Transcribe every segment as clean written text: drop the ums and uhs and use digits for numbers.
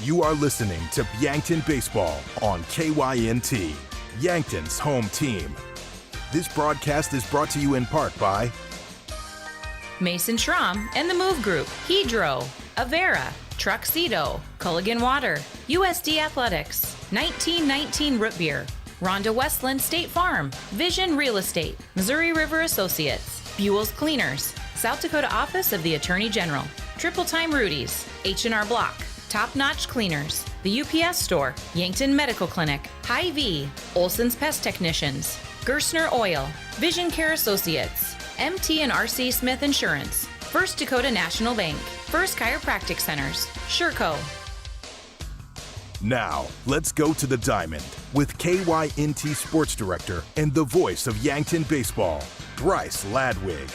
You are listening to Yankton Baseball on KYNT, Yankton's home team. This broadcast is brought to you in part by Mason Schramm and the Move Group, Hedro, Avera, Truxedo, Culligan Water, USD Athletics, 1919 Root Beer, Rhonda Westland State Farm, Vision Real Estate, Missouri River Associates, Buell's Cleaners, South Dakota Office of the Attorney General, Triple Time Rudy's, H&R Block, Top Notch Cleaners, the UPS Store, Yankton Medical Clinic, Hy-Vee, Olson's Pest Technicians, Gerstner Oil, Vision Care Associates, MT and RC Smith Insurance, First Dakota National Bank, First Chiropractic Centers, Sherco. Now, let's go to the diamond with KYNT Sports Director and the voice of Yankton Baseball, Bryce Ladwig.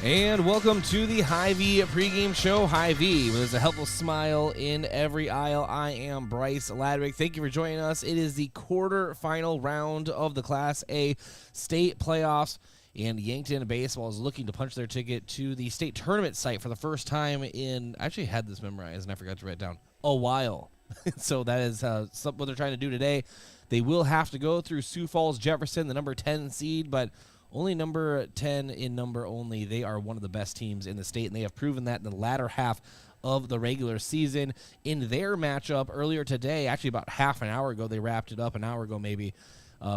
And welcome to the Hy-Vee pregame show. Hy-Vee, where there's a helpful smile in every aisle. I am Bryce Ladwig. Thank you for joining us. It is the quarterfinal round of the Class A state playoffs, and Yankton Baseball is looking to punch their ticket to the state tournament site for the first time in, I actually had this memorized and I forgot to write it down, a while. So that is what they're trying to do today. They will have to go through Sioux Falls, Jefferson, the number 10 seed, but only number 10 in number only. They are one of the best teams in the state, and they have proven that in the latter half of the regular season. In their matchup earlier today, actually about half an hour ago, they wrapped it up, an hour ago maybe,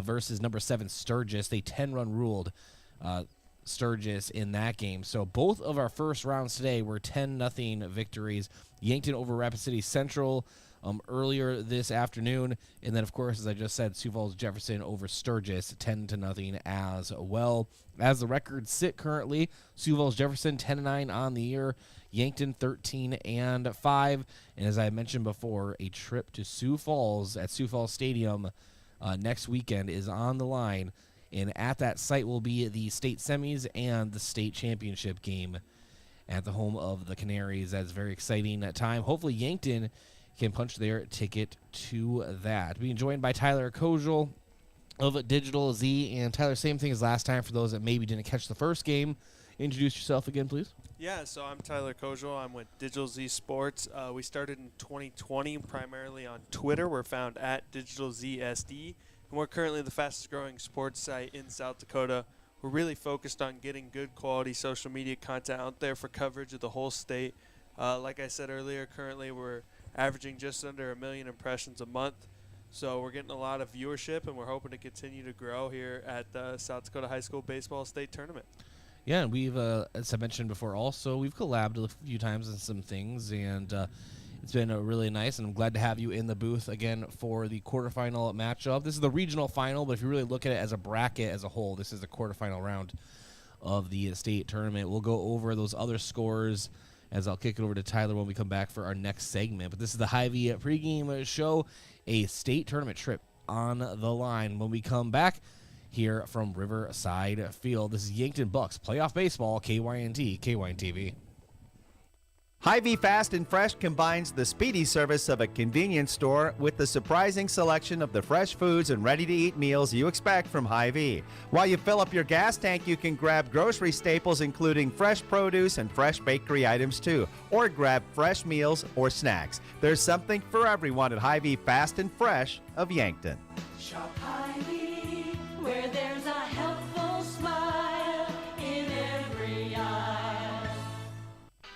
versus number 7 Sturgis. They 10-run ruled Sturgis in that game. So both of our first rounds today were 10-0 victories. Yankton over Rapid City Central earlier this afternoon, and then of course, as I just said, Sioux Falls Jefferson over Sturgis 10-0 as well. As the records sit currently, Sioux Falls Jefferson 10-9 on the year, Yankton 13-5, and as I mentioned before, a trip to Sioux Falls at Sioux Falls Stadium next weekend is on the line, and at that site will be the state semis and the state championship game at the home of the Canaries. That's very exciting time. Hopefully Yankton can punch their ticket to that. Being joined by Tyler Kozel of Digital Z. And Tyler, same thing as last time for those that maybe didn't catch the first game. Introduce yourself again, please. Yeah, so I'm Tyler Kozel. I'm with Digital Z Sports. We started in 2020 primarily on Twitter. We're found at DigitalZSD, and we're currently the fastest growing sports site in South Dakota. We're really focused on getting good quality social media content out there for coverage of the whole state. Like I said earlier, currently we're averaging just under 1 million impressions a month. So we're getting a lot of viewership, and we're hoping to continue to grow here at the South Dakota High School Baseball State Tournament. Yeah, and we've, as I mentioned before also, we've collabed a few times on some things, and it's been really nice, and I'm glad to have you in the booth again for the quarterfinal matchup. This is the regional final, but if you really look at it as a bracket as a whole, this is the quarterfinal round of the state tournament. We'll go over those other scores as I'll kick it over to Tyler when we come back for our next segment. But this is the Hy-Vee pregame show, a state tournament trip on the line when we come back here from Riverside Field. This is Yankton Bucks Playoff Baseball, KYNT, KYNTV. Hy-Vee Fast and Fresh combines the speedy service of a convenience store with the surprising selection of the fresh foods and ready-to-eat meals you expect from Hy-Vee. While you fill up your gas tank, you can grab grocery staples including fresh produce and fresh bakery items too, or grab fresh meals or snacks. There's something for everyone at Hy-Vee Fast and Fresh of Yankton. Shop Hy-Vee, where there's a helpful smile in every aisle.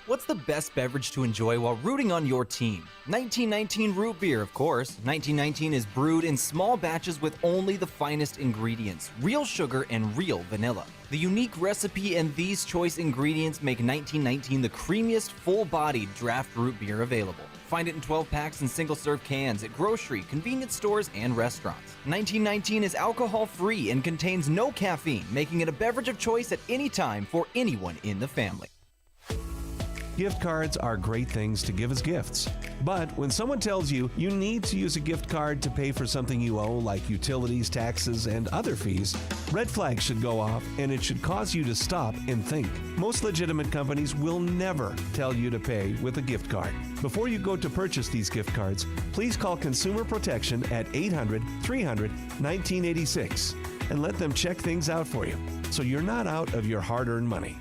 What's the best beverage to enjoy while rooting on your team? 1919 root beer, of course. 1919 is brewed in small batches with only the finest ingredients, real sugar and real vanilla. The unique recipe and these choice ingredients make 1919 the creamiest, full-bodied draft root beer available. Find it in 12 packs and single-serve cans at grocery, convenience stores, and restaurants. 1919 is alcohol-free and contains no caffeine, making it a beverage of choice at any time for anyone in the family. Gift cards are great things to give as gifts. But when someone tells you you need to use a gift card to pay for something you owe, like utilities, taxes, and other fees, red flags should go off, and it should cause you to stop and think. Most legitimate companies will never tell you to pay with a gift card. Before you go to purchase these gift cards, please call Consumer Protection at 800-300-1986 and let them check things out for you so you're not out of your hard-earned money.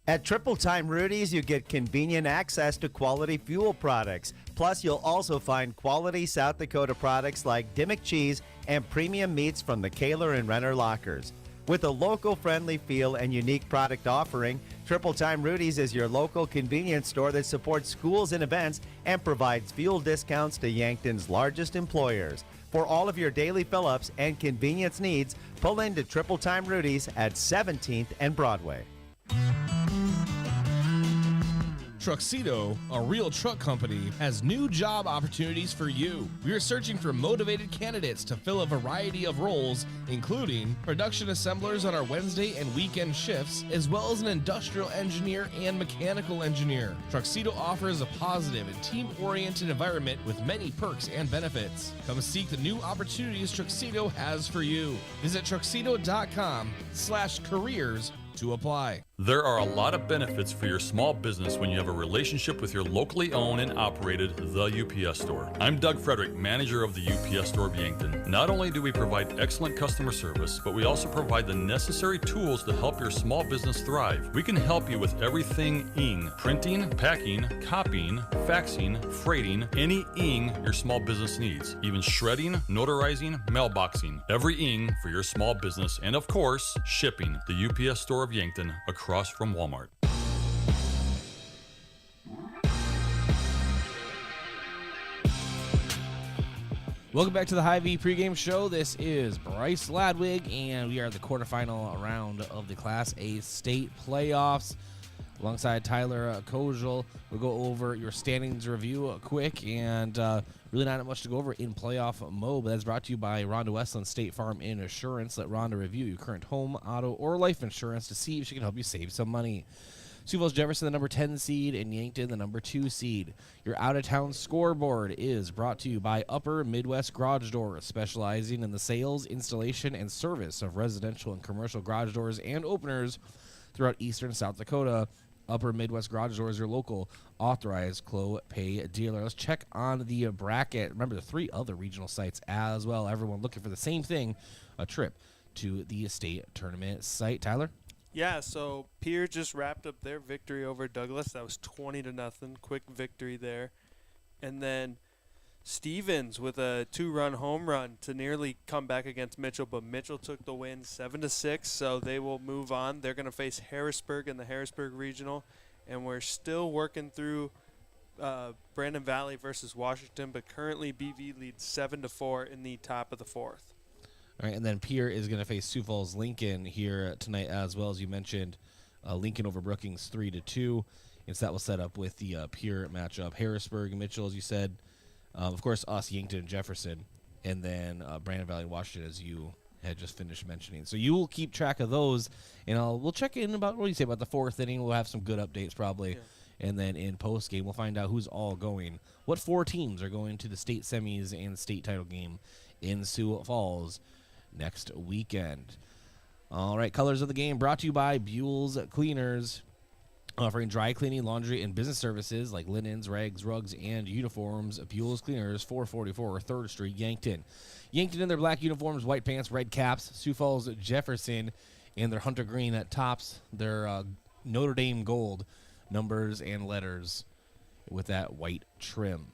At Triple Time Rudy's, you get convenient access to quality fuel products. Plus, you'll also find quality South Dakota products like Dimmick cheese and premium meats from the Kaler and Renner lockers. With a local-friendly feel and unique product offering, Triple Time Rudy's is your local convenience store that supports schools and events and provides fuel discounts to Yankton's largest employers. For all of your daily fill-ups and convenience needs, pull into Triple Time Rudy's at 17th and Broadway. Truxedo, a real truck company, has new job opportunities for you. We are searching for motivated candidates to fill a variety of roles, including production assemblers on our Wednesday and weekend shifts, as well as an industrial engineer and mechanical engineer. Truxedo offers a positive and team-oriented environment with many perks and benefits. Come seek the new opportunities Truxedo has for you. Visit truxedo.com/careers to apply. There are a lot of benefits for your small business when you have a relationship with your locally owned and operated The UPS Store. I'm Doug Frederick, manager of the UPS Store of Yankton. Not only do we provide excellent customer service, but we also provide the necessary tools to help your small business thrive. We can help you with everything ing, printing, packing, copying, faxing, freighting, any ing your small business needs, even shredding, notarizing, mailboxing, every ing for your small business, and of course, shipping. The UPS Store of Yankton, across from Walmart. Welcome back to the Hy-Vee pregame show. This is Bryce Ladwig, and we are at the quarterfinal round of the Class A state playoffs. Alongside Tyler Kozel, we'll go over your standings review quick, and really not much to go over in playoff mode, but that's brought to you by Rhonda Westland State Farm Insurance. Let Rhonda review your current home, auto, or life insurance to see if she can help you save some money. Sioux Falls Jefferson, the number 10 seed, and Yankton, the number 2 seed. Your out-of-town scoreboard is brought to you by Upper Midwest Garage Doors, specializing in the sales, installation, and service of residential and commercial garage doors and openers throughout eastern South Dakota. Upper Midwest Garage Doors, your local authorized Clo-Pay dealer. Let's check on the bracket. Remember the 3 other regional sites as well. Everyone looking for the same thing, a trip to the state tournament site. Tyler? Yeah, so Pierre just wrapped up their victory over Douglas. That was 20-0. Quick victory there. And then Stevens with a 2-run home run to nearly come back against Mitchell, but Mitchell took the win 7-6, so they will move on. They're going to face Harrisburg in the Harrisburg Regional, and we're still working through Brandon Valley versus Washington, but currently BV leads 7-4 in the top of the 4th. All right, and then Pierre is going to face Sioux Falls Lincoln here tonight as well. As you mentioned, Lincoln over Brookings 3-2, and so that was set up with the Pierre matchup. Harrisburg and Mitchell, as you said. Of course, us, Yankton, and Jefferson, and then Brandon Valley, Washington, as you had just finished mentioning. So you will keep track of those, and we'll check in about what do you say about the 4th inning. We'll have some good updates probably, yeah. And then in postgame, we'll find out who's all going. What 4 teams are going to the state semis and state title game in Sioux Falls next weekend. All right, colors of the game brought to you by Buell's Cleaners, offering dry cleaning, laundry, and business services like linens, rags, rugs, and uniforms. Buell's Cleaners, 444 3rd Street, Yankton. Yankton in their black uniforms, white pants, red caps. Sioux Falls Jefferson in their hunter green at tops, their Notre Dame gold numbers and letters with that white trim.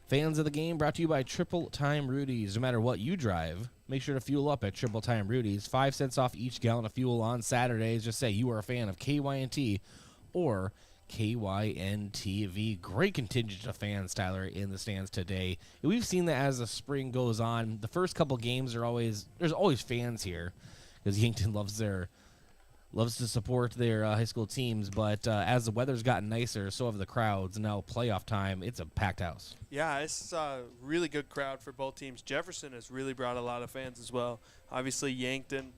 Fans of the game brought to you by Triple Time Rudy's. No matter what you drive, make sure to fuel up at Triple Time Rudy's. 5 cents off each gallon of fuel on Saturdays. Just say you are a fan of KYNT or KYNTV. Great contingent of fans, Tyler, in the stands today. We've seen that as the spring goes on. The first couple games there's always fans here because Yankton loves to support their high school teams. But as the weather's gotten nicer, so have the crowds. Now playoff time, it's a packed house. Yeah, it's a really good crowd for both teams. Jefferson has really brought a lot of fans as well. Obviously, Yankton,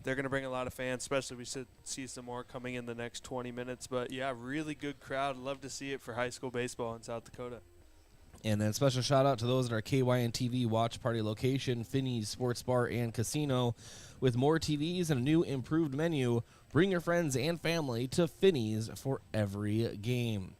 they're going to bring a lot of fans, especially we should see some more coming in the next 20 minutes. But, yeah, really good crowd. Love to see it for high school baseball in South Dakota. And then special shout-out to those at our KYNTV watch party location, Finney's Sports Bar and Casino. With more TVs and a new improved menu, bring your friends and family to Finney's for every game.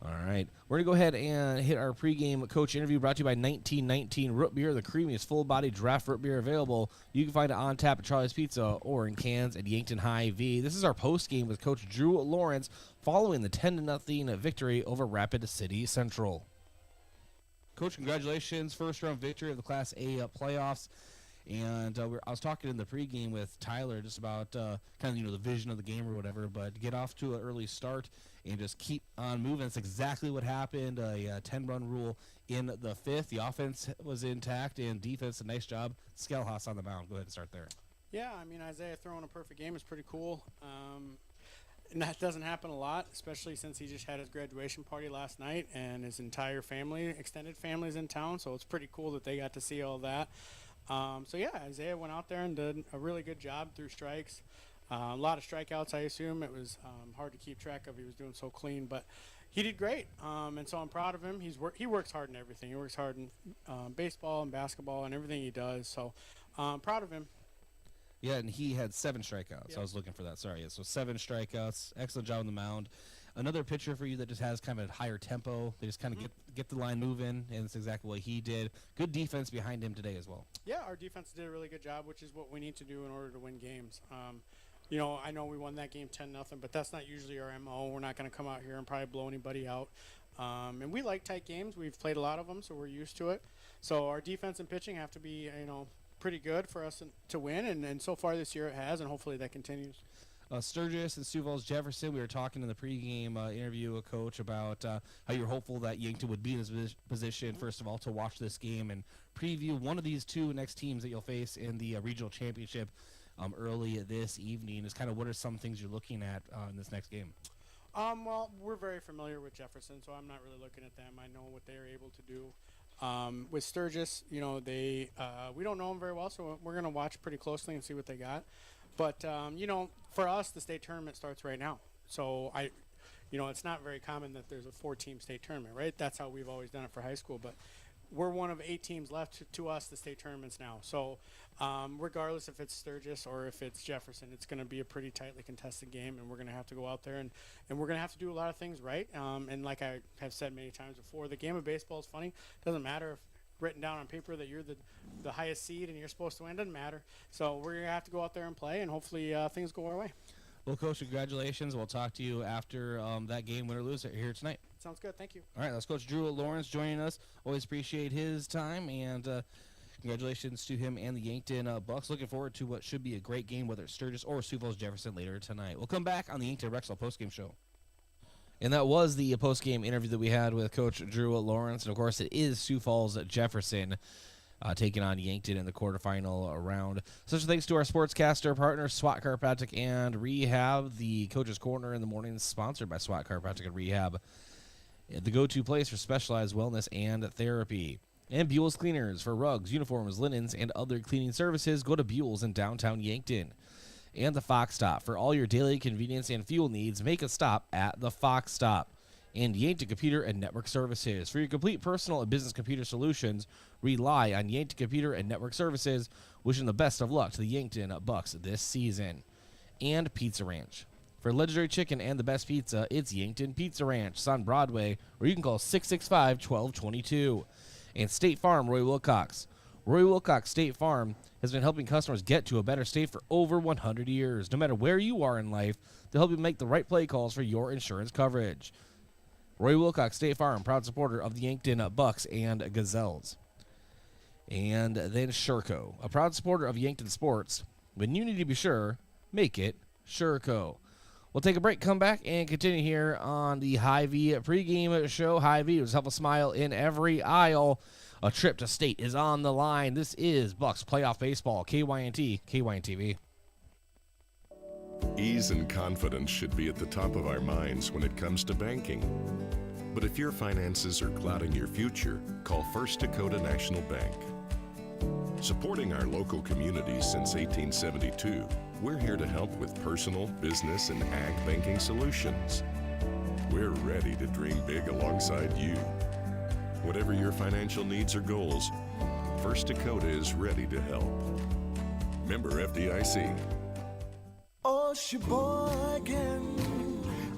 All right. We're going to go ahead and hit our pregame coach interview brought to you by 1919 Root Beer, the creamiest full-body draft root beer available. You can find it on tap at Charlie's Pizza or in cans at Yankton Hy-Vee. This is our postgame with Coach Drew Lawrence following the 10-0 victory over Rapid City Central. Coach, congratulations. First-round victory of the Class A playoffs. And I was talking in the pregame with Tyler just about kind of, the vision of the game or whatever, but get off to an early start and just keep on moving. That's exactly what happened. A 10-run rule in the fifth. The offense was intact, and defense, a nice job. Skelhaus on the mound. Go ahead and start there. Yeah, I mean, Isaiah throwing a perfect game is pretty cool. And that doesn't happen a lot, especially since he just had his graduation party last night, and his entire family, extended family's in town, so it's pretty cool that they got to see all that. So, yeah, Isaiah went out there and did a really good job through strikes. A lot of strikeouts, I assume. It was hard to keep track of. He was doing so clean, but he did great. And so I'm proud of him. He works hard in everything. He works hard in baseball and basketball and everything he does. So proud of him. Yeah, and he had 7 strikeouts. Yep. I was looking for that. Sorry. Yeah, so 7 strikeouts. Excellent job on the mound. Another pitcher for you that just has kind of a higher tempo. They just kind of get the line moving, and it's exactly what he did. Good defense behind him today as well. Yeah, our defense did a really good job, which is what we need to do in order to win games. I know we won that game 10-0, but that's not usually our MO. We're not going to come out here and probably blow anybody out. And we like tight games. We've played a lot of them, so we're used to it. So our defense and pitching have to be, pretty good for us to win, and so far this year it has, and hopefully that continues. Sturgis and Sioux Falls Jefferson, we were talking in the pregame interview with Coach about how you're hopeful that Yankton would be in this position, first of all, to watch this game and preview one of these 2 next teams that you'll face in the regional championship early this evening. Is kind of what are some things you're looking at in this next game? Well, we're very familiar with Jefferson, so I'm not really looking at them. I know what they're able to do. With Sturgis, we don't know them very well, so we're going to watch pretty closely and see what they got. But, for us, the state tournament starts right now. So, it's not very common that there's a 4-team state tournament, right? That's how we've always done it for high school. But we're one of 8 teams left to us, the state tournaments now. So, regardless if it's Sturgis or if it's Jefferson, it's going to be a pretty tightly contested game, and we're going to have to go out there and we're going to have to do a lot of things right. And like I have said many times before, the game of baseball is funny. It doesn't matter if written down on paper that you're the highest seed and you're supposed to win. It doesn't matter. So we're going to have to go out there and play, and hopefully things go our way. Well, Coach, congratulations. We'll talk to you after that game, win or lose, here tonight. Sounds good. Thank you. All right, that's Coach Drew Lawrence joining us. Always appreciate his time, and congratulations to him and the Yankton Bucks. Looking forward to what should be a great game, whether it's Sturgis or Sioux Falls Jefferson later tonight. We'll come back on the Yankton Rexall postgame show. And that was the postgame interview that we had with Coach Drew Lawrence. And, of course, it is Sioux Falls Jefferson taking on Yankton in the quarterfinal round. Special thanks to our sportscaster partners, SWAT Chiropractic and Rehab. The Coach's Corner in the morning is sponsored by SWAT Chiropractic and Rehab, the go-to place for specialized wellness and therapy. And Buell's Cleaners for rugs, uniforms, linens, and other cleaning services. Go to Buell's in downtown Yankton. And the Fox Stop. For all your daily convenience and fuel needs, make a stop at the Fox Stop. And Yankton Computer and Network Services. For your complete personal and business computer solutions, rely on Yankton Computer and Network Services. Wishing the best of luck to the Yankton Bucks this season. And Pizza Ranch. For legendary chicken and the best pizza, it's Yankton Pizza Ranch. It's on Broadway, or you can call 665-1222. And State Farm, Roy Wilcox. Roy Wilcox State Farm has been helping customers get to a better state for over 100 years. No matter where you are in life, they'll help you make the right play calls for your insurance coverage. Roy Wilcox State Farm, proud supporter of the Yankton Bucks and Gazelles. And then Sherco, a proud supporter of Yankton sports. When you need to be sure, make it Sherco. We'll take a break, come back, and continue here on the Hy-Vee pregame show. Hy-Vee was help a smile in every aisle. A trip to state is on the line. This is Bucks Playoff Baseball, KYNT, KYNTV. Ease and confidence should be at the top of our minds when it comes to banking. But if your finances are clouding your future, call First Dakota National Bank. Supporting our local communities since 1872, we're here to help with personal, business, and ag banking solutions. We're ready to dream big alongside you. Whatever your financial needs or goals, First Dakota is ready to help. Member FDIC. Oh, Sheboygan,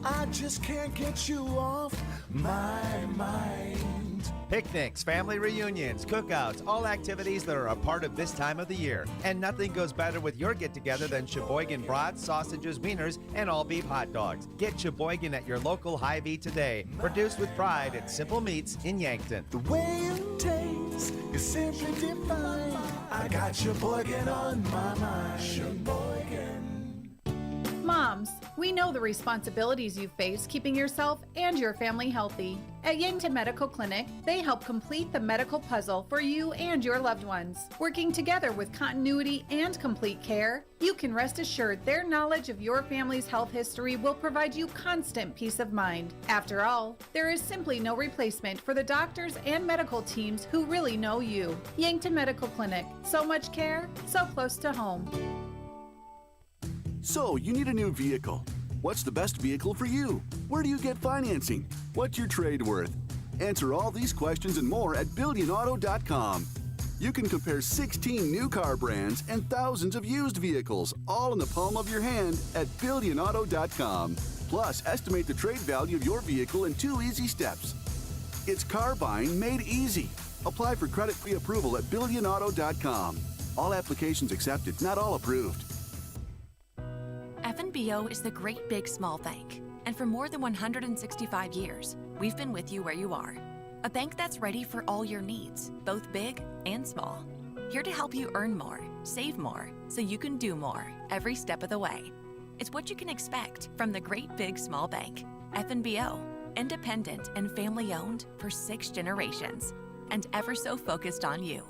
I just can't get you off my mind. Picnics, family reunions, cookouts, all activities that are a part of this time of the year. And nothing goes better with your get-together than Sheboygan brats, sausages, wieners, and all-beef hot dogs. Get Sheboygan at your local Hy-Vee today. Produced with pride at Simple Meats in Yankton. The way it tastes is simply divine. I got Sheboygan on my mind. Sheboygan. Moms, we know the responsibilities you face keeping yourself and your family healthy. At Yankton Medical Clinic, they help complete the medical puzzle for you and your loved ones. Working together with continuity and complete care, you can rest assured their knowledge of your family's health history will provide you constant peace of mind. After all, there is simply no replacement for the doctors and medical teams who really know you. Yankton Medical Clinic, so much care, so close to home. So, you need a new vehicle. What's the best vehicle for you? Where do you get financing? What's your trade worth? Answer all these questions and more at BillionAuto.com. You can compare 16 new car brands and thousands of used vehicles, all in the palm of your hand at BillionAuto.com. Plus, estimate the trade value of your vehicle in 2 easy steps. It's car buying made easy. Apply for credit pre-approval at BillionAuto.com. All applications accepted, not all approved. FNBO is the great big small bank, and for more than 165 years, we've been with you where you are. A bank that's ready for all your needs, both big and small. Here to help you earn more, save more, so you can do more every step of the way. It's what you can expect from the great big small bank. FNBO, independent and family owned for 6 generations, and ever so focused on you.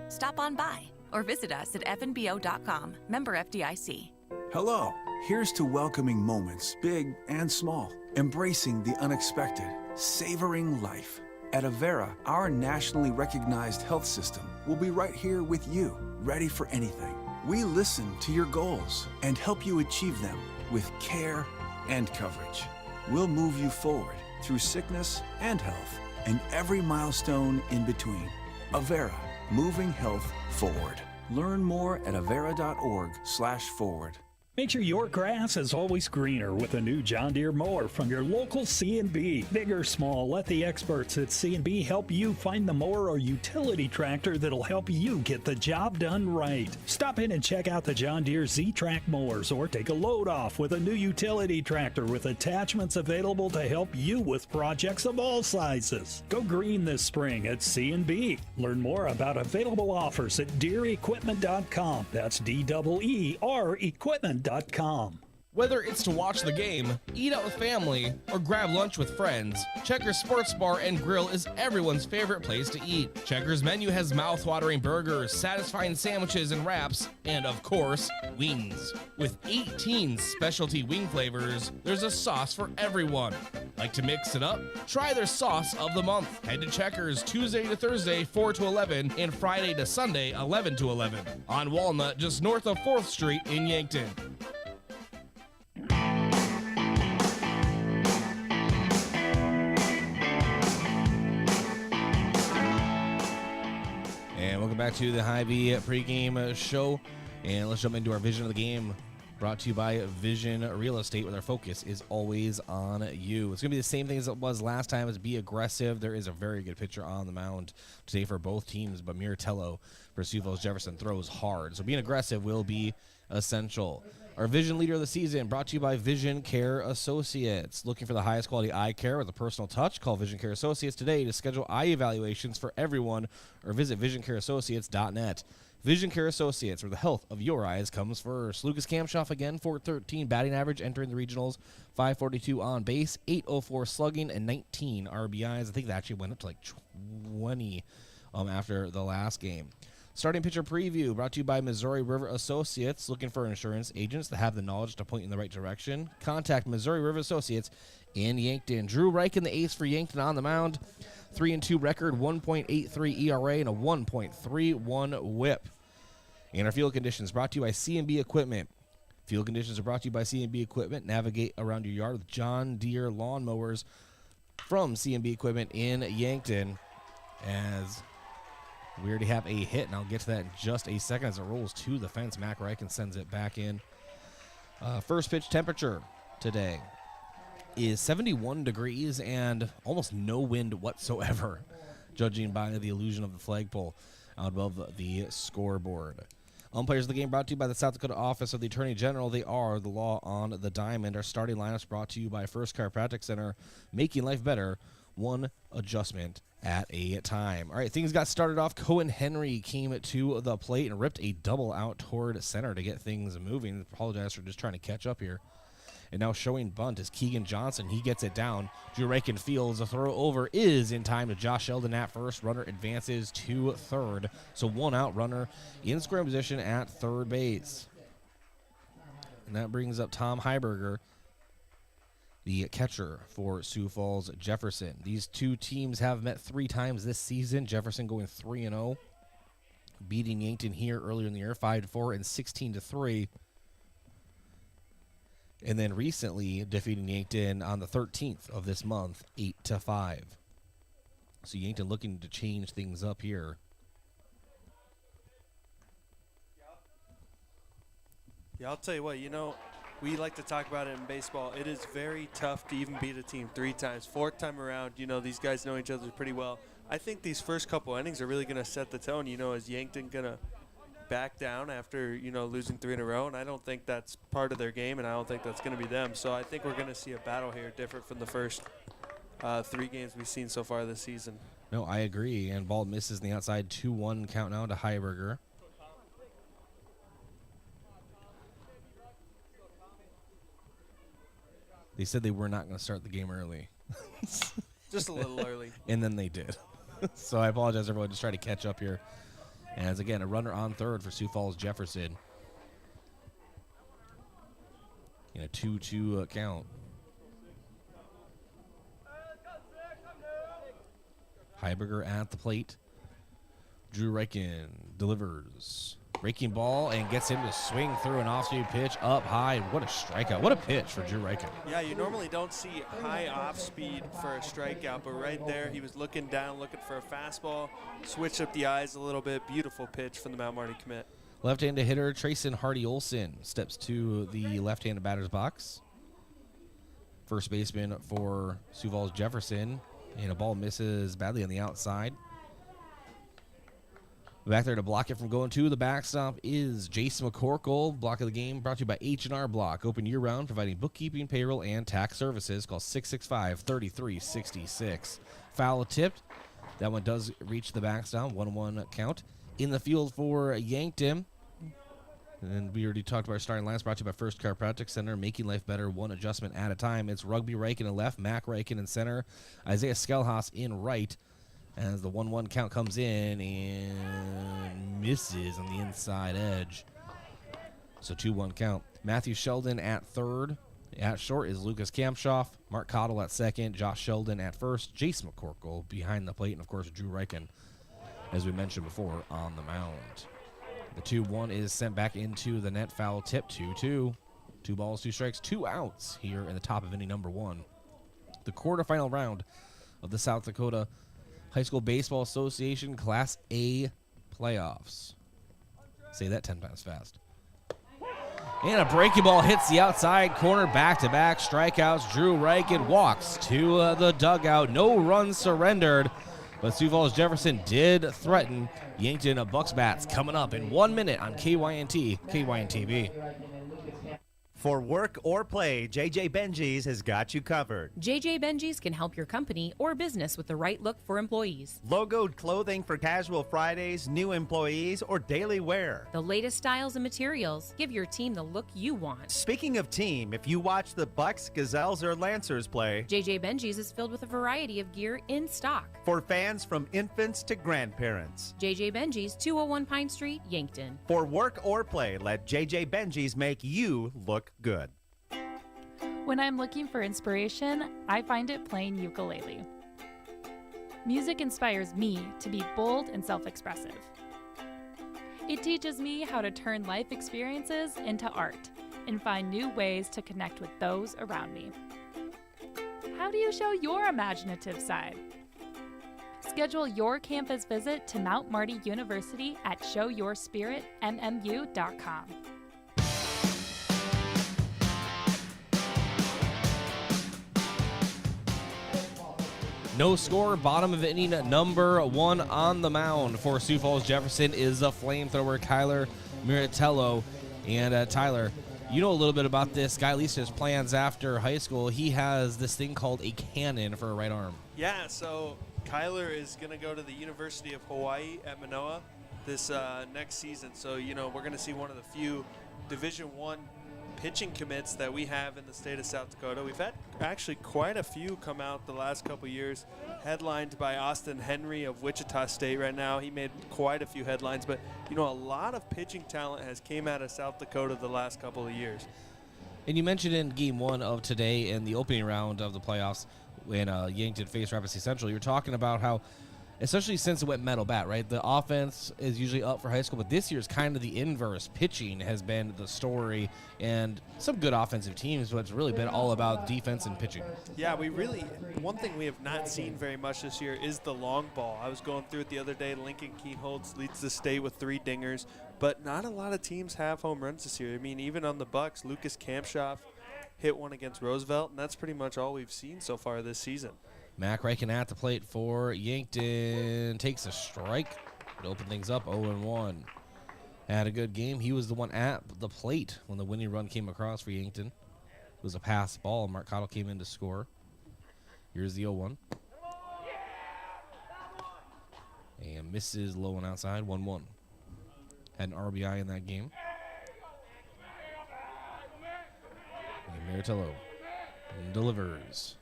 Stop on by or visit us at fnbo.com, member FDIC. Hello, here's to welcoming moments, big and small, embracing the unexpected, savoring life. At Avera, our nationally recognized health system will be right here with you, ready for anything. We listen to your goals and help you achieve them with care and coverage. We'll move you forward through sickness and health and every milestone in between. Avera, moving health forward. Learn more at avera.org/forward. Make sure your grass is always greener with a new John Deere mower from your local C&B. Big or small, let the experts at C&B help you find the mower or utility tractor that'll help you get the job done right. Stop in and check out the John Deere Z-Track mowers or take a load off with a new utility tractor with attachments available to help you with projects of all sizes. Go green this spring at C&B. Learn more about available offers at DeereEquipment.com. That's DEER Equipment.com. Whether it's to watch the game, eat out with family, or grab lunch with friends, Checkers Sports Bar and Grill is everyone's favorite place to eat. Checkers' menu has mouth-watering burgers, satisfying sandwiches and wraps, and of course, wings. With 18 specialty wing flavors, there's a sauce for everyone. Like to mix it up? Try their sauce of the month. Head to Checkers Tuesday to Thursday, 4 to 11, and Friday to Sunday, 11 to 11. On Walnut, just north of 4th Street in Yankton. And welcome back to the Hy-Vee pregame show. And let's jump into our vision of the game, brought to you by Vision Real Estate, where their focus is always on you. It's going to be the same thing as it was last time, is be aggressive. There is a very good pitcher on the mound today for both teams, but Miratello for Sioux Falls Jefferson throws hard. So being aggressive will be essential. Our Vision Leader of the Season, brought to you by Vision Care Associates. Looking for the highest quality eye care with a personal touch? Call Vision Care Associates today to schedule eye evaluations for everyone, or visit visioncareassociates.net. Vision Care Associates, where the health of your eyes comes first. Lucas Kamshoff again, .413 batting average, entering the regionals, .542 on base, .804 slugging, and 19 RBIs. I think that actually went up to like 20 after the last game. Starting pitcher preview, brought to you by Missouri River Associates. Looking for insurance agents that have the knowledge to point you in the right direction? Contact Missouri River Associates in Yankton. Drew Reichen, the ace for Yankton on the mound. 3-2 record, 1.83 ERA, and a 1.31 whip. And our field conditions, brought to you by C&B Equipment. Field conditions are brought to you by C&B Equipment. Navigate around your yard with John Deere lawnmowers from C&B Equipment in Yankton. As we already have a hit, and I'll get to that in just a second as it rolls to the fence. Mac Reichen sends it back in. First pitch temperature today is 71 degrees and almost no wind whatsoever, judging by the illusion of the flagpole out above the scoreboard. Umpires of the game brought to you by the South Dakota Office of the Attorney General. They are the law on the diamond. Our starting lineups brought to you by First Chiropractic Center, making life better, one adjustment at a time. All right, things got started off. Cohen Henry came to the plate and ripped a double out toward center to get things moving. Apologize for just trying to catch up here. And now showing bunt is Keegan Johnson. He gets it down. Drew Rankin fields. A throw over is in time to Josh Sheldon at first. Runner advances to third. So one out, runner in scoring position at third base. And that brings up Tom Heiberger, the catcher for Sioux Falls Jefferson. These two teams have met 3 times this season. Jefferson going 3-0, beating Yankton here earlier in the year 5-4 and 16-3. And then recently defeating Yankton on the 13th of this month, 8-5. So Yankton looking to change things up here. Yeah, I'll tell you what, we like to talk about it in baseball. It is very tough to even beat a team 3 times. 4th time around, these guys know each other pretty well. I think these first couple innings are really going to set the tone. Is Yankton going to back down after, losing 3 in a row? And I don't think that's part of their game, and I don't think that's going to be them. So I think we're going to see a battle here different from the first 3 games we've seen so far this season. No, I agree. And ball misses in the outside. 2-1 count now to Heiberger. They said they were not going to start the game early. Just a little early. And then they did. So I apologize, everyone. Just try to catch up here. As, again, a runner on third for Sioux Falls Jefferson. In a 2-2 count. Heiberger at the plate. Drew Reichen delivers. Breaking ball and gets him to swing through an off-speed pitch up high. What a strikeout. What a pitch for Drew Reichen. Yeah, you normally don't see high off-speed for a strikeout, but right there he was looking down, looking for a fastball, switched up the eyes a little bit. Beautiful pitch from the Mount Marty commit. Left-handed hitter Trayson Hardy-Olsen steps to the left-handed batter's box. First baseman for Sioux Falls Jefferson, and a ball misses badly on the outside. Back there to block it from going to the backstop is Jason McCorkle. Block of the game brought to you by H&R Block. Open year-round, providing bookkeeping, payroll, and tax services. Call 665-3366. Foul tipped. That one does reach the backstop. 1-1 count. In the field for Yankton. And we already talked about our starting lines. Brought to you by First Chiropractic Center. Making life better, one adjustment at a time. It's Rugby Reichen in left, Mac Reichen in center, Isaiah Skelhaus in right. As the 1-1 count comes in and misses on the inside edge. So 2-1 count. Matthew Sheldon at third. At short is Lucas Kampshoff. Mark Cottle at second. Josh Sheldon at first. Jace McCorkle behind the plate. And, of course, Drew Reichen, as we mentioned before, on the mound. The 2-1 is sent back into the net. Foul tip. 2-2. 2 balls, 2 strikes, 2 outs here in the top of inning number 1. The quarterfinal round of the South Dakota High School Baseball Association Class A playoffs. Say that 10 times fast. And a breaking ball hits the outside corner, back-to-back strikeouts. Drew Reichen walks to the dugout. No runs surrendered, but Sioux Falls Jefferson did threaten. Yankton Bucks bats coming up in 1 minute on KYNT, KYNTV. For work or play, JJ Benji's has got you covered. JJ Benji's can help your company or business with the right look for employees. Logoed clothing for casual Fridays, new employees, or daily wear. The latest styles and materials. Give your team the look you want. Speaking of team, if you watch the Bucks, Gazelles, or Lancers play, JJ Benji's is filled with a variety of gear in stock. For fans from infants to grandparents. JJ Benji's, 201 Pine Street, Yankton. For work or play, let JJ Benji's make you look good. When I'm looking for inspiration, I find it playing ukulele. Music inspires me to be bold and self-expressive. It teaches me how to turn life experiences into art and find new ways to connect with those around me. How do you show your imaginative side? Schedule your campus visit to Mount Marty University at showyourspiritmmu.com. No score, bottom of inning number 1 on the mound for Sioux Falls Jefferson is a flamethrower, Kyler Miratello. And Tyler, you know a little bit about this guy, at least his plans after high school. He has this thing called a cannon for a right arm. Yeah, so Kyler is going to go to the University of Hawaii at Manoa this next season. So, you know, we're going to see one of the few Division I pitching commits that we have in the state of South Dakota. We've had actually quite a few come out the last couple years, headlined by Austin Henry of Wichita State right now. He made quite a few headlines, but, you know, a lot of pitching talent has came out of South Dakota the last couple of years. And you mentioned in Game 1 of today in the opening round of the playoffs when Yankton faced Rapid City Central, you're talking about how, especially since it went metal bat, right? The offense is usually up for high school, but this year's kind of the inverse. Pitching has been the story, and some good offensive teams, but it's really been all about defense and pitching. Yeah, one thing we have not seen very much this year is the long ball. I was going through it the other day. Lincoln Keenholz leads the state with 3 dingers, but not a lot of teams have home runs this year. I mean, even on the Bucks, Lucas Kampschoff hit one against Roosevelt, and that's pretty much all we've seen so far this season. Mac Reichen at the plate for Yankton. Takes a strike to open things up, 0-1. Had a good game. He was the one at the plate when the winning run came across for Yankton. It was a pass ball. Mark Cottle came in to score. Here's the 0-1. And misses low and outside, 1-1. Had an RBI in that game. And Miratello delivers.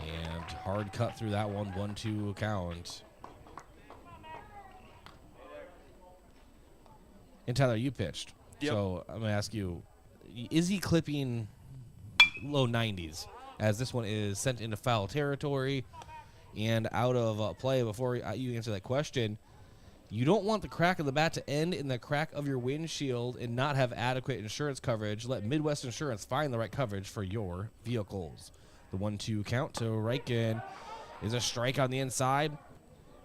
And hard cut through that one, 1-2 count. And Tyler, you pitched. Yep. So I'm going to ask you, is he clipping low 90s? As this one is sent into foul territory and out of play. Before you answer that question, you don't want the crack of the bat to end in the crack of your windshield and not have adequate insurance coverage. Let Midwest Insurance find the right coverage for your vehicles. The 1-2 count to Reichen is a strike on the inside.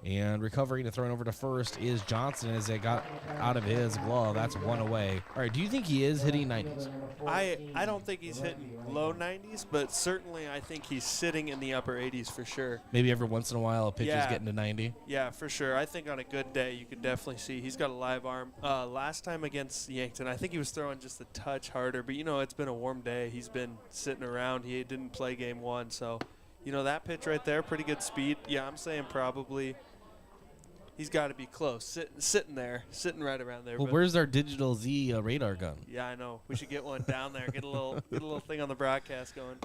And recovering and throwing over to first is Johnson as it got out of his glove. That's one away. All right, do you think he is hitting 90s? I don't think he's hitting low 90s, but certainly I think he's sitting in the upper 80s for sure. Maybe every once in a while a pitcher's getting to 90? Yeah, for sure. I think on a good day you could definitely see he's got a live arm. Last time against Yankton, I think he was throwing just a touch harder, but, you know, it's been a warm day. He's been sitting around. He didn't play game 1, so, you know, that pitch right there, pretty good speed. Yeah, I'm saying probably – he's got to be close, sitting right around there. Well, where's our Digital Z radar gun? Yeah, I know. We should get one down there. Get a little thing on the broadcast going.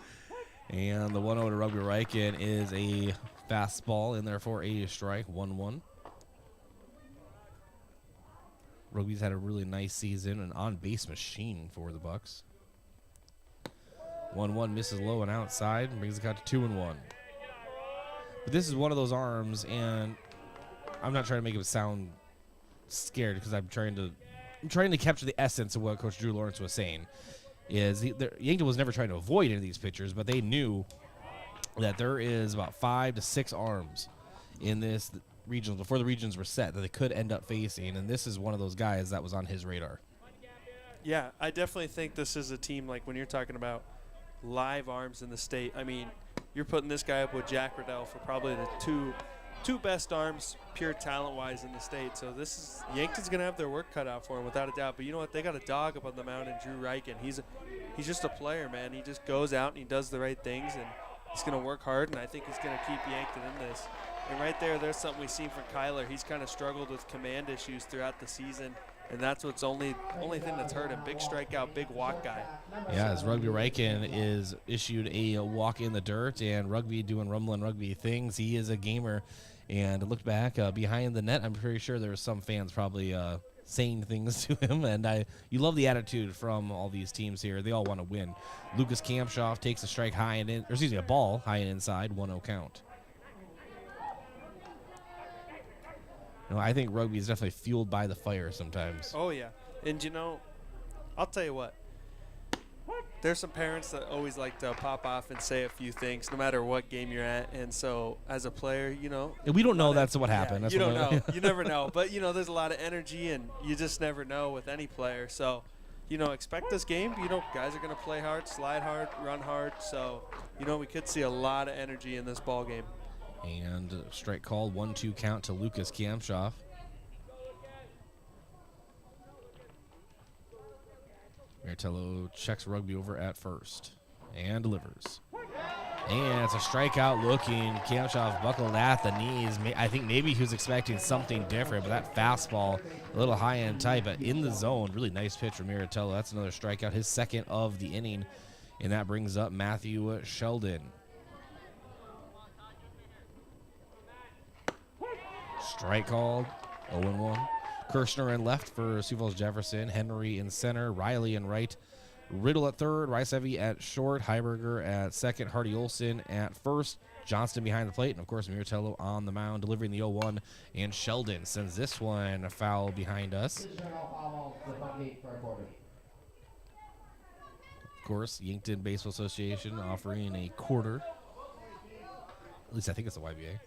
And the 1-0 to Rugby Reichen is a fastball in there for a strike, 1-1. Rugby's had a really nice season, an on-base machine for the Bucks. 1-1 misses low and outside, brings the count to 2-1. But this is one of those arms, and I'm not trying to make him sound scared because I'm trying to capture the essence of what Coach Drew Lawrence was saying. Yankton was never trying to avoid any of these pitchers, but they knew that there is about 5 to 6 arms in this region before the regions were set that they could end up facing, and this is one of those guys that was on his radar. Yeah, I definitely think this is a team, like when you're talking about live arms in the state. I mean, you're putting this guy up with Jack Riddell for probably the two best arms, pure talent-wise, in the state. So Yankton's going to have their work cut out for him, without a doubt. But you know what? They got a dog up on the mound in Drew Reichen. He's just a player, man. He just goes out and he does the right things, and he's going to work hard, and I think he's going to keep Yankton in this. And right there's something we've seen from Kyler. He's kind of struggled with command issues throughout the season, and that's what's only thing that's hurt him. Big strikeout, big walk guy. Yeah, as Rugby Reichen is issued a walk in the dirt, and Rugby doing rumbling Rugby things. He is a gamer. And looked back behind the net. I'm pretty sure there were some fans probably saying things to him. And you love the attitude from all these teams here. They all want to win. Lucas Kampschoff takes a strike high and a ball high and inside, 1-0 count. No, I think rugby is definitely fueled by the fire sometimes. Oh yeah, and you know, I'll tell you what. There's some parents that always like to pop off and say a few things, no matter what game you're at. And so, as a player, you know, and we don't know that's what happened. That's you don't know. You never know. But you know, there's a lot of energy, and you just never know with any player. So, expect this game. Guys are going to play hard, slide hard, run hard. So, we could see a lot of energy in this ball game. And strike called, 1-2 count to Lucas Kamshoff. Martello checks Rugby over at first and delivers. And it's a strikeout looking. Kamshoff buckled at the knees. I think maybe he was expecting something different, but that fastball, a little high and tight, but in the zone. Really nice pitch from Martello. That's another strikeout, his second of the inning. And that brings up Matthew Sheldon. Strike called, 0-1. Kirshner in left for Sioux Falls Jefferson. Henry in center. Riley in right. Riddle at third. Rice-Heavy at short. Heiberger at second. Hardy Olson at first. Johnston behind the plate. And, of course, Miratello on the mound delivering the 0-1. And Sheldon sends this one a foul behind us. Of course, Yankton Baseball Association offering a quarter. At least I think it's the YBA.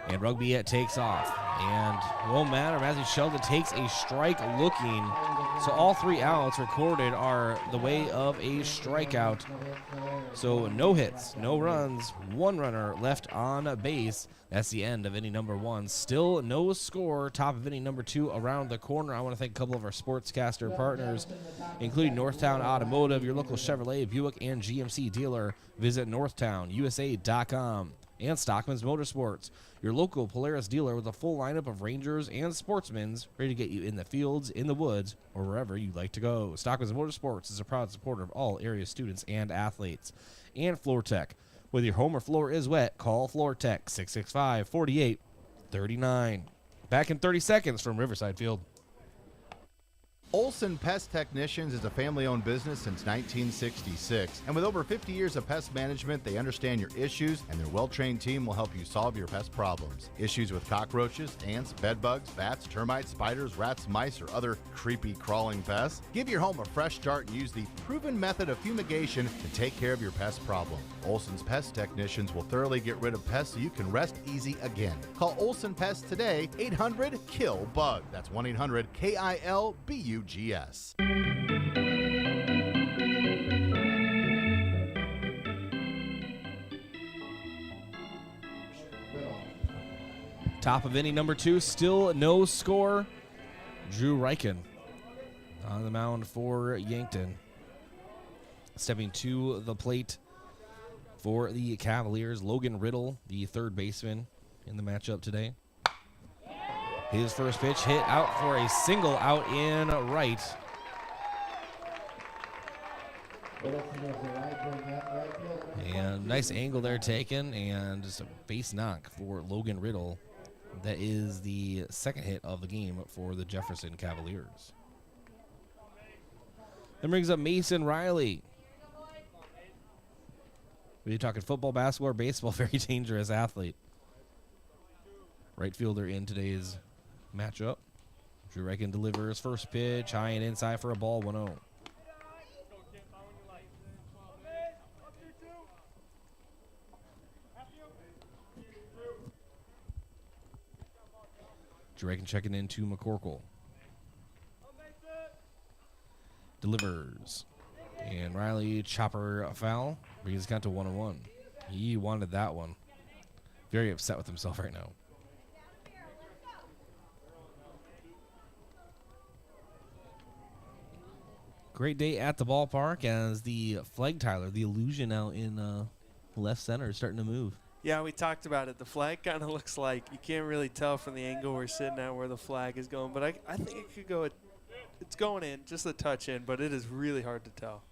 And Rugby takes off. And it won't matter. Matthew Sheldon takes a strike looking. So all 3 outs recorded are the way of a strikeout. So no hits, no runs, 1 runner left on base. That's the end of inning number 1. Still no score. Top of inning number 2 around the corner. I want to thank a couple of our sportscaster partners, including Northtown Automotive, your local Chevrolet, Buick, and GMC dealer. Visit northtownusa.com. And Stockman's Motorsports, your local Polaris dealer with a full lineup of Rangers and Sportsmans ready to get you in the fields, in the woods, or wherever you'd like to go. Stockman's Motorsports is a proud supporter of all area students and athletes. And Floor Tech. Whether your home or floor is wet, call Floor Tech, 665-4839. Back in 30 seconds from Riverside Field. Olson Pest Technicians is a family-owned business since 1966. And with over 50 years of pest management, they understand your issues, and their well-trained team will help you solve your pest problems. Issues with cockroaches, ants, bedbugs, bats, termites, spiders, rats, mice, or other creepy crawling pests? Give your home a fresh start and use the proven method of fumigation to take care of your pest problem. Olson's Pest Technicians will thoroughly get rid of pests so you can rest easy again. Call Olson Pest today, 800-KILL-BUG. That's 1-800-KILBUGS. Top of inning number 2, still no score. Drew Reichen on the mound for Yankton. Stepping to the plate for the Cavaliers, Logan Riddle, the third baseman in the matchup today. His first pitch hit out for a single out in right. And nice angle there taken, and just a base knock for Logan Riddle. That is the second hit of the game for the Jefferson Cavaliers. That brings up Mason Riley. We're talking football, basketball, or baseball. Very dangerous athlete. Right fielder in today's matchup. Drew Reichen delivers first pitch, high and inside for a ball, 1-0. Drew Reichen checking in to McCorkle. Delivers. And Riley chopper foul. Brings count to 1-1. He wanted that one. Very upset with himself right now. Great day at the ballpark as the flag, Tyler, the illusion out in left center is starting to move. Yeah, we talked about it. The flag kind of looks like you can't really tell from the angle we're sitting at where the flag is going, but I think it could go. It's going in, just a touch in, but it is really hard to tell.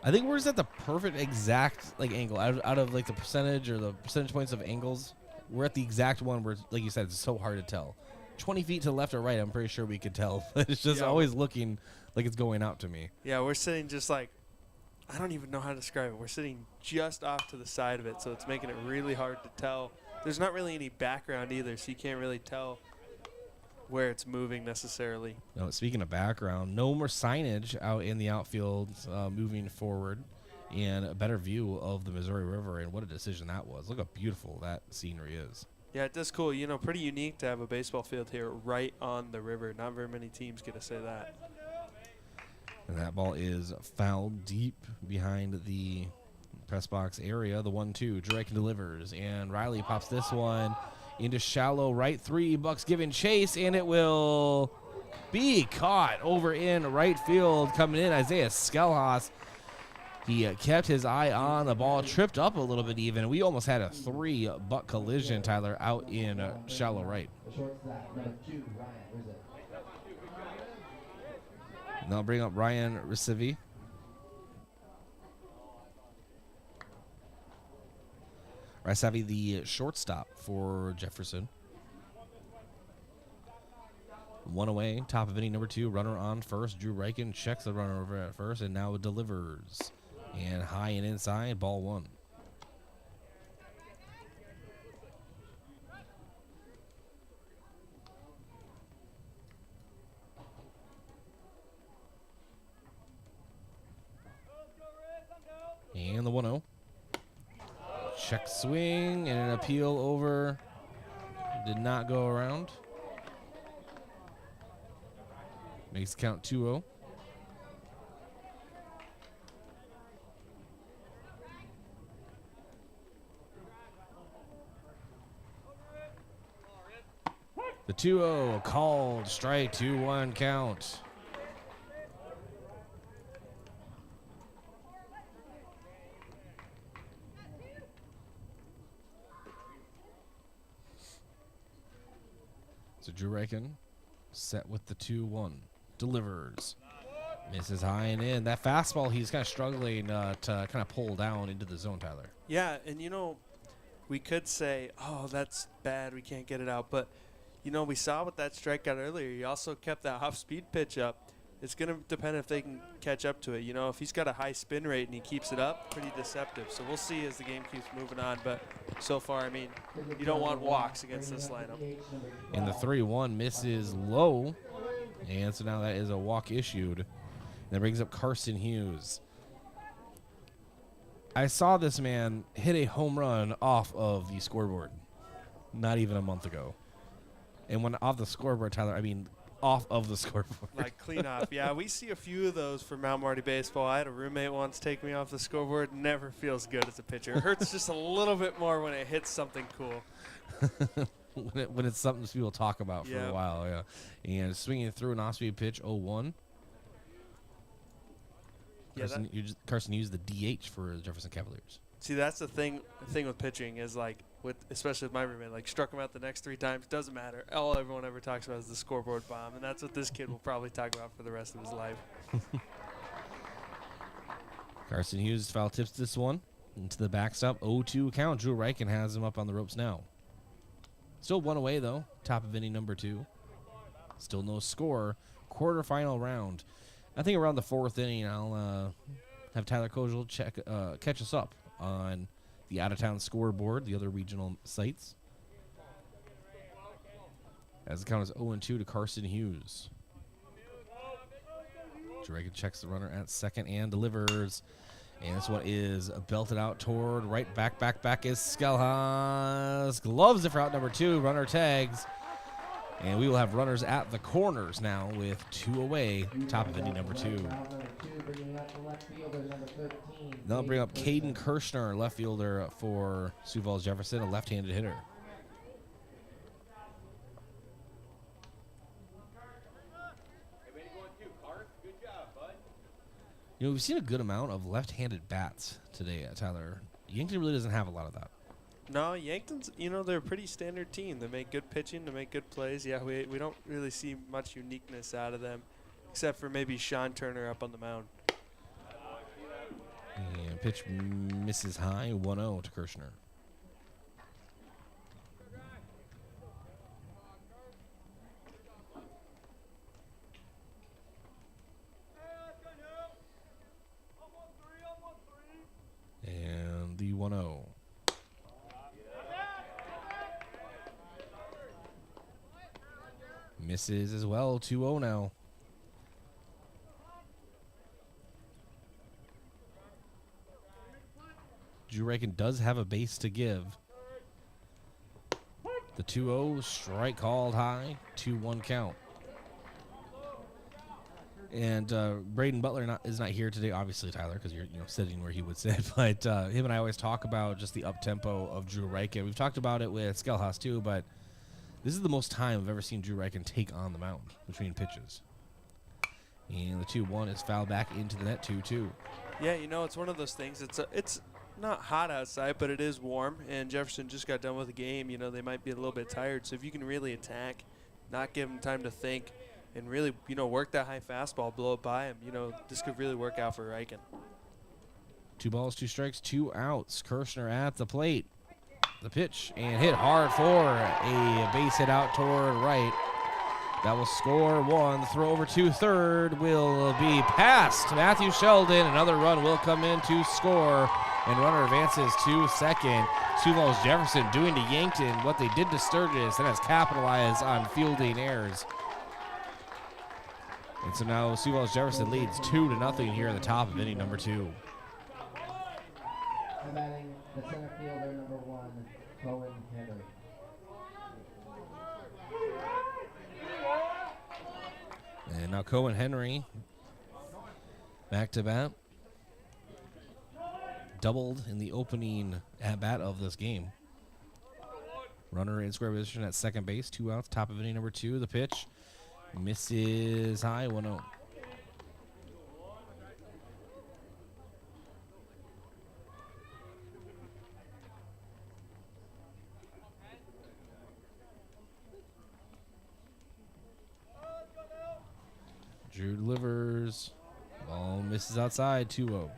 I think we're just at the perfect exact angle out of the percentage or the percentage points of angles. We're at the exact one where, like you said, it's so hard to tell. 20 feet to the left or right, I'm pretty sure we could tell. It's just always looking like it's going out to me. Yeah, we're sitting just I don't even know how to describe it. We're sitting just off to the side of it, so it's making it really hard to tell. There's not really any background either, so you can't really tell where it's moving necessarily. No, speaking of background, no more signage out in the outfield moving forward, and a better view of the Missouri River, and what a decision that was. Look how beautiful that scenery is. Yeah, it is cool. You know, pretty unique to have a baseball field here right on the river. Not very many teams get to say that. And that ball is fouled deep behind the press box area. The 1-2. Drake delivers, and Riley pops this one into shallow right 3. Bucks giving chase, and it will be caught over in right field. Coming in, Isaiah Skelhaus. He kept his eye on the ball, tripped up a little bit even. We almost had a 3-buck collision, Tyler, out in shallow right. And they'll bring up Ryan Recivi. Recivi, the shortstop for Jefferson. 1 away, top of inning number 2. Runner on first. Drew Reichen checks the runner over at first and now delivers. And high and inside, ball 1. And the 1-0. Check swing and an appeal over. Did not go around. Makes the count 2-0. The 2-0 called, strike, 2-1 count. So Drew Reichen set with the 2-1. Delivers. Misses high and in. That fastball, he's kind of struggling to kind of pull down into the zone, Tyler. Yeah, and you know, we could say, oh, that's bad, we can't get it out. But, you know, we saw with that strikeout earlier, he also kept that off-speed pitch up. It's going to depend if they can catch up to it. You know, if he's got a high spin rate and he keeps it up, pretty deceptive. So we'll see as the game keeps moving on. But so far, I mean, you don't want walks against this lineup. And the 3-1 misses low. And so now that is a walk issued. That brings up Carson Hughes. I saw this man hit a home run off of the scoreboard not even a month ago. And when off the scoreboard, Tyler, I mean off of the scoreboard. Like clean off. Yeah, we see a few of those for Mount Marty baseball. I had a roommate once take me off the scoreboard. Never feels good as a pitcher. It hurts just a little bit more when it hits something cool. when it's something people talk about for a while, yeah. And swinging through an off-speed pitch, 0-1. Yeah, Carson used the DH for the Jefferson Cavaliers. See, that's the thing with pitching is like, especially with my roommate, like struck him out the next 3 times. Doesn't matter. All everyone ever talks about is the scoreboard bomb, and that's what this kid will probably talk about for the rest of his life. Carson Hughes foul tips this one into the backstop. 0-2 count. Drew Reichen has him up on the ropes now. Still 1 away, though. Top of inning number 2. Still no score. Quarterfinal round. I think around the 4th inning, I'll have Tyler Kozel catch us up on the out-of-town scoreboard, the other regional sites. As the count is 0-2 to Carson Hughes. Drew checks the runner at second and delivers. And this one is belted out toward right back is Skelhaus. Gloves it for out number 2. Runner tags. And we will have runners at the corners now with 2 away. Top of inning number 2. They'll bring up Caden Kirshner, left fielder for Sioux Falls Jefferson, a left-handed hitter. You know, we've seen a good amount of left-handed bats today, Tyler. Yankton really doesn't have a lot of that. No, Yankton's, you know, they're a pretty standard team. They make good pitching, they make good plays. Yeah, we don't really see much uniqueness out of them, except for maybe Sean Turner up on the mound. And pitch misses high, 1-0 to Kirshner. And the 1-0. Misses as well, 2-0 now. Drew Reichen does have a base to give. The 2-0 strike called high, 2-1 count. And Braden Butler is not here today, obviously, Tyler, because you're sitting where he would sit. But him and I always talk about just the up-tempo of Drew Reichen. We've talked about it with Skelhaus, too, but this is the most time I've ever seen Drew Reichen take on the mound between pitches. And the 2-1 is fouled back into the net, 2-2. Yeah, it's one of those things. It's not hot outside, but it is warm, and Jefferson just got done with the game. They might be a little bit tired, so if you can really attack, not give them time to think, and really, work that high fastball, blow it by him, this could really work out for Reichen. 2 balls, 2 strikes, 2 outs. Kirshner at the plate. The pitch, and hit hard for a base hit out toward right. That will score 1. The throw over to third will be past Matthew Sheldon. Another run will come in to score, and runner advances to second. Sioux Falls Jefferson doing to Yankton what they did to Sturgis and has capitalized on fielding errors. And so now Sioux Falls Jefferson leads 2-0 here in the top of inning number 2. I'm adding the center fielder number 1, Cohen Henry. And now Cohen Henry back to bat. Doubled in the opening at bat of this game. Runner in square position at second base, 2 outs, top of inning number 2. The pitch misses high, 1-0. Drew delivers. Ball misses outside, 2-0.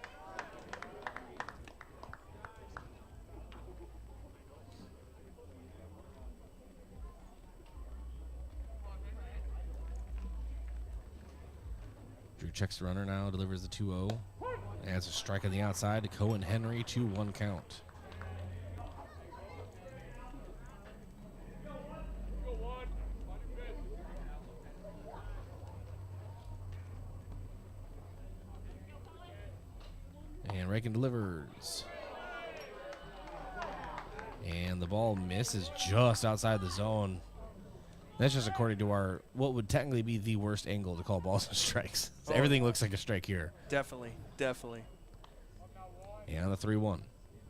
Drew checks the runner now, delivers the 2-0. And it's a strike on the outside to Cohen Henry, 2-1 count. And Reichen delivers. And the ball misses just outside the zone. That's just according to our, what would technically be the worst angle to call balls and strikes. So everything looks like a strike here. Definitely. And on the 3-1.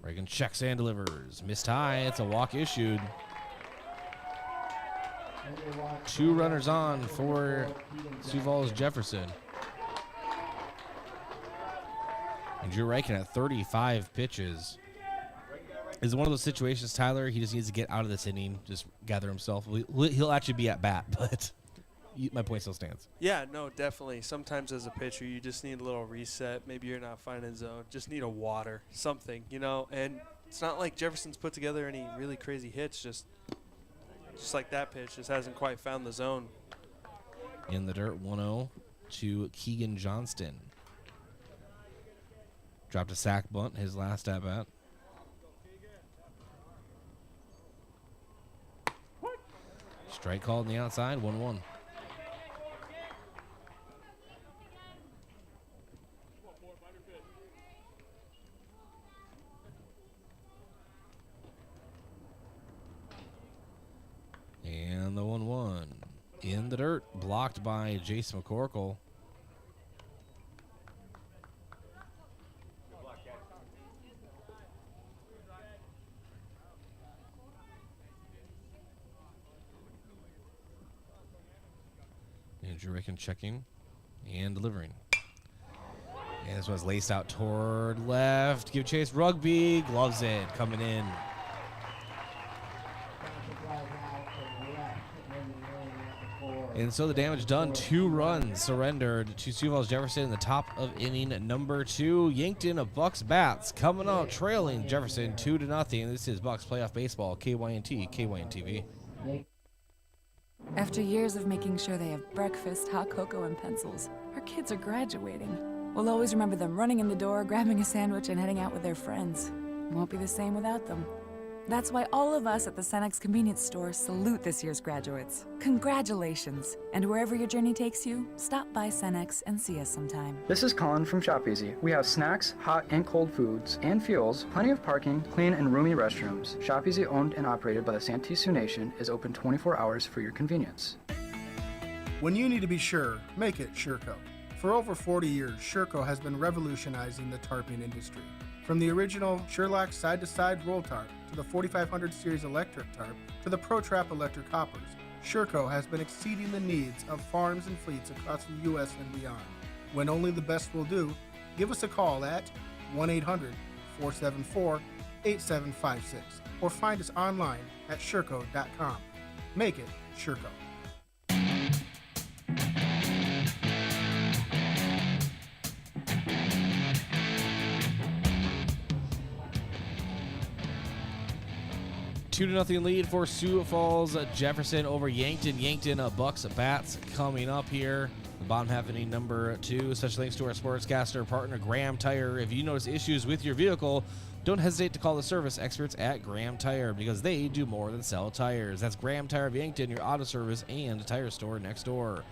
Reichen checks and delivers. Missed high. It's a walk issued. 2 runners on for Sioux Falls Jefferson. And Drew Reichen at 35 pitches. Is one of those situations, Tyler, he just needs to get out of this inning, just gather himself. He'll actually be at bat, but my point still stands. Yeah, no, definitely. Sometimes as a pitcher, you just need a little reset. Maybe you're not finding zone. Just need a water, something, And it's not like Jefferson's put together any really crazy hits. Just like that pitch, just hasn't quite found the zone. In the dirt, 1-0 to Keegan Johnston. Dropped a sack bunt, his last at-bat. Strike called on the outside, 1-1. And the 1-1. In the dirt, blocked by Jason McCorkle. Drew Reichen checking and delivering. And this one's laced out toward left. Give chase. Rugby gloves it. Coming in. And so the damage done. 2 runs surrendered to Sioux Falls Jefferson in the top of inning number 2. Yankton of Bucks bats coming out trailing Jefferson 2-0. This is Bucks Playoff Baseball. KYNT, KYNTV. After years of making sure they have breakfast, hot cocoa, and pencils, our kids are graduating. We'll always remember them running in the door, grabbing a sandwich, and heading out with their friends. It won't be the same without them. That's why all of us at the Cenex Convenience Store salute this year's graduates. Congratulations! And wherever your journey takes you, stop by Cenex and see us sometime. This is Colin from Shop Easy. We have snacks, hot and cold foods, and fuels, plenty of parking, clean and roomy restrooms. Shop Easy, owned and operated by the Santee Sioux Nation, is open 24 hours for your convenience. When you need to be sure, make it SureCo. For over 40 years, SureCo has been revolutionizing the tarping industry. From the original Sherlock side-to-side roll tarp to the 4500 series electric tarp to the ProTrap electric hoppers, SureCo has been exceeding the needs of farms and fleets across the U.S. and beyond. When only the best will do, give us a call at 1-800-474-8756 or find us online at sureco.com. Make it SureCo. Two to nothing lead for Sioux Falls Jefferson over Yankton. Yankton Bucks bats coming up here. The bottom half inning number 2. Special thanks to our sportscaster partner Graham Tire. If you notice issues with your vehicle, don't hesitate to call the service experts at Graham Tire because they do more than sell tires. That's Graham Tire of Yankton, your auto service and tire store next door.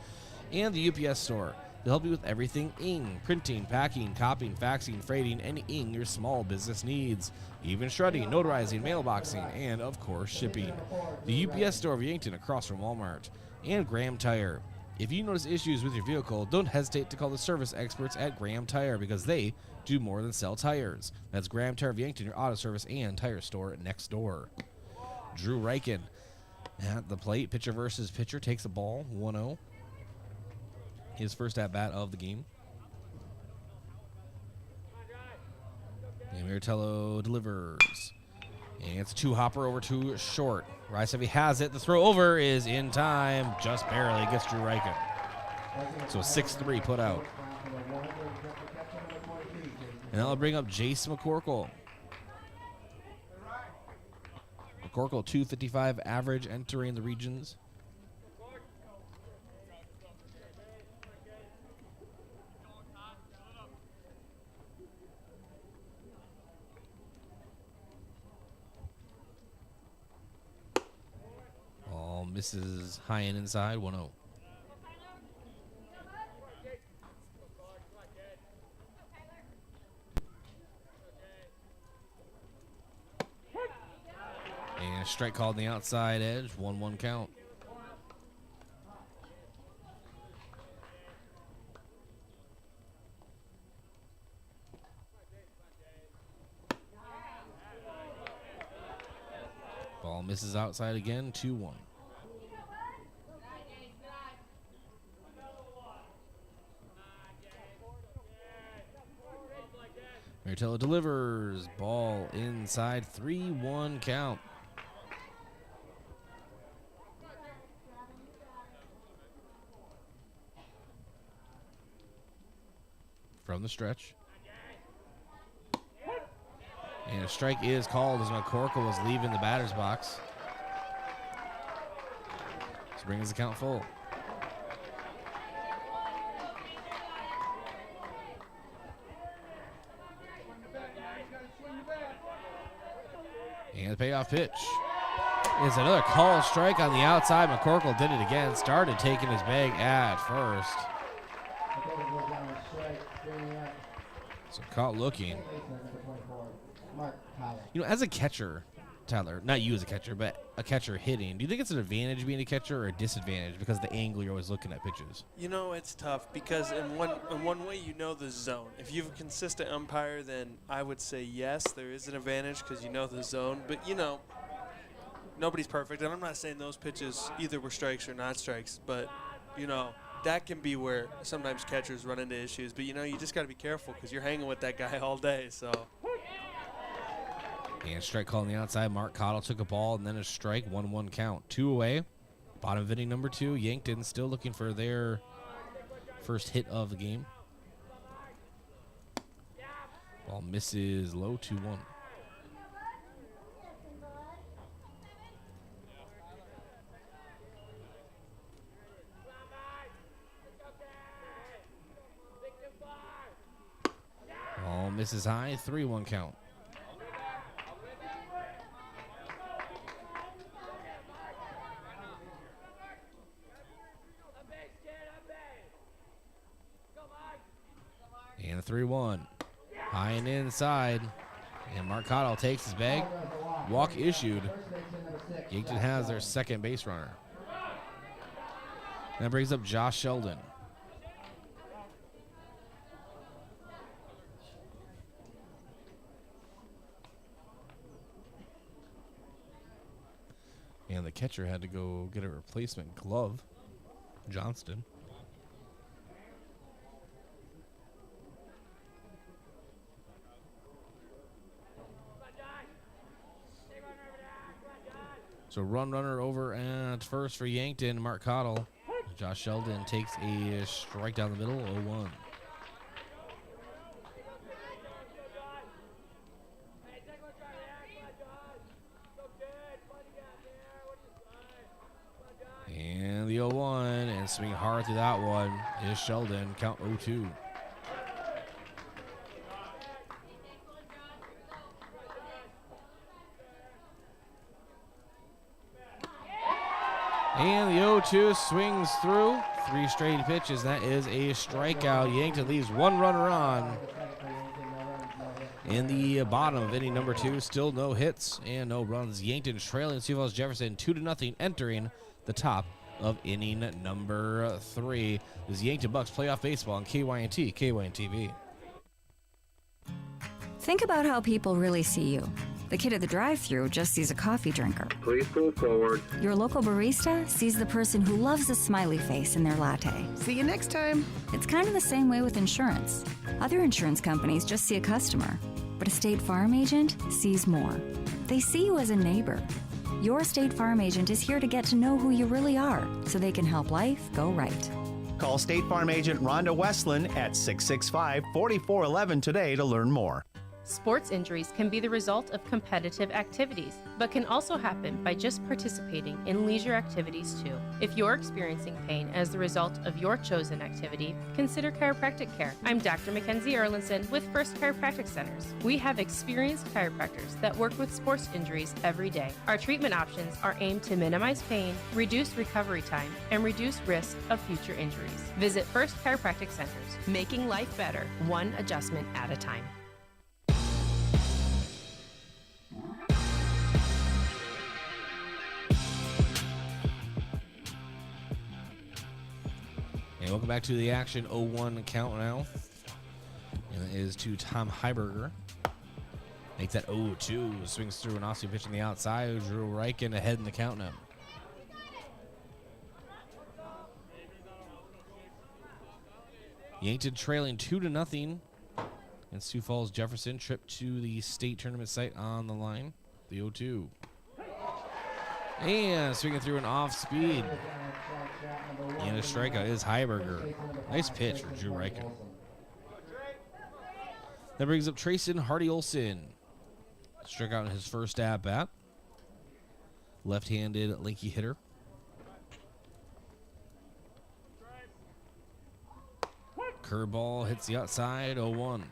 And the UPS store. They'll help you with everything ing, printing, packing, copying, faxing, freighting, and ing your small business needs. Even shredding, notarizing, mailboxing, and of course shipping. The UPS store of Yankton across from Walmart. And Graham Tire. If you notice issues with your vehicle, don't hesitate to call the service experts at Graham Tire because they do more than sell tires. That's Graham Tire of Yankton, your auto service and tire store next door. Drew Reichen at the plate. Pitcher versus pitcher takes the ball, 1-0. His first at-bat of the game. And Miratello delivers. And it's a two-hopper over to short. Rice Heavy has it. The throw over is in time. Just barely gets Drew Reichen. So 6-3 put out. And that'll bring up Jace McCorkle. McCorkle, 255 average entering the regions. Misses high and inside, 1-0. And a strike called on the outside edge, 1-1 count. Ball misses outside again, 2-1. Miratello delivers. Ball inside. 3-1 count. From the stretch. And a strike is called as McCorkle was leaving the batter's box. This brings the count full. And the payoff pitch is another called strike on the outside. McCorkle did it again. Started taking his bag at first. So caught looking. You know, as a catcher, Tyler, not you as a catcher, but a catcher hitting, do you think it's an advantage being a catcher or a disadvantage because of the angle you're always looking at pitches? You know, it's tough because in one way you know the zone. If you have a consistent umpire, then I would say yes, there is an advantage because you know the zone. But, you know, nobody's perfect. And I'm not saying those pitches either were strikes or not strikes. But, you know, that can be where sometimes catchers run into issues. But, you know, you just got to be careful because you're hanging with that guy all day. So. And strike call on the outside. Mark Cottle took a ball and then a strike. 1-1 count. 2 away. Bottom of inning number 2. Yankton still looking for their first hit of the game. Ball misses low, 2-1. Ball misses high, 3-1 count. 3-1. High and inside. And Marcado takes his bag. Walk issued. Yankton has their second base runner. That brings up Josh Sheldon. And the catcher had to go get a replacement glove. Johnston. So runner over at first for Yankton, Mark Cottle. Josh Sheldon takes a strike down the middle, 0-1. And the 0-1, and swinging hard through that one is Sheldon, count 0-2. And the 0-2 swings through. 3 straight pitches. That is a strikeout. Yankton leaves one runner on. In the bottom of inning number 2, still no hits and no runs. Yankton trailing Sioux Falls Jefferson 2-0, entering the top of inning number 3. This is Yankton Bucks playoff baseball on KYNT, KYNTV. Think about how people really see you. The kid at the drive-thru just sees a coffee drinker. Please pull forward. Your local barista sees the person who loves a smiley face in their latte. See you next time. It's kind of the same way with insurance. Other insurance companies just see a customer, but a State Farm agent sees more. They see you as a neighbor. Your State Farm agent is here to get to know who you really are, so they can help life go right. Call State Farm agent Rhonda Westland at 665-4411 today to learn more. Sports injuries can be the result of competitive activities, but can also happen by just participating in leisure activities too. If you're experiencing pain as the result of your chosen activity, consider chiropractic care. I'm Dr. Mackenzie Erlinson with First Chiropractic Centers. We have experienced chiropractors that work with sports injuries every day. Our treatment options are aimed to minimize pain, reduce recovery time, and reduce risk of future injuries. Visit First Chiropractic Centers, making life better, one adjustment at a time. And welcome back to the action. 0-1 count now. And it is to Tom Heiberger. Makes that 0-2. Swings through an off-speed pitch on the outside. Drew Reichen ahead in the count now. Yankton trailing 2-0. And Sioux Falls Jefferson trip to the state tournament site on the line. The 0-2. And swinging through an off-speed. And a strikeout is Heiberger. Nice pitch for Drew Reichen. That brings up Trayson Hardy-Olson. Struck out in his first at-bat. Left-handed lanky hitter. Curveball hits the outside, 0-1.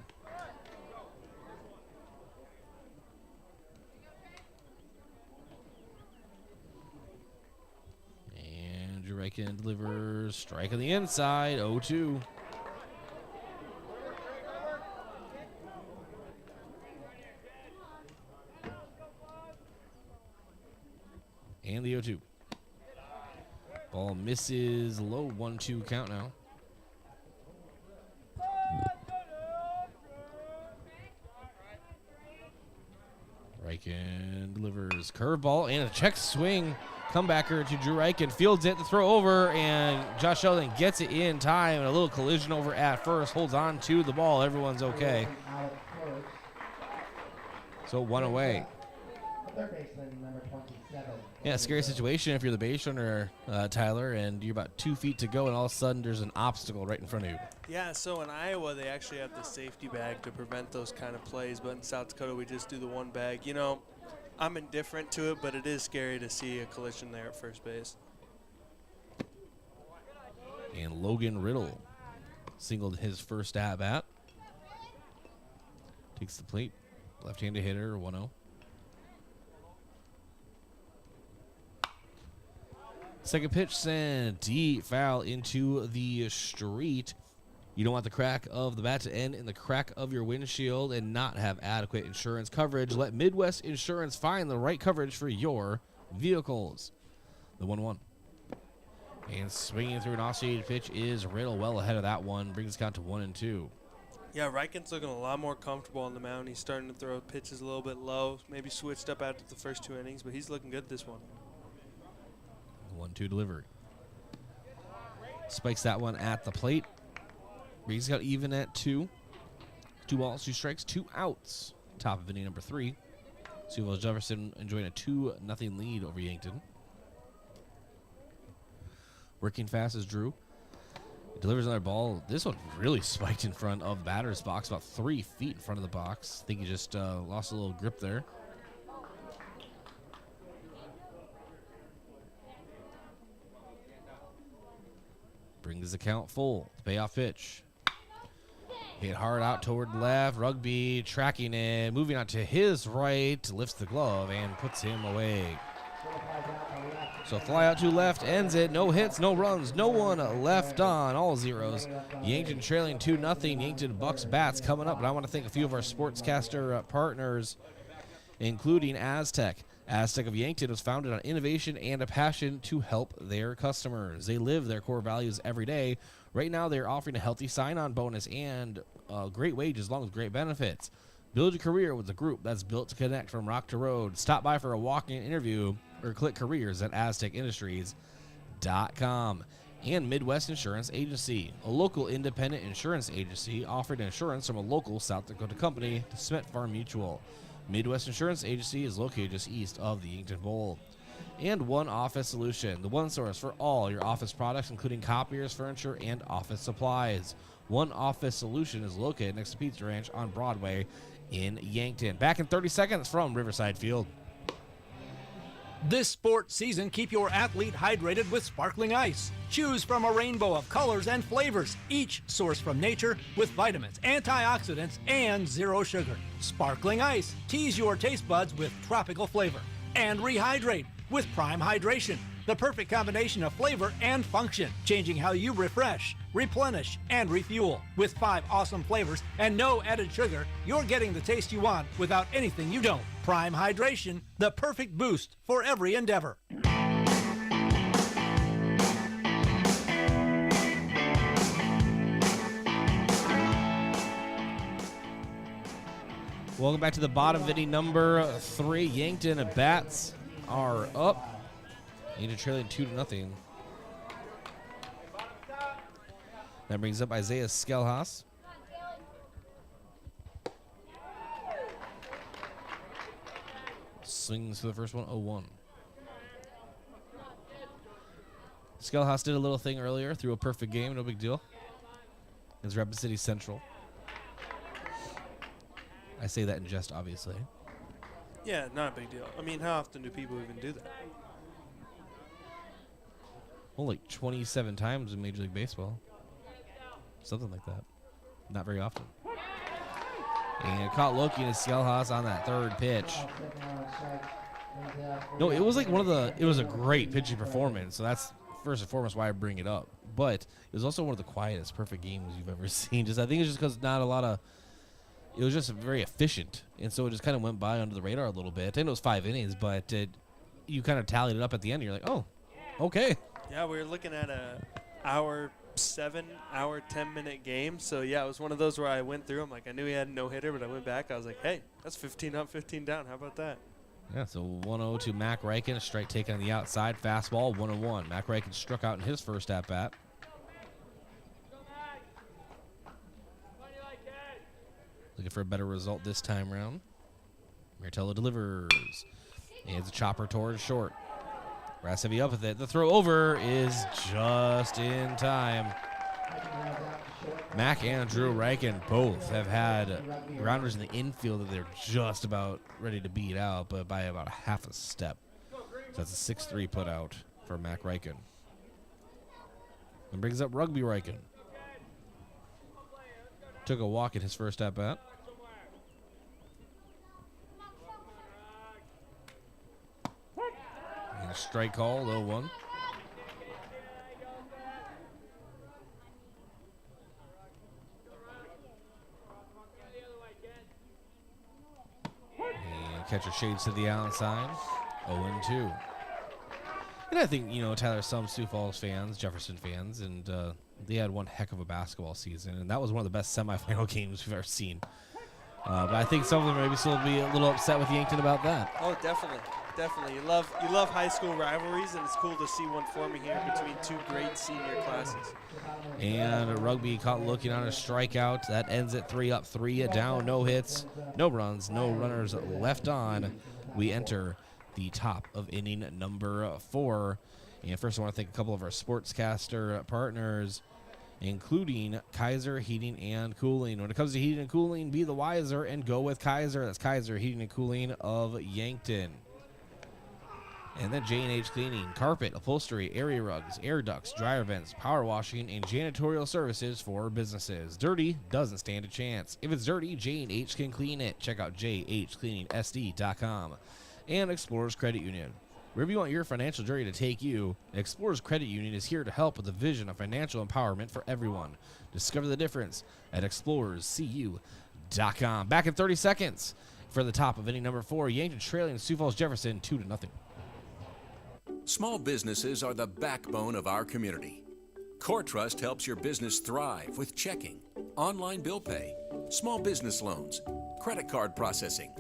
Reichen delivers strike on the inside, 0-2. And the 0-2. Ball misses low, 1-2 count now. Reichen delivers curveball and a check swing. Comebacker to Drew Reichen, fields it, the throw over, and Josh Sheldon gets it in time. And a little collision over at first, holds on to the ball. Everyone's okay. So 1 away. Yeah, scary situation if you're the base runner, Tyler, and you're about 2 feet to go, and all of a sudden there's an obstacle right in front of you. Yeah, so in Iowa they actually have the safety bag to prevent those kind of plays, but in South Dakota we just do the one bag. You know, I'm indifferent to it, but it is scary to see a collision there at first base. And Logan Riddle singled his first at-bat. Takes the plate. Left-handed hitter, 1-0. Second pitch sent deep foul into the street. You don't want the crack of the bat to end in the crack of your windshield and not have adequate insurance coverage. Let Midwest Insurance find the right coverage for your vehicles. The 1-1. And swinging through an oscillated pitch is Riddle, well ahead of that one. Brings us count to 1-2. Yeah, Reichen's looking a lot more comfortable on the mound. He's starting to throw pitches a little bit low. Maybe switched up after the first 2 innings, but he's looking good this one. 1-2 delivery. Spikes that one at the plate. Brings out even at 2. 2 balls, 2 strikes, 2 outs. Top of inning number 3. Sioux Jefferson enjoying a 2-0 lead over Yankton. Working fast as Drew. Delivers another ball. This one really spiked in front of batter's box, about 3 feet in front of the box. I think he just lost a little grip there. Brings the count full. Payoff pitch. Hit hard out toward left. Rugby tracking it. Moving on to his right. Lifts the glove and puts him away. So fly out to left ends it. No hits, no runs, no one left on. All zeros. Yankton trailing 2-0. Yankton Bucks bats coming up. But I want to thank a few of our sportscaster partners, including Aztec. Aztec of Yankton was founded on innovation and a passion to help their customers. They live their core values every day. Right now, they're offering a healthy sign-on bonus and great wages along with great benefits. Build your career with a group that's built to connect from rock to road. Stop by for a walk-in interview or click careers at aztecindustries.com. And Midwest Insurance Agency, a local independent insurance agency offering insurance from a local South Dakota company, Smith Farm Mutual. Midwest Insurance Agency is located just east of the Yankton Bowl. And One Office Solution, the one source for all your office products, including copiers, furniture, and office supplies. One Office Solution is located next to Pizza Ranch on Broadway in Yankton. Back in 30 seconds from Riverside Field. This sports season, keep your athlete hydrated with sparkling ice. Choose from a rainbow of colors and flavors, each sourced from nature with vitamins, antioxidants, and zero sugar. Sparkling ice. Tease your taste buds with tropical flavor. And rehydrate with Prime Hydration, the perfect combination of flavor and function, changing how you refresh, replenish, and refuel. With 5 awesome flavors and no added sugar, you're getting the taste you want without anything you don't. Prime Hydration, the perfect boost for every endeavor. Welcome back to the bottom of inning number 3. Yankton bats are up. Yankton trailing 2-0. That brings up Isaiah Skelhaus. Swings for the first one, 0-1. Skelhaus did a little thing earlier, threw a perfect game, no big deal. It's Rapid City Central. I say that in jest, obviously. Yeah, not a big deal. I mean, how often do people even do that? Well, like 27 times in Major League Baseball. Something like that. Not very often. And caught Loki and Skelhaus on that third pitch. No, it was like it was a great pitching performance. So that's first and foremost why I bring it up. But it was also one of the quietest perfect games you've ever seen. I think it's just because not a lot of, it was just very efficient. And so it just kind of went by under the radar a little bit. And it was 5 innings, but you kind of tallied it up at the end. And you're like, oh, okay. Yeah, we were looking at a hour 7, hour 10-minute game. So, yeah, it was one of those where I went through. I'm like, I knew he had a no-hitter, but I went back. I was like, hey, that's 15 up, 15 down. How about that? Yeah, so 1-0 to Mac Reichen. A strike taken on the outside. Fastball, 1-1. Mac Reichen struck out in his first at-bat. Looking for a better result this time around. Martello delivers. And it's a chopper towards short. Rassevy up with it. The throw over is just in time. Mac and Drew Reichen both have had grounders in the infield that they're just about ready to beat out, but by about a half a step. So that's a 6-3 put out for Mac Reichen. And brings up Rugby Reichen. Took a walk in his first at-bat. And a strike call, 0-1. Catcher shades to the outside. 0-2. And I think, Tyler, some Sioux Falls fans, Jefferson fans, and they had one heck of a basketball season, and that was one of the best semifinal games we've ever seen. But I think some of them maybe still be a little upset with Yankton about that. Oh, definitely. Definitely. You love high school rivalries, and it's cool to see one forming here between two great senior classes. And Rugby caught looking on a strikeout. That ends at 3 down, no hits, no runs, no runners left on. We enter the top of inning number 4. And first I want to thank a couple of our sportscaster partners, including Kaiser Heating and Cooling. When it comes to heating and cooling, be the wiser and go with Kaiser. That's Kaiser Heating and Cooling of Yankton. And then J&H Cleaning, carpet, upholstery, area rugs, air ducts, dryer vents, power washing, and janitorial services for businesses. Dirty doesn't stand a chance. If it's dirty, J&H can clean it. Check out jhcleaningsd.com. And Explorers Credit Union. Wherever you want your financial journey to take you, Explorers Credit Union is here to help with the vision of financial empowerment for everyone. Discover the difference at explorerscu.com. Back in 30 seconds for the top of inning number 4. Yankton trailing Sioux Falls Jefferson 2-0. Small businesses are the backbone of our community. CoreTrust helps your business thrive with checking, online bill pay, small business loans, credit card processing,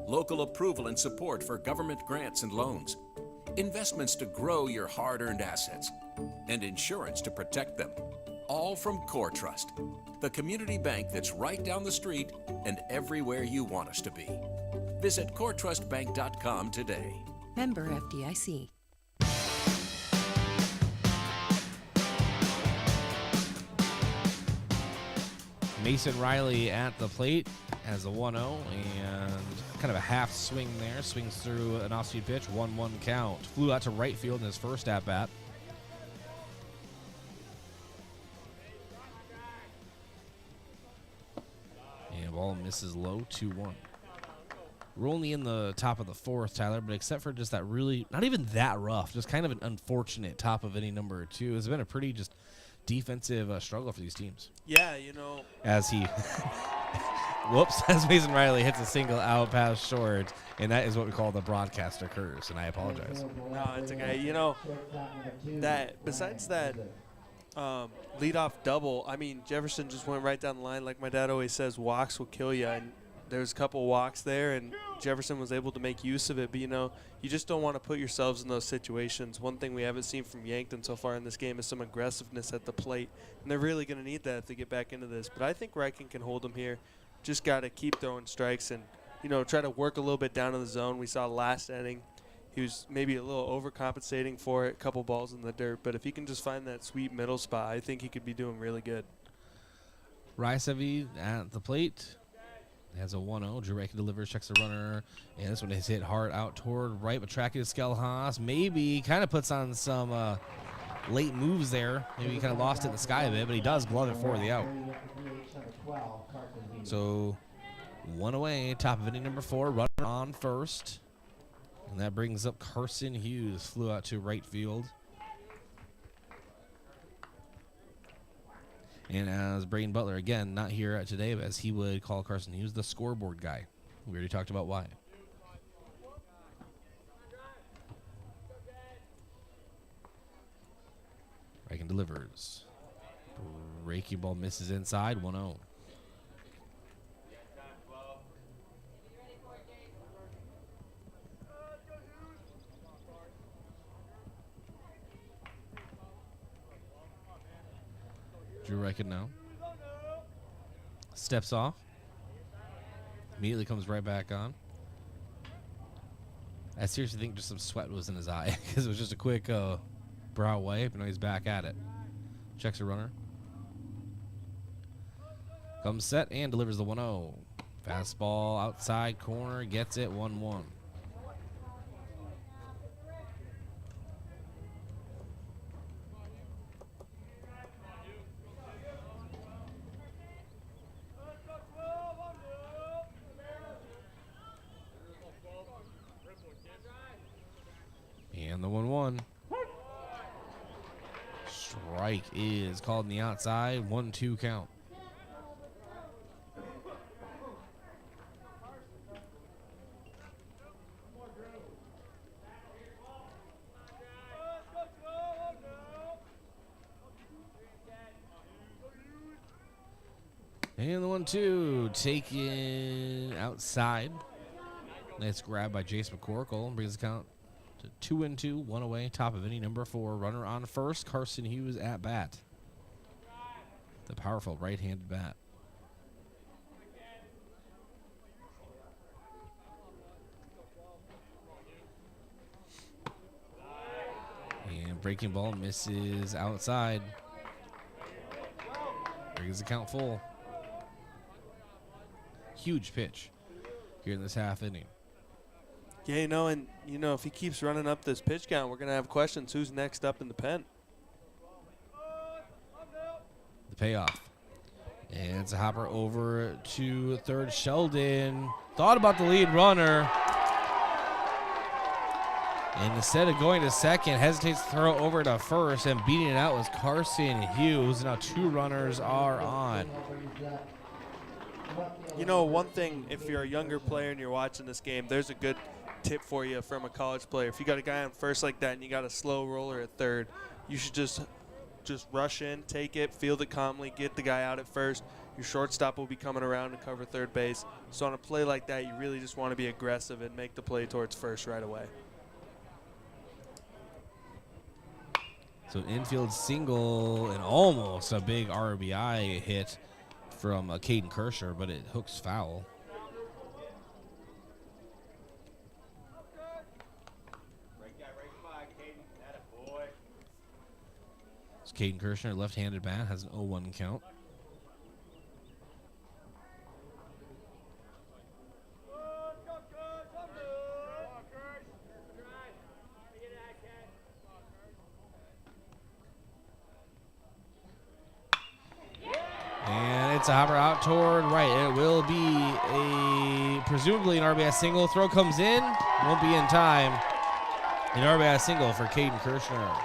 local approval and support for government grants and loans, investments to grow your hard-earned assets, and insurance to protect them. All from CoreTrust, the community bank that's right down the street and everywhere you want us to be. Visit CoreTrustBank.com today. Member FDIC. Mason Riley at the plate has a 1-0 and kind of a half swing there. Swings through an off-speed pitch, 1-1 count. Flew out to right field in his first at-bat. And ball misses low, 2-1. We're only in the top of the 4th, Tyler, but except for just that really, not even that rough, just kind of an unfortunate top of inning number 2. It's been a pretty just defensive struggle for these teams. Yeah, As he, as Mason Riley hits a single out past short, and that is what we call the broadcaster curse, and I apologize. No, it's okay. That besides that leadoff double, I mean, Jefferson just went right down the line. Like my dad always says, walks will kill you, and there's a couple walks there, and Jefferson was able to make use of it. But, you just don't want to put yourselves in those situations. One thing we haven't seen from Yankton so far in this game is some aggressiveness at the plate, and they're really going to need that if they get back into this. But I think Riken can hold them here. Just got to keep throwing strikes and, try to work a little bit down in the zone. We saw last inning he was maybe a little overcompensating for it, a couple balls in the dirt. But if he can just find that sweet middle spot, I think he could be doing really good. Rice at the plate. Has a 1-0. Drew Riken delivers, checks the runner, and this one is hit hard out toward right, but tracking to Skelhaas. Maybe kind of puts on some late moves there. Maybe he kind of lost it in the sky a bit, but he does glove it for the out. So 1 away, top of inning number 4, runner on first. And that brings up Carson Hughes, flew out to right field. And as Braden Butler, again, not here today, but as he would call Carson Hughes the scoreboard guy. We already talked about why. Riken delivers. Breaky ball misses inside, 1-0. Drew Riken now. Steps off. Immediately comes right back on. I seriously think just some sweat was in his eye because it was just a quick brow wipe, and now he's back at it. Checks a runner. Comes set and delivers the 1-0. Fastball outside corner, gets it, 1-1. And the 1-1. Strike is called on the outside. 1-2 count. And the 1-2 taken outside. Nice grab by Jace McCorkle. Brings the count to 2-2, 1 away. Top of inning number 4. Runner on first. Carson Hughes at bat. The powerful right-handed bat. And breaking ball misses outside. Brings the count full. Huge pitch here in this half inning. Yeah, if he keeps running up this pitch count, we're going to have questions. Who's next up in the pen? The payoff. And it's a hopper over to third. Sheldon thought about the lead runner. And instead of going to second, hesitates to throw over to first, and beating it out was Carson Hughes. Now 2 runners are on. One thing, if you're a younger player and you're watching this game, there's a good tip for you from a college player. If you got a guy on first like that and you got a slow roller at third, you should just rush in, take it, field it calmly, get the guy out at first. Your shortstop will be coming around to cover third base. So on a play like that, you really just want to be aggressive and make the play towards first right away. So an infield single and almost a big RBI hit from Caden Kersher, but it hooks foul. So Caden Kersher, left-handed bat, has an 0-1 count. And it's a hopper out toward right. It will be presumably an RBI single. Throw comes in. Won't be in time. An RBI single for Caden Kirshner.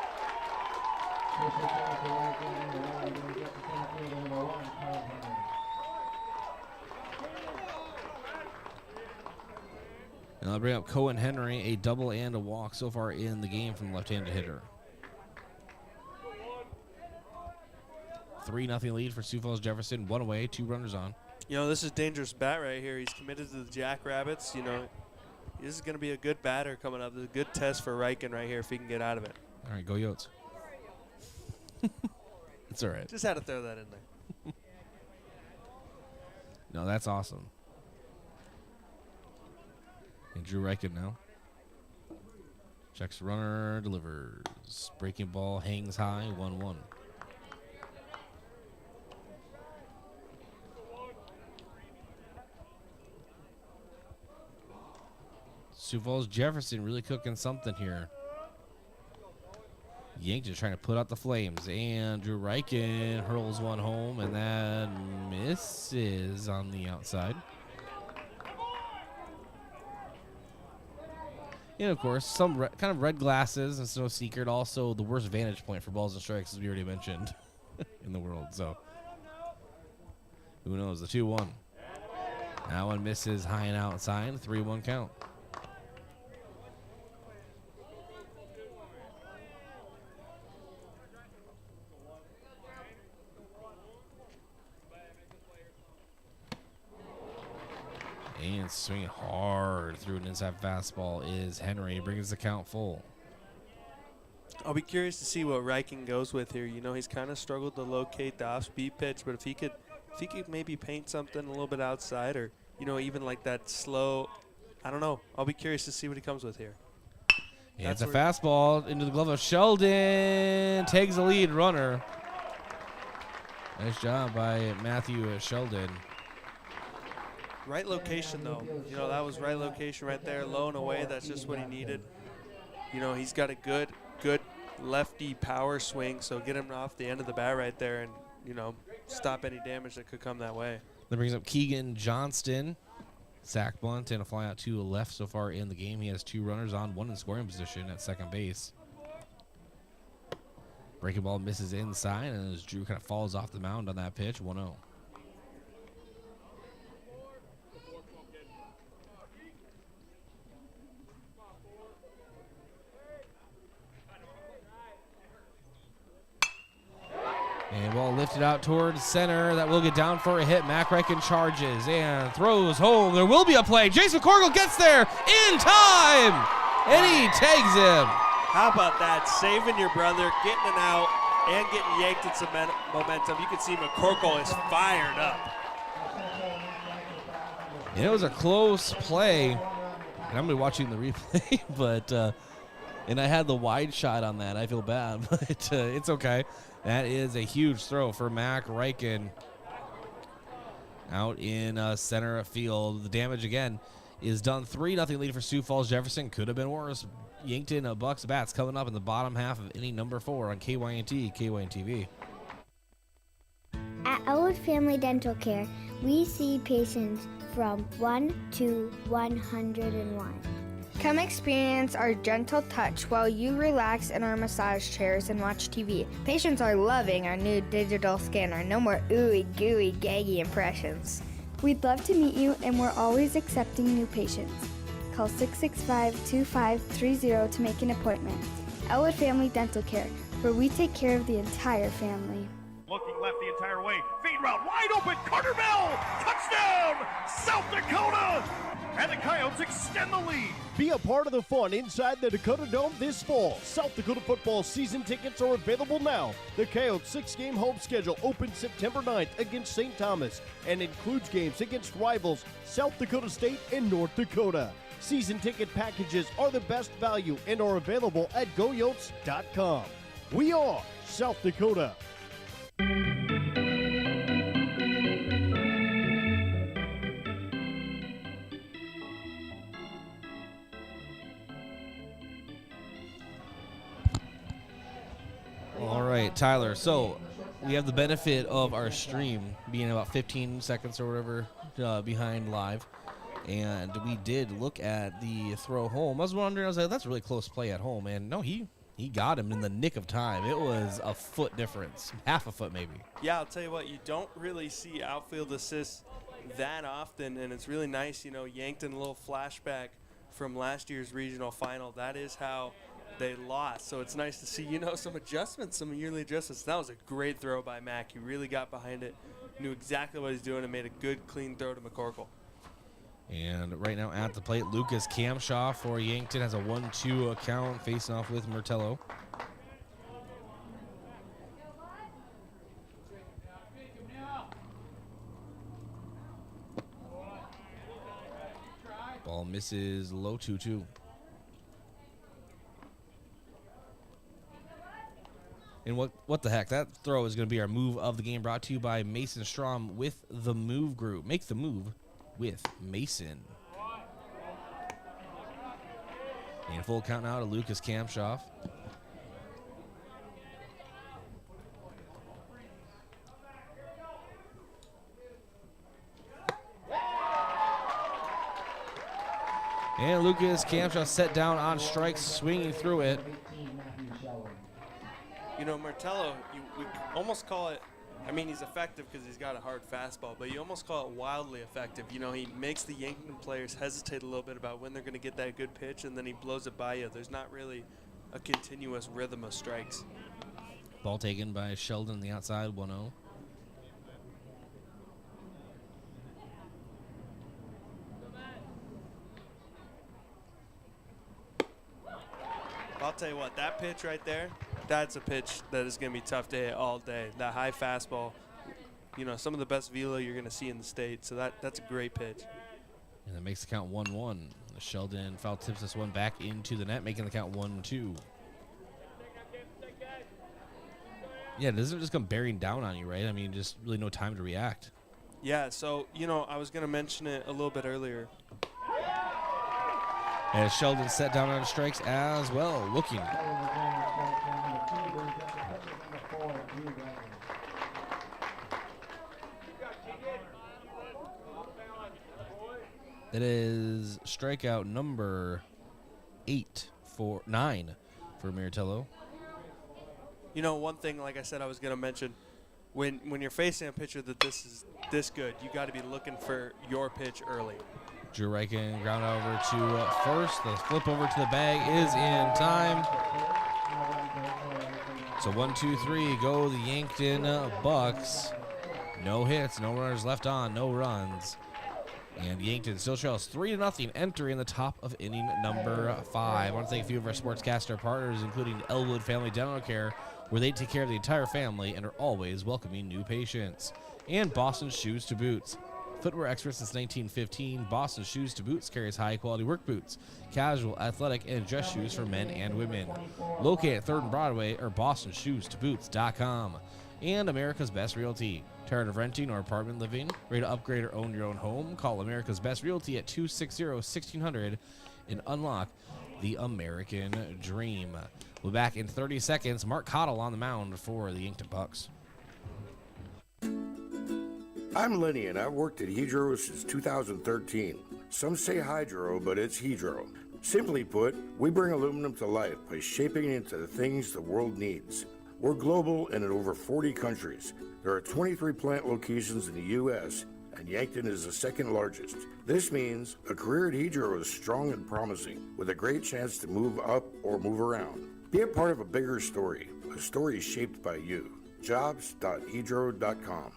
And I'll bring up Cohen Henry, a double and a walk so far in the game from left-handed hitter. 3-0 lead for Sioux Falls Jefferson. 1 away, 2 runners on. This is dangerous bat right here. He's committed to the Jackrabbits. This is going to be a good batter coming up. This is a good test for Riken right here if he can get out of it. All right, go Yotes. It's all right. Just had to throw that in there. No, that's awesome. And Drew Riken now. Checks runner, delivers. Breaking ball hangs high, 1-1. Sioux Falls Jefferson really cooking something here. Yankton trying to put out the flames. And Drew Riken hurls one home, and that misses on the outside. And, of course, some kind of red glasses. It's no secret. Also, the worst vantage point for balls and strikes, as we already mentioned, in the world. So, who knows? The 2-1. That one misses high and outside. 3-1 count. And swinging hard through an inside fastball is Henry. Brings the count full. I'll be curious to see what Riken goes with here. He's kind of struggled to locate the off-speed pitch, but if he could maybe paint something a little bit outside, or even like that slow, I don't know. I'll be curious to see what he comes with here. And it's a fastball into the glove of Sheldon. Takes the lead runner. Nice job by Matthew Sheldon. Right location, though. That was right location right there, low and away. That's just what he needed. He's got a good lefty power swing, so get him off the end of the bat right there and, stop any damage that could come that way. That brings up Keegan Johnston. Sack bunt and a fly out to the left so far in the game. He has 2 runners on, 1 in scoring position at second base. Breaking ball misses inside, and as Drew kind of falls off the mound on that pitch, 1-0. And ball lifted out towards center. That will get down for a hit. Mac Reichen charges and throws home. There will be a play. Jason McCorkle gets there in time, and he tags him. How about that? Saving your brother, getting an out, and getting yanked in some momentum. You can see McCorkle is fired up. And it was a close play. And I'm going to be watching the replay, but and I had the wide shot on that. I feel bad, but it's okay. That is a huge throw for Mac Reichen out in center field. The damage again is done. 3-0 lead for Sioux Falls. Jefferson could have been worse. Yankton Bucks bats coming up in the bottom half of inning number 4 on KYNT, KYNTV. At Ladwig Family Dental Care, we see patients from 1 to 101. Come experience our gentle touch while you relax in our massage chairs and watch TV. Patients are loving our new digital scanner. No more ooey gooey gaggy impressions. We'd love to meet you, and we're always accepting new patients. Call 665-2530 to make an appointment. Ladwig Family Dental Care, where we take care of the entire family. Looking left the entire way. Feed route wide open. Carter Bell. Touchdown. South Dakota. And the Coyotes extend the lead. Be a part of the fun inside the Dakota Dome this fall. South Dakota football season tickets are available now. The Coyotes 6-game home schedule opens September 9th against St. Thomas and includes games against rivals South Dakota State and North Dakota. Season ticket packages are the best value and are available at goyotes.com. We are South Dakota. All right, Tyler. So we have the benefit of our stream being about 15 seconds or whatever behind live. And we did look at the throw home. I was wondering, I was like, that's a really close play at home. And no, he got him in the nick of time. It was a foot difference, half a foot maybe. Yeah, I'll tell you what, you don't really see outfield assists that often, and it's really nice. You know, Yankton, a little flashback from last year's regional final. That is how they lost. So it's nice to see, you know, some adjustments, some yearly adjustments. That was a great throw by Mac. He really got behind it, knew exactly what he's doing, and made a good, clean throw to McCorkle. And right now at the plate, Lucas Camshaw for Yankton has a 1-2 account facing off with Mertello. Ball misses low 2-2. And what the heck? That throw is going to be our move of the game, brought to you by Mason Strom with the Move Group. Make the move with Mason. And full count now to Lucas Camshaw. And Lucas Camshaw set down on strikes, swinging through it. You know, Mertello, we almost call it, I mean, he's effective because he's got a hard fastball, but you almost call it wildly effective. You know, he makes the Yankton players hesitate a little bit about when they're going to get that good pitch, and then he blows it by you. There's not really a continuous rhythm of strikes. Ball taken by Sheldon on the outside, 1-0. I'll tell you what, that pitch right there, that's a pitch that is going to be tough to hit all day. That high fastball, you know, some of the best velo you're going to see in the state. So that's a great pitch. And that makes the count 1-1. Sheldon foul tips this one back into the net, making the count 1-2. Yeah, it doesn't just come bearing down on you, right? I mean, just really no time to react. Yeah, so, you know, I was going to mention it a little bit earlier. As Sheldon set down on strikes as well, looking. That is strikeout number 9 for Meritello. You know, one thing, like I said, I was going to mention, when you're facing a pitcher that this is this good, you got to be looking for your pitch early. Drew Reichen ground over to first. The flip over to the bag is in time. So 1, 2, 3, go the Yankton Bucks. No hits, no runners left on, no runs. And Yankton still trails 3-0, entering the top of inning number 5. I want to thank a few of our sportscaster partners, including Elwood Family Dental Care, where they take care of the entire family and are always welcoming new patients. And Boston Shoes to Boots. Footwear expert since 1915, Boston Shoes to Boots carries high-quality work boots, casual, athletic, and dress shoes for men and women. Located at 3rd and Broadway or bostonshoestoboots.com. And America's Best Realty. Tired of renting or apartment living? Ready to upgrade or own your own home? Call America's Best Realty at 260-1600 and unlock the American dream. We'll be back in 30 seconds. Mark Cottle on the mound for the Yankton Bucks. I'm Lenny, and I've worked at Hedro since 2013. Some say hydro, but it's Hedro. Simply put, we bring aluminum to life by shaping it into the things the world needs. We're global and in over 40 countries. There are 23 plant locations in the U.S., and Yankton is the second largest. This means a career at Hedro is strong and promising, with a great chance to move up or move around. Be a part of a bigger story, a story shaped by you. Jobs.hedro.com.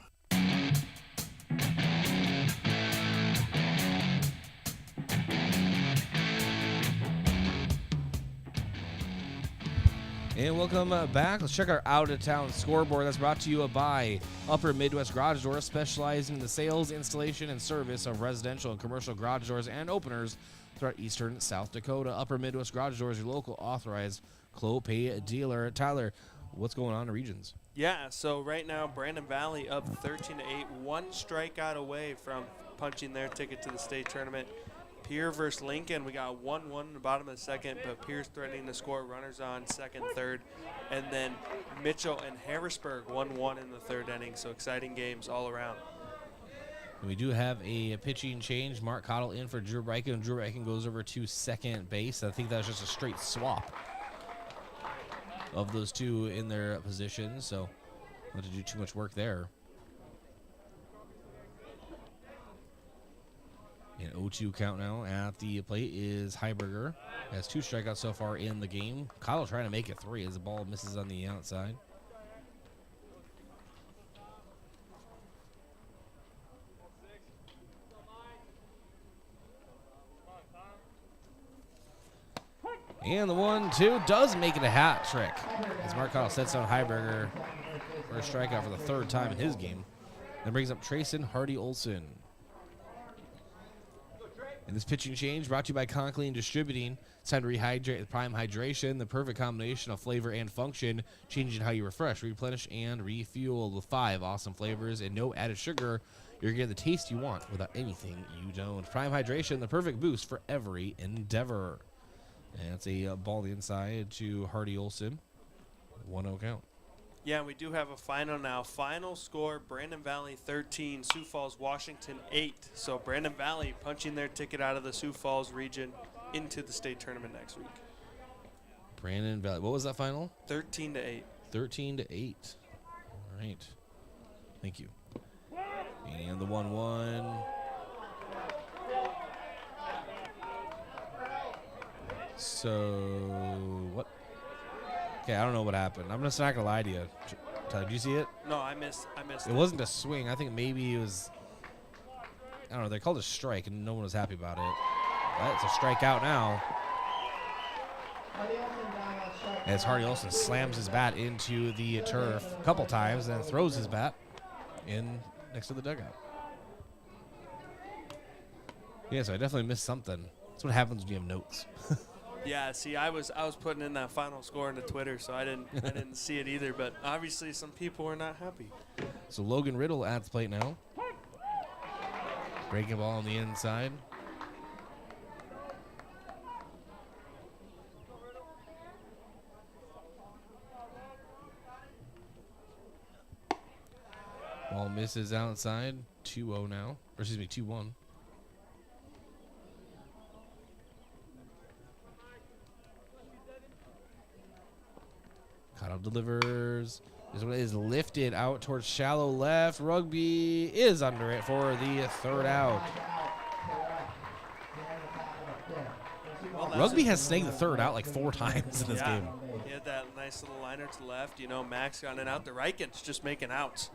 And welcome back. Let's check our out-of-town scoreboard. That's brought to you by Upper Midwest Garage Doors, specializing in the sales, installation, and service of residential and commercial garage doors and openers throughout eastern South Dakota. Upper Midwest Garage Doors, your local authorized Clopay dealer. Tyler, what's going on in the regions? Yeah, so right now, Brandon Valley up 13-8, one strikeout away from punching their ticket to the state tournament. Pierre versus Lincoln, we got 1-1 in the bottom of the second, but Pierre's threatening to score runners on second, third. And then Mitchell and Harrisburg 1-1 in the third inning, so exciting games all around. We do have a pitching change. Mark Cottle in for Drew Bryken, and Drew Bryken goes over to second base. I think that was just a straight swap of those two in their positions, so not to do too much work there. An 0-2 count now at the plate is Heiberger. Has 2 strikeouts so far in the game. Kyle trying to make it 3 as the ball misses on the outside. And the 1-2 does make it a hat trick, as Mark Cottle sets down Heiberger for a strikeout for the 3rd time in his game. Then brings up Trayson Hardy-Olson. And this pitching change brought to you by Conklin Distributing. It's time to rehydrate with Prime Hydration, the perfect combination of flavor and function, changing how you refresh, replenish, and refuel with 5 awesome flavors and no added sugar. You're getting the taste you want without anything you don't. Prime Hydration, the perfect boost for every endeavor. And it's a ball inside to Hardy-Olson. 1-0 count. Yeah, we do have a final now. Final score, Brandon Valley 13, Sioux Falls, Washington 8. So Brandon Valley punching their ticket out of the Sioux Falls region into the state tournament next week. Brandon Valley. What was that final? 13-8. 13-8. All right. Thank you. And the 1-1. So, what? Okay, I don't know what happened. I'm just not going to lie to you. Tyler, did you see it? No, I missed it. It wasn't a swing. I think maybe it was, I don't know, they called it a strike, and no one was happy about it. That's a strikeout now. As Hardy-Olson slams his bat into the turf a couple times, and then throws his bat in next to the dugout. Yeah, so I definitely missed something. That's what happens when you have notes. Yeah, see, I was putting in that final score into Twitter, so I didn't see it either. But obviously, some people were not happy. So Logan Riddle at the plate now. Breaking ball on the inside. Ball misses outside. 2-0 now. Or excuse me, 2-1. Cottle delivers. This one is lifted out towards shallow left. Rugby is under it for the 3rd out. Rugby has snagged the 3rd out like 4 times in this game. He had that nice little liner to left. Max got it out. The Reichen's just making outs.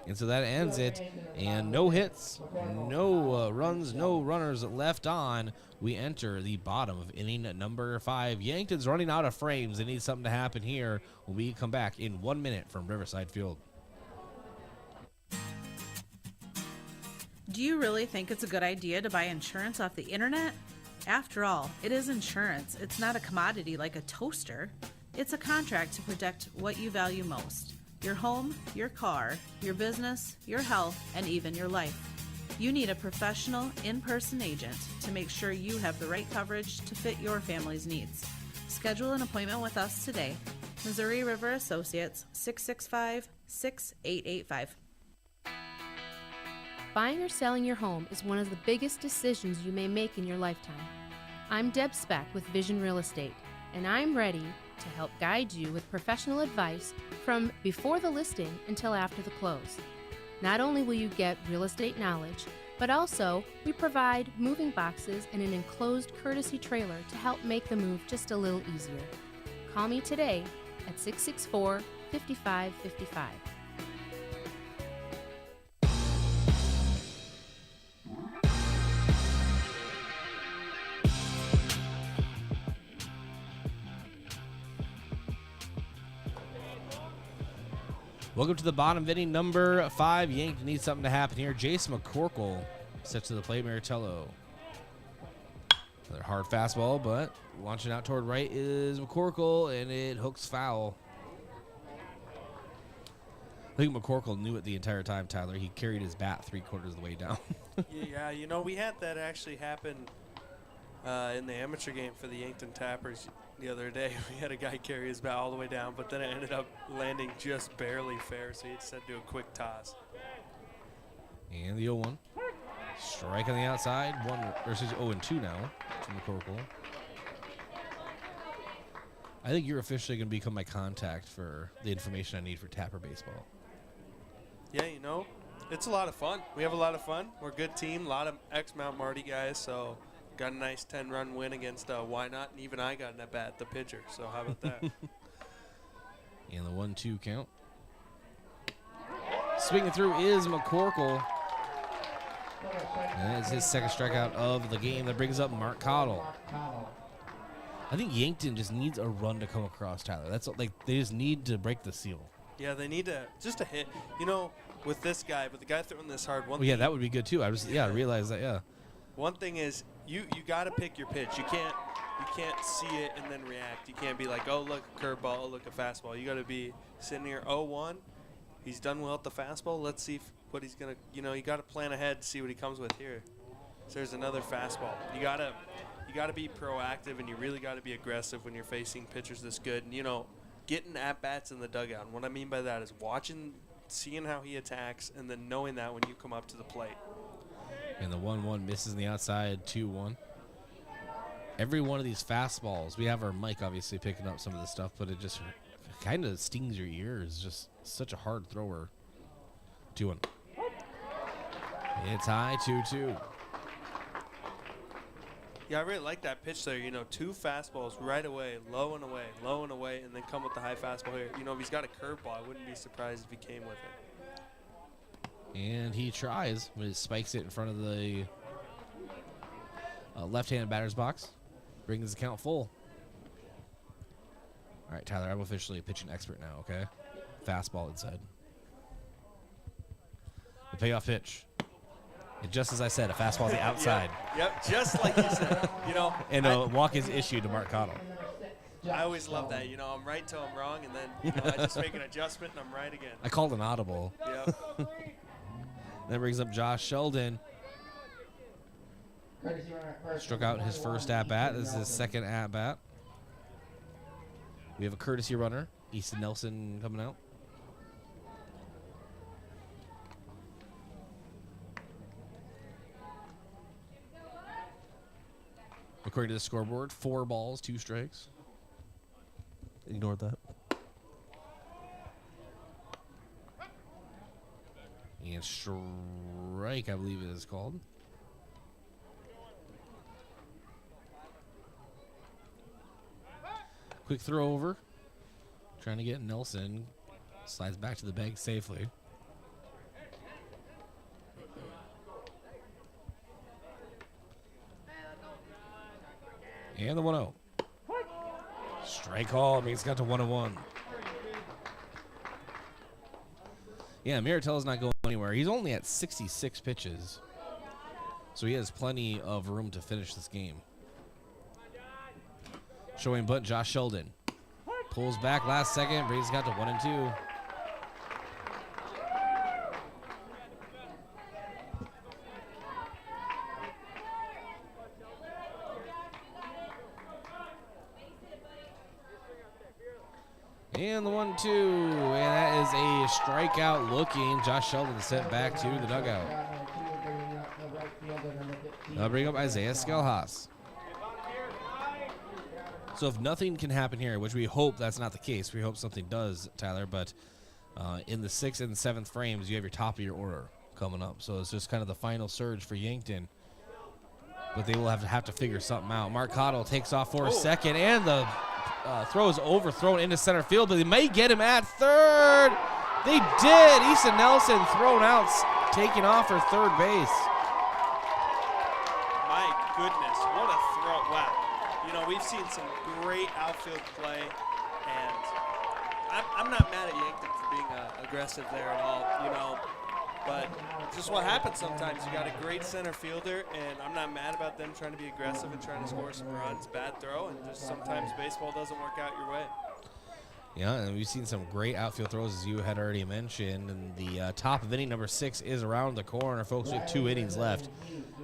And so that ends it. And no hits, no runs, no runners left on. We enter the bottom of inning number 5. Yankton's running out of frames. They need something to happen here when we come back in 1 minute from Riverside Field. Do you really think it's a good idea to buy insurance off the internet? After all, it is insurance. It's not a commodity like a toaster. It's a contract to protect what you value most: your home, your car, your business, your health, and even your life. You need a professional, in-person agent to make sure you have the right coverage to fit your family's needs. Schedule an appointment with us today. Missouri River Associates, 665-6885. Buying or selling your home is one of the biggest decisions you may make in your lifetime. I'm Deb Speck with Vision Real Estate, and I'm ready to help guide you with professional advice from before the listing until after the close. Not only will you get real estate knowledge, but also we provide moving boxes and an enclosed courtesy trailer to help make the move just a little easier. Call me today at 664-5555. Welcome to the bottom of inning number 5. Yankton needs something to happen here. Jace McCorkle sets to the plate. Maritello. Another hard fastball, but launching out toward right is McCorkle, and it hooks foul. I think McCorkle knew it the entire time, Tyler. He carried his bat 3/4 of the way down. Yeah, we had that actually happen in the amateur game for the Yankton Tappers the other day. We had a guy carry his bat all the way down, but then it ended up landing just barely fair, so he just had to do a quick toss. And the 0-1. Strike on the outside. 0-2 now from McCorkle. I think you're officially going to become my contact for the information I need for Tapper baseball. Yeah, it's a lot of fun. We have a lot of fun. We're a good team, a lot of ex-Mount Marty guys, so got a nice 10-run win against Why Not, and even I got an at-bat, the pitcher, so how about that? And the 1-2 count. Swinging through is McCorkle. And it's his second strikeout of the game. That brings up Mark Cottle. I think Yankton just needs a run to come across, Tyler. That's like they just need to break the seal. Yeah, they need just a hit. With this guy, but the guy throwing this hard. Yeah, that would be good too. I realized that. Yeah. One thing is you got to pick your pitch. You can't see it and then react. You can't be like, oh look, a curveball, oh look, a fastball. You got to be sitting here 0-1. He's done well at the fastball. Let's see what he's gonna. You got to plan ahead to see what he comes with here. So there's another fastball. You gotta be proactive, and you really got to be aggressive when you're facing pitchers this good. And getting at bats in the dugout. And what I mean by that is seeing how he attacks, and then knowing that when you come up to the plate. And the 1-1 misses on the outside. 2-1. Every one of these fastballs, we have our mic obviously picking up some of this stuff, but it just kind of stings your ears. Just such a hard thrower. 2-1. It's high. 2-2. Yeah, I really like that pitch there. 2 fastballs right away, low and away, and then come with the high fastball here. If he's got a curveball, I wouldn't be surprised if he came with it. And he tries, but he spikes it in front of the left-handed batter's box. Brings the count full. All right, Tyler, I'm officially a pitching expert now, okay? Fastball inside. The payoff pitch. And just as I said, a fastball on the outside. Yep, just like you said. And a walk is issued to Mark Cottle. I always love that. I'm right till I'm wrong, and then I just make an adjustment, and I'm right again. I called an audible. Yep. That brings up Josh Sheldon. Struck out his first at-bat. This is his second at-bat. We have a courtesy runner, Easton Nelson, coming out. According to the scoreboard, 4 balls, 2 strikes. Ignored that. And strike, I believe it is called. Quick throw over. trying to get Nelson. Slides back to the bag safely. And the 1-0. Strike call. It's got to 1-1. Yeah, Miratel's not going anywhere. He's only at 66 pitches. So he has plenty of room to finish this game. Showing bunt, Josh Sheldon. Pulls back last second. Brady's got to 1-2. And the 1-2. And that is a strikeout looking. Josh Sheldon sent back to the dugout. I'll bring up Isaiah Skelhaas. So if nothing can happen here, which we hope that's not the case, we hope something does, Tyler, but in the 6th and 7th frames, you have your top of your order coming up. So it's just kind of the final surge for Yankton. But they will have to figure something out. Mark Cottle takes off for a second, and the throw is overthrown into center field, but they may get him at third. They did. Easton Nelson thrown out, taking off for third base. My goodness, what a throw. Wow. You know, we've seen some great outfield play, and I'm not mad at Yankton for being aggressive there at all, you know. But it's just what happens sometimes. You got a great center fielder, and I'm not mad about them trying to be aggressive and trying to score some runs. Bad throw, and just sometimes baseball doesn't work out your way. Yeah, and we've seen some great outfield throws, as you had already mentioned. And the top of inning number 6 is around the corner, folks. We have 2 innings left,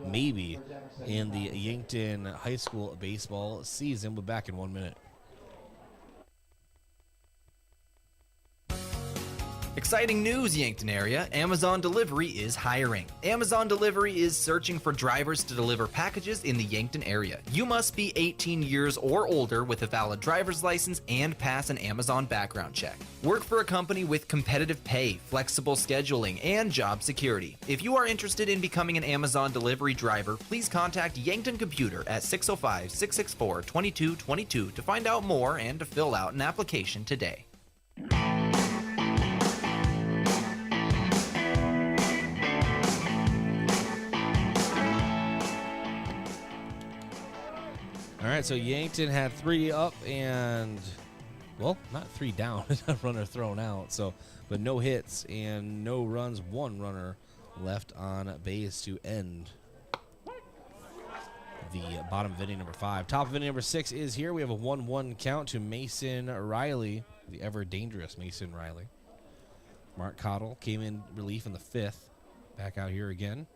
maybe, in the Yankton high school baseball season. We'll be back in 1 minute. Exciting news, Yankton area. Amazon Delivery is hiring. Amazon Delivery is searching for drivers to deliver packages in the Yankton area. You must be 18 years or older with a valid driver's license and pass an Amazon background check. Work for a company with competitive pay, flexible scheduling, and job security. If you are interested in becoming an Amazon Delivery driver, please contact Yankton Computer at 605-664-2222 to find out more and to fill out an application today. All right, so Yankton had 3 up and, well, not 3 down, a runner thrown out. So, but no hits and no runs, 1 runner left on base to end the bottom of inning number 5. Top of inning number 6 is here. We have a 1-1 count to Mason Riley, the ever dangerous Mason Riley. Mark Cottle came in relief in the 5th. Back out here again.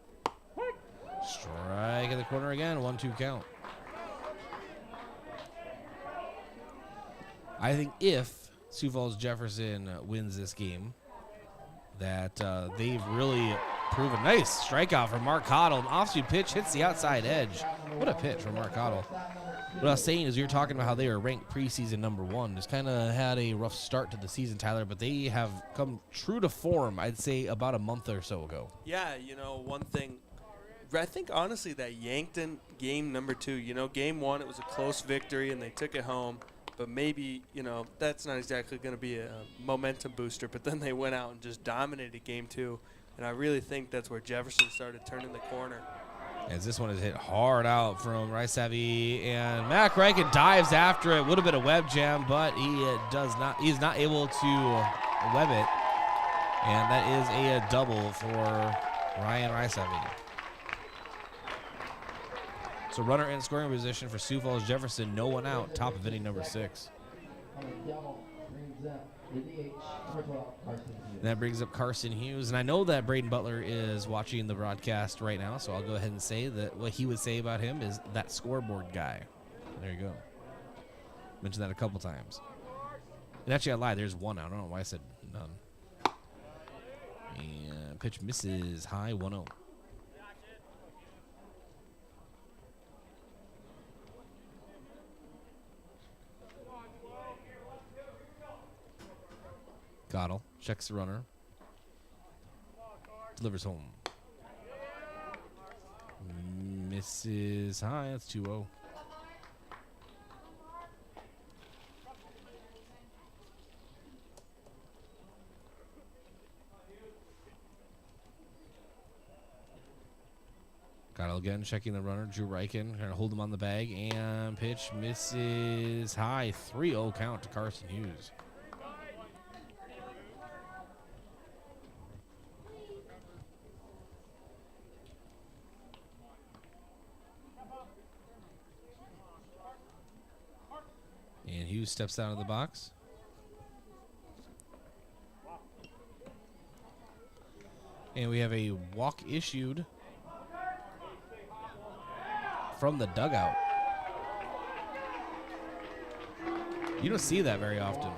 Strike in the corner again, 1-2 count. I think if Sioux Falls Jefferson wins this game, that they've really proven. Nice strikeout from Mark Cottle. An off-speed pitch hits the outside edge. What a pitch from Mark Cottle. What I was saying is, you're talking about how they were ranked preseason number 1. Just kind of had a rough start to the season, Tyler, but they have come true to form, I'd say, about a month or so ago. Yeah, you know, one thing, I think honestly that Yankton game number 2, you know, game 1, it was a close victory and they took it home. But maybe, you know, that's not exactly going to be a momentum booster. But then they went out and just dominated game 2. And I really think that's where Jefferson started turning the corner. As this one is hit hard out from Riverside, and Mac Rankin dives after it. Would have been a web jam, but he's not able to web it. And that is a double for Ryan Riverside. So runner in scoring position for Sioux Falls Jefferson, no one out, top of inning number 6. And that brings up Carson Hughes. And I know that Braden Butler is watching the broadcast right now, so I'll go ahead and say that what he would say about him is that scoreboard guy. There you go. Mentioned that a couple times. And actually, I lied. There's 1 out. I don't know why I said none. And pitch misses high, 1-0. Cottle checks the runner. Delivers home. Misses high. That's 2-0. again, checking the runner. Drew Reichen trying to hold him on the bag, and pitch misses high. 3-0 count to Carson Hughes. And Hughes steps out of the box. And we have a walk issued from the dugout. You don't see that very often.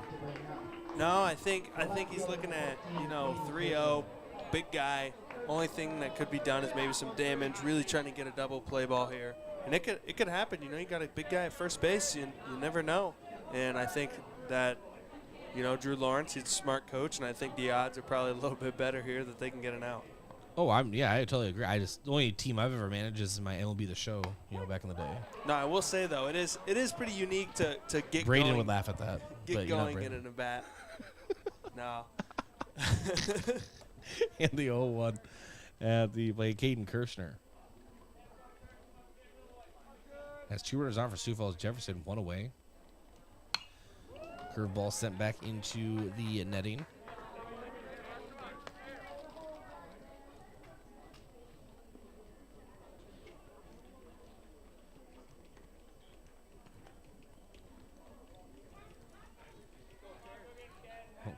No, I think he's looking at, 3-0, big guy. Only thing that could be done is maybe some damage, really trying to get a double play ball here. And it could happen, you got a big guy at first base, you never know. And I think that, Drew Lawrence, he's a smart coach, and I think the odds are probably a little bit better here that they can get an out. Oh, I totally agree. The only team I've ever managed is my MLB The Show, back in the day. No, I will say though, it is pretty unique to get Braden going. would laugh at that. Get going in an at-bat. No. And the 0-1 at the play, Caden Kirshner. Has 2 runners on for Sioux Falls. Jefferson, 1 away. Curveball sent back into the netting.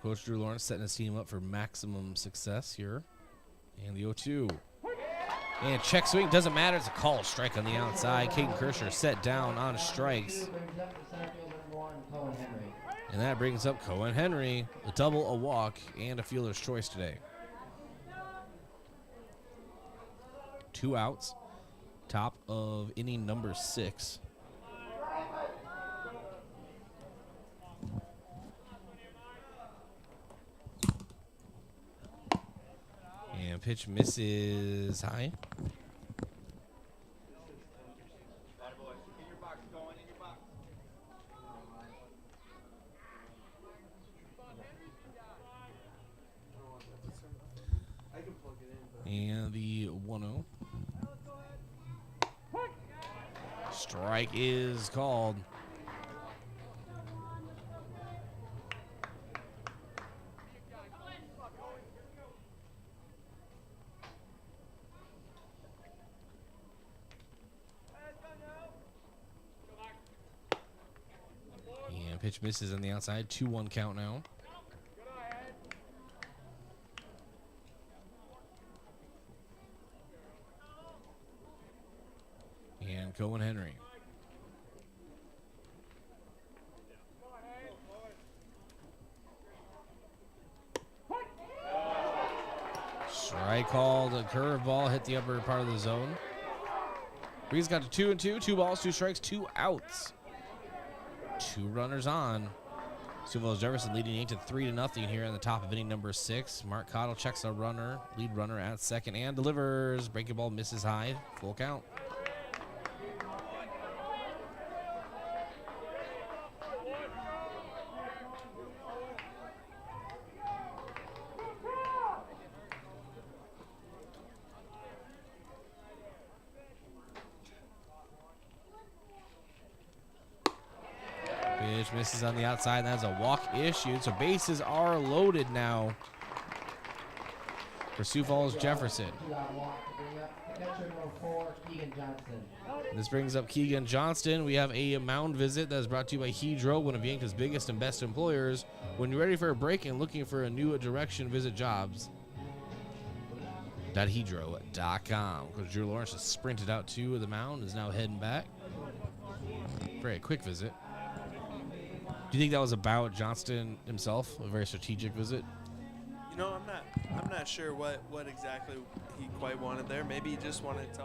Coach Drew Lawrence setting his team up for maximum success here. And the 0-2. And check swing, doesn't matter. It's a call, strike on the outside. Caden Kirshner set down on strikes. And that brings up Cohen Henry. A double, a walk, and a fielder's choice today. 2 outs. Top of inning number 6. And pitch misses high. And the 1-0. Strike is called. And pitch misses on the outside. 2-1 count now. And Cohen Henry. Strike called. A curveball hit the upper part of the zone. Breeze got to 2-2. 2 balls, 2 strikes, 2 outs. 2 runners on. Sioux Falls Jefferson leading Yankton 3-0 here in the top of inning number 6. Mark Cottle checks a runner, lead runner at second, and delivers. Breaking ball misses high. Full count. Pitch misses on the outside, and that's a walk issued. So bases are loaded now for Sioux Falls Jefferson. This brings up Keegan Johnston. We have a mound visit that is brought to you by Hedro, one of Yankton's biggest and best employers. When you're ready for a break and looking for a new direction, visit jobs.hedro.com. Coach Drew Lawrence has sprinted out to the mound, is now heading back for a quick visit. Do you think that was about Johnston himself, a very strategic visit? I'm not sure what exactly he quite wanted there. Maybe he just wanted to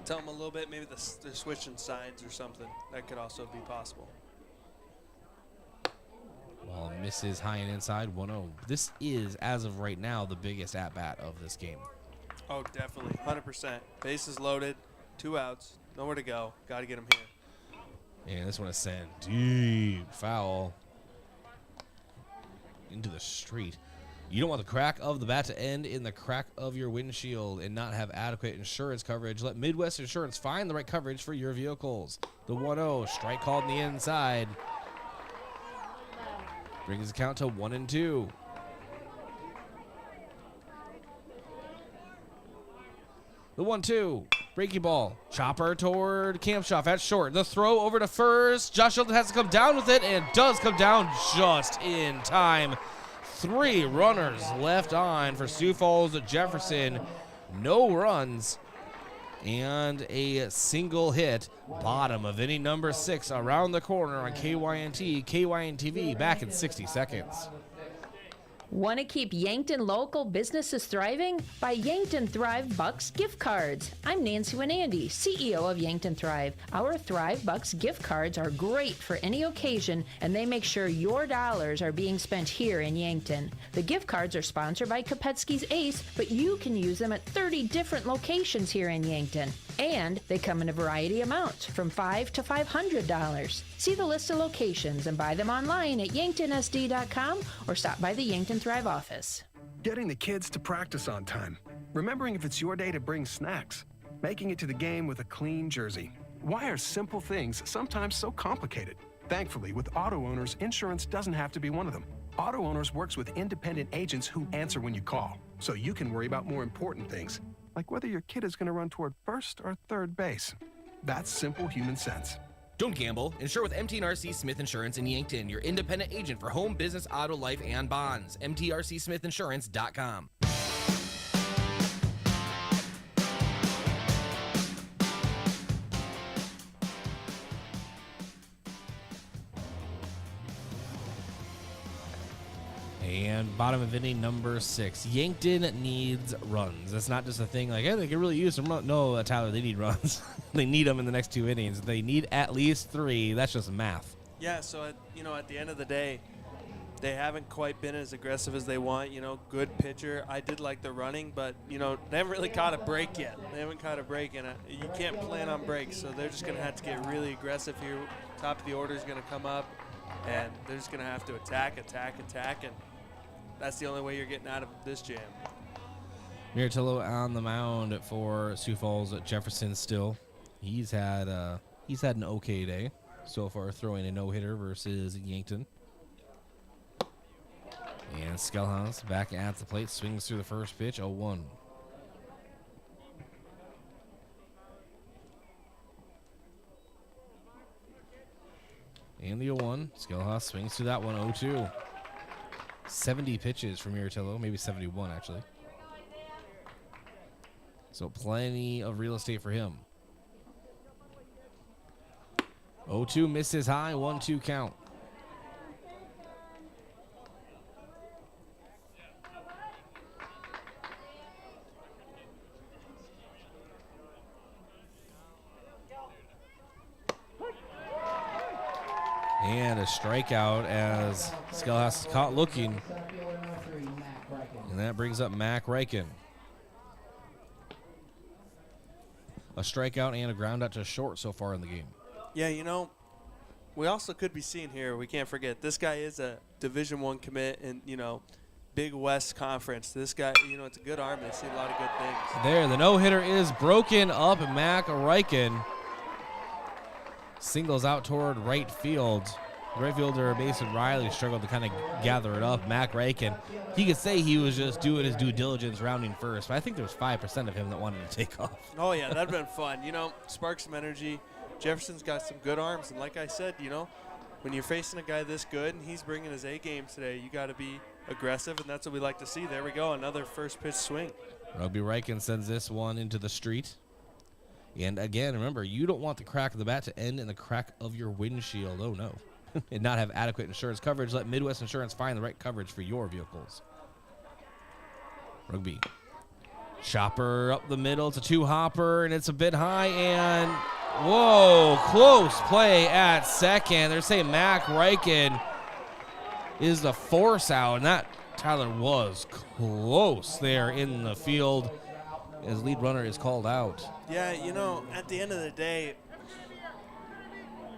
tell him a little bit. Maybe they're switching sides or something. That could also be possible. Well, misses high and inside, 1-0. This is, as of right now, the biggest at-bat of this game. Oh, definitely, 100%. Bases loaded, 2 outs, nowhere to go. Got to get him here. And this one is sent deep foul into the street. You don't want the crack of the bat to end in the crack of your windshield and not have adequate insurance coverage. Let Midwest Insurance find the right coverage for your vehicles. The 1-0, strike called in the inside. Brings the count to 1-2. The 1-2, breaking ball, chopper toward Kampshoff at short. The throw over to first. Josh Hilton has to come down with it and does come down just in time. 3 runners left on for Sioux Falls Jefferson. No runs and a single hit. Bottom of inning number 6 around the corner on KYNT. KYNTV back in 60 seconds. Want to keep Yankton local businesses thriving? Buy Yankton Thrive Bucks gift cards. I'm Nancy Winandy, CEO of Yankton Thrive. Our Thrive Bucks gift cards are great for any occasion, and they make sure your dollars are being spent here in Yankton. The gift cards are sponsored by Kopetsky's Ace, but you can use them at 30 different locations here in Yankton. And they come in a variety of amounts, from $5 to $500. See the list of locations and buy them online at yanktonsd.com or stop by the Yankton Thrive office. Getting the kids to practice on time. Remembering if it's your day to bring snacks. Making it to the game with a clean jersey. Why are simple things sometimes so complicated? Thankfully, with auto owners, insurance doesn't have to be one of them. Auto Owners works with independent agents who answer when you call, so you can worry about more important things, like whether your kid is going to run toward first or third base. That's simple human sense. Don't gamble. Insure with MTRC Smith Insurance in Yankton, your independent agent for home, business, auto, life, and bonds. MTRCSmithInsurance.com. And bottom of inning number 6. Yankton needs runs. That's not just a thing like, hey, they can really use some runs. No, Tyler, they need runs. They need them in the next 2 innings. They need at least 3. That's just math. Yeah, so at the end of the day, they haven't quite been as aggressive as they want. Good pitcher. I did like the running, but they haven't really caught a break yet. They haven't caught a break, and you can't plan on breaks. So they're just going to have to get really aggressive here. Top of the order is going to come up, and they're just going to have to attack, and that's the only way you're getting out of this jam. Miratillo on the mound for Sioux Falls at Jefferson still. He's had an okay day so far, throwing a no-hitter versus Yankton. And Skellhaus back at the plate, swings through the first pitch, 0-1. And the 0-1, Skellhaus swings through that one, 0-2. 70 pitches from Miratillo, maybe 71 actually. So plenty of real estate for him. 0-2 misses high, 1-2 count. And a strikeout as Skellhaus is caught looking. And that brings up Mac Reichen. A strikeout and a ground out to short so far in the game. Yeah, we also could be seeing here, we can't forget, this guy is a Division I commit in, Big West Conference. This guy, it's a good arm. They see a lot of good things. There, the no-hitter is broken up. Mac Reichen singles out toward right field. Right fielder Mason Riley struggled to kind of gather it up. Mac Reichen, he could say he was just doing his due diligence rounding first, but I think there was 5% of him that wanted to take off. Oh, yeah, that'd been fun. Spark some energy. Jefferson's got some good arms, and like I said, when you're facing a guy this good and he's bringing his A game today, you got to be aggressive, and that's what we like to see. There we go, another first pitch swing. Rugby Reichen sends this one into the street. And again, remember, you don't want the crack of the bat to end in the crack of your windshield. Oh, no. And not have adequate insurance coverage. Let Midwest Insurance find the right coverage for your vehicles. Rugby. Chopper up the middle. It's a 2-hopper, and it's a bit high. And, whoa, close play at second. They're saying Mac Reichen is the force out, and that, Tyler, was close there in the field as lead runner is called out. Yeah, at the end of the day,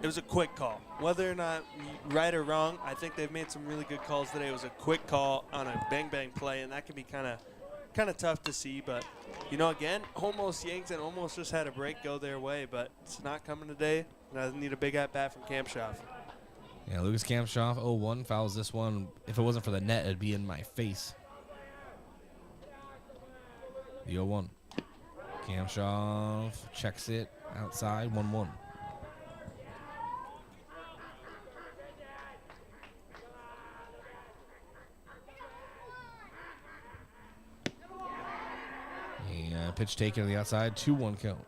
it was a quick call. Whether or not right or wrong, I think they've made some really good calls today. It was a quick call on a bang-bang play, and that can be kind of tough to see. But, again, almost Yankton almost just had a break go their way, but it's not coming today. And I need a big at-bat from Kampshoff. Yeah, Lucas Kampshoff, 0-1, fouls this one. If it wasn't for the net, it'd be in my face. The 0-1. Kampshoff checks it outside, 1-1. And pitch taken on the outside, 2-1 count.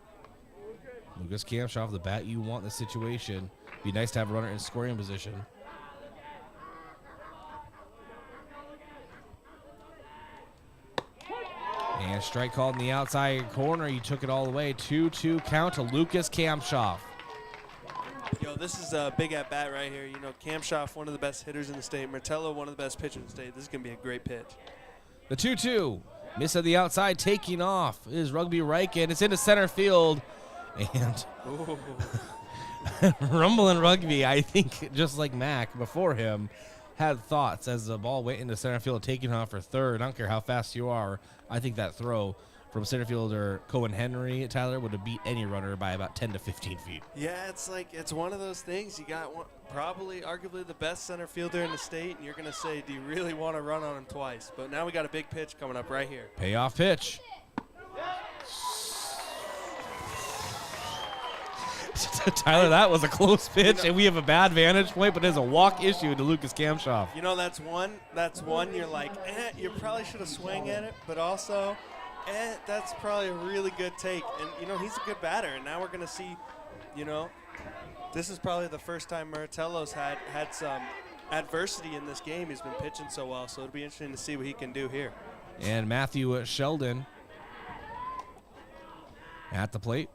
Lucas Kampshoff, the bat you want in this situation. Be nice to have a runner in scoring position. And strike called in the outside corner. You took it all the way. 2-2 count to Lucas Kampshoff. This is a big at-bat right here. Kampshoff, one of the best hitters in the state. Martello, one of the best pitchers in the state. This is going to be a great pitch. The 2-2. Miss at the outside, taking off is Rugby Riken. It's into center field. And Rumbling Rugby, I think, just like Mac before him, had thoughts as the ball went into center field, taking off for third. I don't care how fast you are. I think that throw from center fielder Cohen Henry, Tyler, would have beat any runner by about 10 to 15 feet. Yeah, it's one of those things. You got probably arguably the best center fielder in the state, and you're going to say, do you really want to run on him twice? But now we got a big pitch coming up right here. Payoff pitch. Tyler, that was a close pitch, and we have a bad vantage point, but there's a walk issue to Lucas Kampshoff. That's one you're like, you probably should have swung at it, but also, that's probably a really good take. And, he's a good batter, and now we're going to see, this is probably the first time Martello's had some adversity in this game. He's been pitching so well, so it'll be interesting to see what he can do here. And Matthew Sheldon at the plate.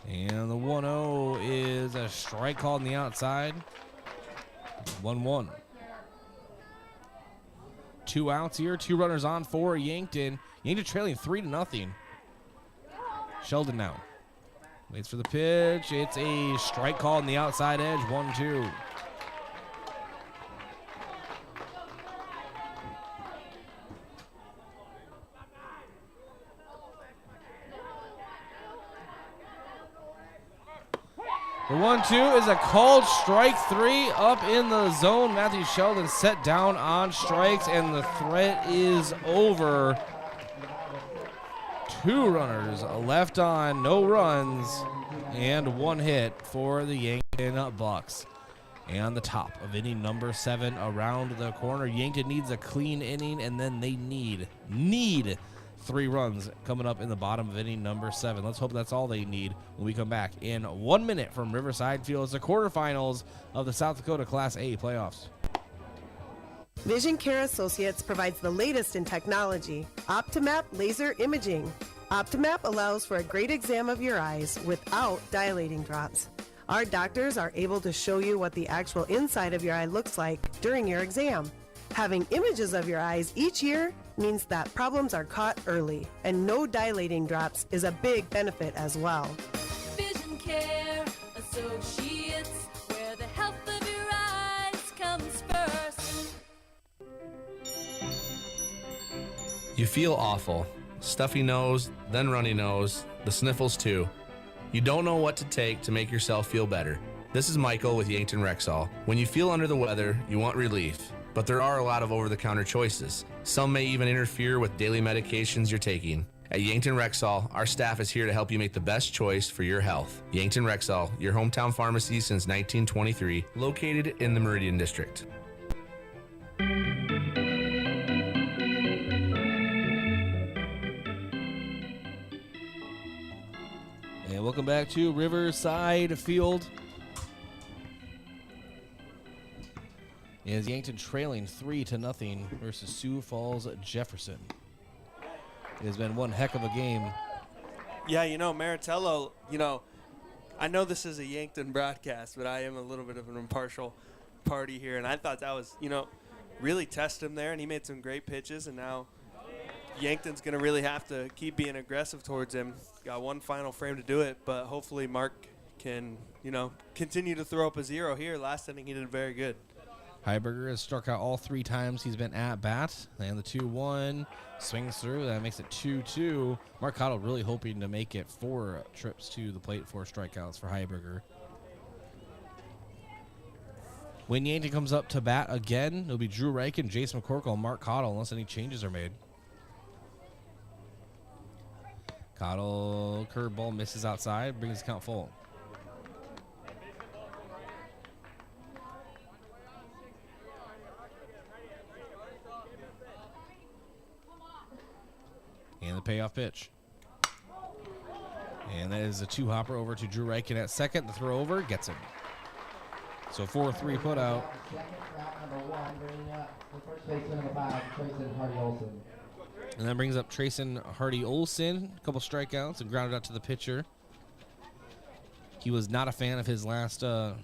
And the 1-0 is a strike called on the outside. 1-1. 2 outs here. 2 runners on for Yankton. Yankton trailing 3-0. Sheldon now. Waits for the pitch. It's a strike call on the outside edge. 1-2. The 1-2 is a called strike 3 up in the zone. Matthew Sheldon set down on strikes, and the threat is over. 2 runners left on, no runs, and 1 hit for the Yankton Bucks. And the top of inning number 7 around the corner. Yankton needs a clean inning, and then they need 3 runs coming up in the bottom of inning number 7. Let's hope that's all they need when we come back in 1 minute from Riverside Field. It's the quarterfinals of the South Dakota Class A playoffs. Vision Care Associates provides the latest in technology, Optimap laser imaging. Optimap allows for a great exam of your eyes without dilating drops. Our doctors are able to show you what the actual inside of your eye looks like during your exam. Having images of your eyes each year means that problems are caught early, and no dilating drops is a big benefit as well. Vision Care Associates, where the health of your eyes comes first. You feel awful. Stuffy nose, then runny nose, the sniffles too. You don't know what to take to make yourself feel better. This is Michael with Yankton Rexall. When you feel under the weather, you want relief. But there are a lot of over-the-counter choices. Some may even interfere with daily medications you're taking. At Yankton Rexall, our staff is here to help you make the best choice for your health. Yankton Rexall, your hometown pharmacy since 1923, located in the Meridian District. And welcome back to Riverside Field. Is Yankton trailing 3-0 versus Sioux Falls Jefferson. It has been one heck of a game. Yeah, Maritello, I know this is a Yankton broadcast, but I am a little bit of an impartial party here, and I thought that was, really test him there, and he made some great pitches, and now Yankton's going to really have to keep being aggressive towards him. Got one final frame to do it, but hopefully Mark can, continue to throw up a zero here. Last inning he did very good. Heiberger has struck out all 3 times he's been at bat. And the 2-1 swings through. That makes it 2-2. Mark Cottle really hoping to make it 4 trips to the plate, 4 strikeouts for Heiberger. When Yankton comes up to bat again, it'll be Drew Reichen, Jace McCorkle, and Mark Cottle, unless any changes are made. Cottle, curveball, misses outside, brings the count full. And the payoff pitch. And that is a 2-hopper over to Drew Reichen at second. The throw over gets him. So 4-3 put out. And that brings up Trayson Hardy-Olsen. A couple strikeouts and grounded out to the pitcher. He was not a fan of his last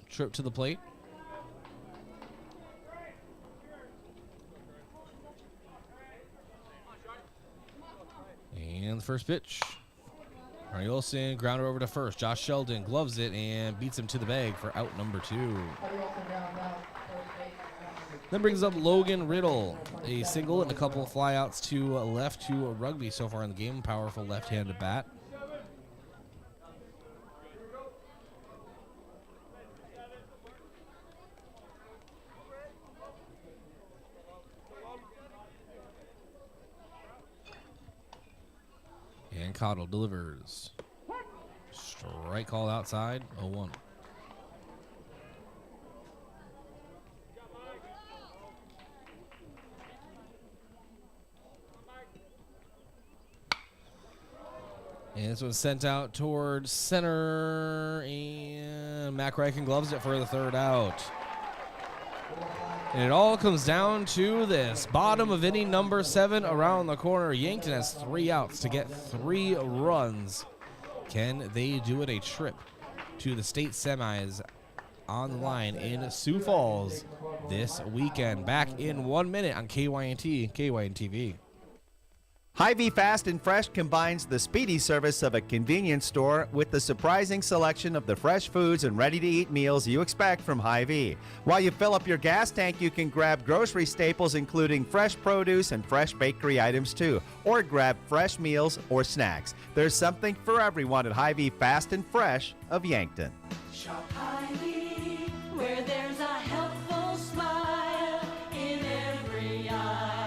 trip to the plate. And the first pitch. Hardy Olsen, grounder over to first. Josh Sheldon gloves it and beats him to the bag for out number 2. Then brings up Logan Riddle. A single and a couple of flyouts to left to Rugby so far in the game. Powerful left-handed bat. And Cottle delivers. Strike called outside, 0-1. And this one's sent out towards center, and Mac Reichen gloves it for the 3rd out. And it all comes down to this. Bottom of inning number 7 around the corner. Yankton has 3 outs to get 3 runs. Can they do it? A trip to the state semis on the line in Sioux Falls this weekend. Back in 1 minute on KYNT, KYNTV. Hy-Vee Fast and Fresh combines the speedy service of a convenience store with the surprising selection of the fresh foods and ready-to-eat meals you expect from Hy-Vee. While you fill up your gas tank, you can grab grocery staples including fresh produce and fresh bakery items too, or grab fresh meals or snacks. There's something for everyone at Hy-Vee Fast and Fresh of Yankton. Shop Hy-Vee, where there's a helpful smile in every aisle.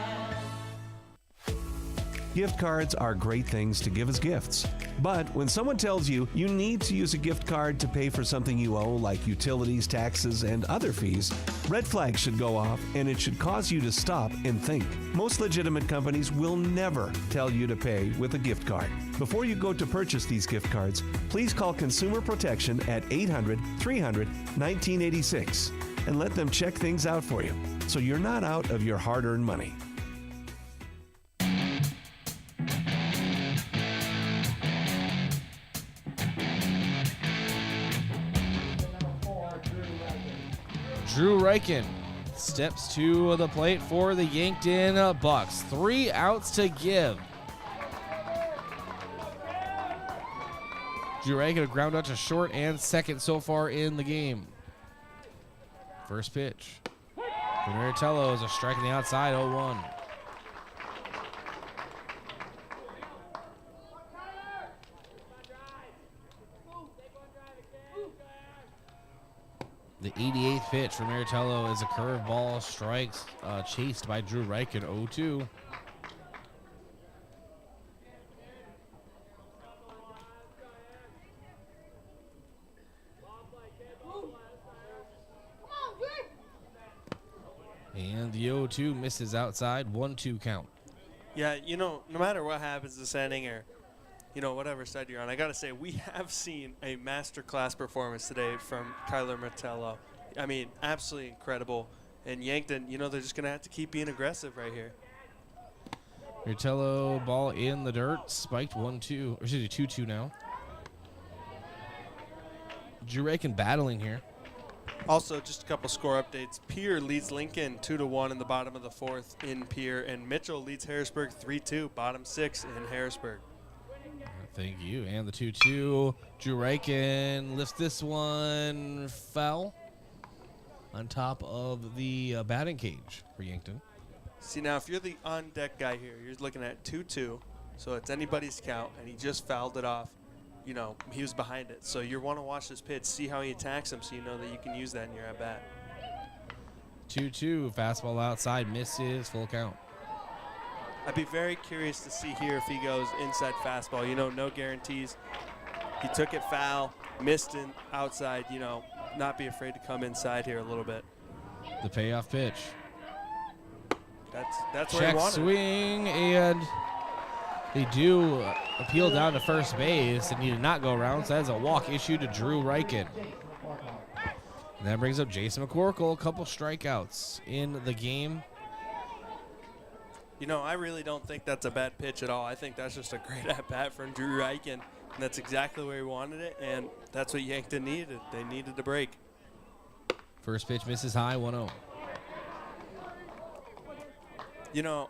Gift cards are great things to give as gifts. But when someone tells you you need to use a gift card to pay for something you owe, like utilities, taxes, and other fees, red flags should go off, and it should cause you to stop and think. Most legitimate companies will never tell you to pay with a gift card. Before you go to purchase these gift cards, please call Consumer Protection at 800-300-1986 and let them check things out for you so you're not out of your hard-earned money. Drew Reichen steps to the plate for the Yankton Bucks. 3 outs to give. Drew Reichen a ground out to short and second so far in the game. First pitch. Maritello is a strike on the outside, 0-1. The 88th pitch for Maritello is a curveball, strikes, chased by Drew Reichen, 0-2. And the 0-2 misses outside, 1-2 count. Yeah, no matter what happens this inning or, whatever side you're on, I got to say, we have seen a masterclass performance today from Kyler Martello. I mean, absolutely incredible. And Yankton, they're just going to have to keep being aggressive right here. Martello, ball in the dirt, spiked 1-2, or excuse me, 2-2 now. Drew Reichen battling here. Also, just a couple score updates. Pierre leads Lincoln 2-1 in the bottom of the 4th in Pierre, and Mitchell leads Harrisburg 3-2, bottom 6 in Harrisburg. Thank you. And the 2-2. Drew Reichen lifts this one foul on top of the batting cage for Yankton. See, now, if you're the on-deck guy here, you're looking at 2-2, so it's anybody's count, and he just fouled it off. You know, he was behind it. So you want to watch this pitch, see how he attacks him, so you know that you can use that in your at-bat. 2-2. Fastball outside. Misses. Full count. I'd be very curious to see here if he goes inside fastball. You know, no guarantees. He took it foul, missed it outside. You know, not be afraid to come inside here a little bit. The payoff pitch. That's where he Check wanted. swing, and they do appeal down to first base, and he did not go around, so that's a walk issue to Drew Reichen. And that brings up Jason McCorkle, a couple strikeouts in the game. You know, I really don't think that's a bad pitch at all. I think that's just a great at-bat from Drew Reichen, and that's exactly where he wanted it, and that's what Yankton needed. They needed a break. First pitch misses high, 1-0. You know,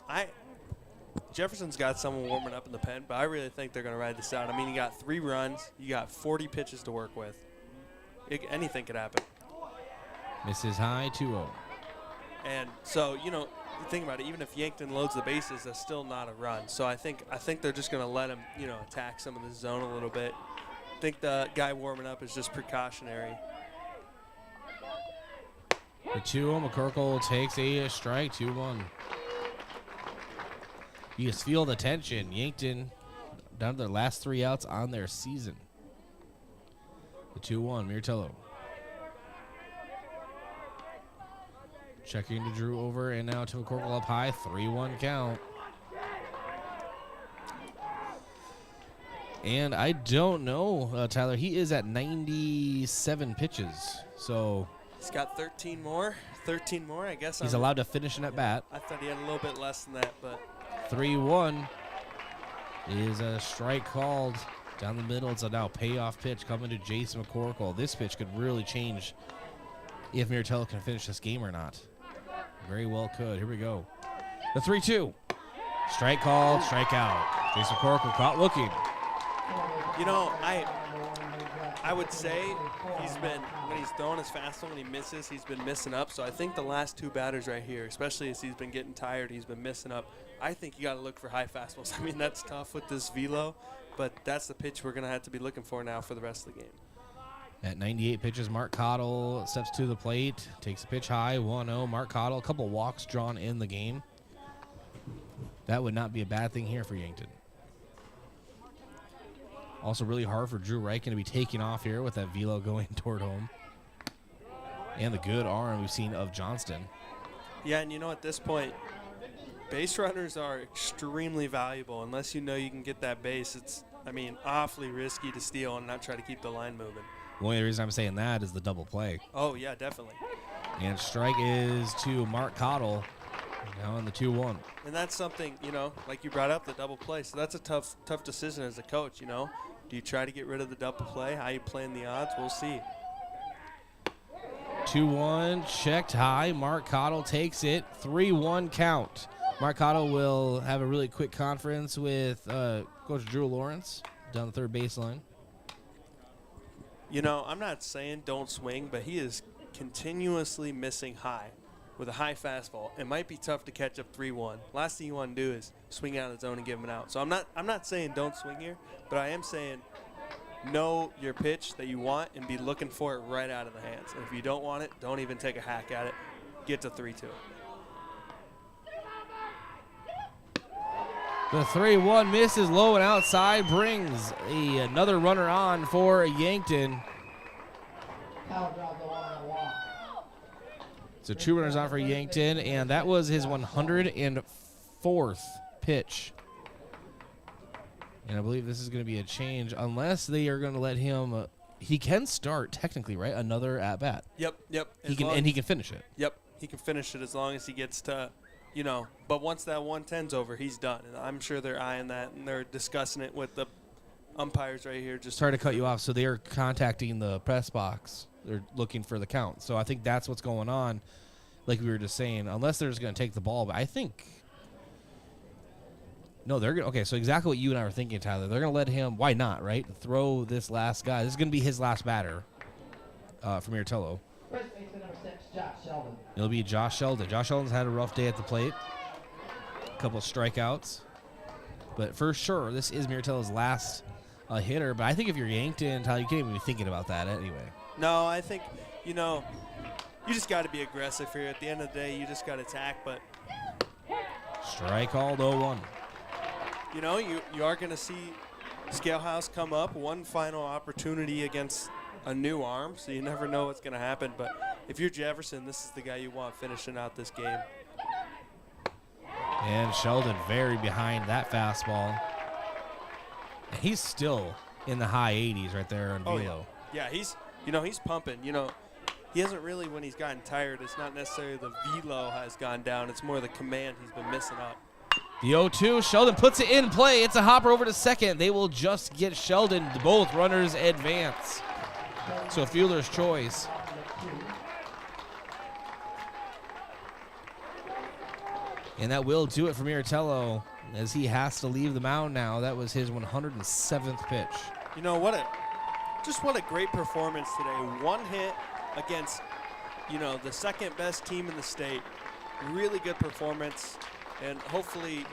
Jefferson's got someone warming up in the pen, but I really think they're going to ride this out. I mean, you got 3 runs. You got 40 pitches to work with. Anything could happen. Misses high, 2-0. And so, you know, think about it. Even if Yankton loads the bases, that's still not a run. So I think they're just going to let him, you know, attack some of the zone a little bit. I think the guy warming up is just precautionary. The 2-0, McCorkle takes a strike, 2-1. You just feel the tension. Yankton down to their last 3 outs on their season. The 2-1, Mirtello. Checking to Drew over, and now to McCorkle up high, 3-1 count. And I don't know, Tyler, he is at 97 pitches, so He's got 13 more, I guess. he's allowed to finish an at-bat. I thought he had a little bit less than that, but 3-1 is a strike called down the middle. It's a now payoff pitch coming to Jason McCorkle. This pitch could really change if Mirtello can finish this game or not. Very well could. Here we go. The 3-2. Strike called, strike out. Jason McCorkle caught looking. you know, I would say he's been, when he's throwing his fastball, when he misses, he's been missing up. So I think the last 2 batters right here, especially as he's been getting tired, he's been missing up. I think you got to look for high fastballs. I mean, that's tough with this velo, but that's the pitch we're going to have to be looking for now for the rest of the game. At 98 pitches, Mark Cottle steps to the plate, takes a pitch high, 1-0. Mark Cottle, a couple walks drawn in the game. That would not be a bad thing here for Yankton. Also really hard for Drew Reichen to be taking off here with that velo going toward home. And the good arm we've seen of Johnston. Yeah, and you know, at this point, base runners are extremely valuable. Unless you know you can get that base, it's, I mean, awfully risky to steal and not try to keep the line moving. The only reason I'm saying that is the double play. Oh, yeah, definitely. And strike is to Mark Cottle, now in the 2-1. And that's something, you know, like you brought up, the double play. So that's a tough decision as a coach, you know. Do you try to get rid of the double play? How you playing the odds? We'll see. 2-1, checked high. Mark Cottle takes it. 3-1 count. Mark Cottle will have a really quick conference with Coach Drew Lawrence down the third baseline. You know, I'm not saying don't swing, but he is continuously missing high with a high fastball. It might be tough to catch up 3-1. Last thing you want to do is swing out of the zone and give him an out. So I'm not saying don't swing here, but I am saying know your pitch that you want and be looking for it right out of the hands. And if you don't want it, don't even take a hack at it. Get to 3-2. The 3-1 misses low and outside, brings another runner on for Yankton. So 2 runners on for Yankton, and that was his 104th pitch. And I believe this is going to be a change, unless they are going to let him. He can start technically, right? Another at bat. Yep. He can finish it. Yep, he can finish it as long as he gets to, you know. But once that 110's over, he's done. And I'm sure they're eyeing that and they're discussing it with the umpires right here. Just sorry to cut you off. So they are contacting the press box they're looking for the count. So I think that's what's going on, like we were just saying, unless they're just going to take the ball. But I think no, they're going to. Okay, so exactly what you and I were thinking, Tyler. They're going to let him, why not, right? Throw this last guy. This is going to be his last batter from Miratello. First baseman number 6, Josh Sheldon. It'll be Josh Sheldon. Josh Sheldon's had a rough day at the plate. A couple of strikeouts. But for sure, this is Miratello's last hitter. But I think if you're Yankton, Tyler, you can't even be thinking about that anyway. No, I think, you just got to be aggressive here. At the end of the day, you just got to attack. But strike called 0-1. You are going to see Scalehouse come up. One final opportunity against a new arm, so you never know what's going to happen. But if you're Jefferson, this is the guy you want finishing out this game. And Sheldon very behind that fastball. And he's still in the high 80s right there on velo. Yeah, he's pumping. He hasn't really, when he's gotten tired, it's not necessarily the velo has gone down. It's more the command he's been missing up. The 0-2, Sheldon puts it in play. It's a hopper over to second. They will just get Sheldon. Both runners advance. So fielder's choice. And that will do it for Miratello as he has to leave the mound now. That was his 107th pitch. What a great performance today. One hit against, the second best team in the state. Really good performance. And hopefully,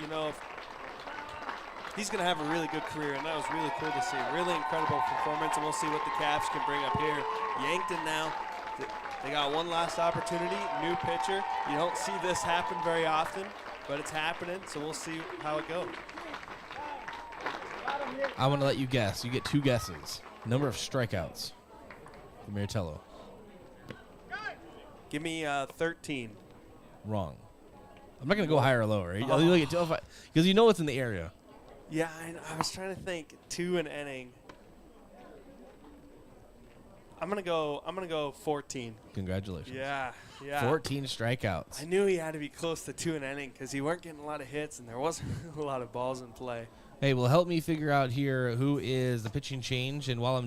he's going to have a really good career, and that was really cool to see. Really incredible performance, and we'll see what the Cavs can bring up here. Yankton now, they got one last opportunity, new pitcher. You don't see this happen very often, but it's happening, so we'll see how it goes. I want to let you guess. You get 2 guesses. Number of strikeouts for Miratello. Give me 13. Wrong. I'm not going to go higher or lower. Because you know it's in the area. Yeah, I was trying to think. 2 an inning. I'm gonna go 14. Congratulations. Yeah. 14 strikeouts. I knew he had to be close to 2 an inning because he weren't getting a lot of hits and there wasn't a lot of balls in play. Hey, well, help me figure out here who is the pitching change, and while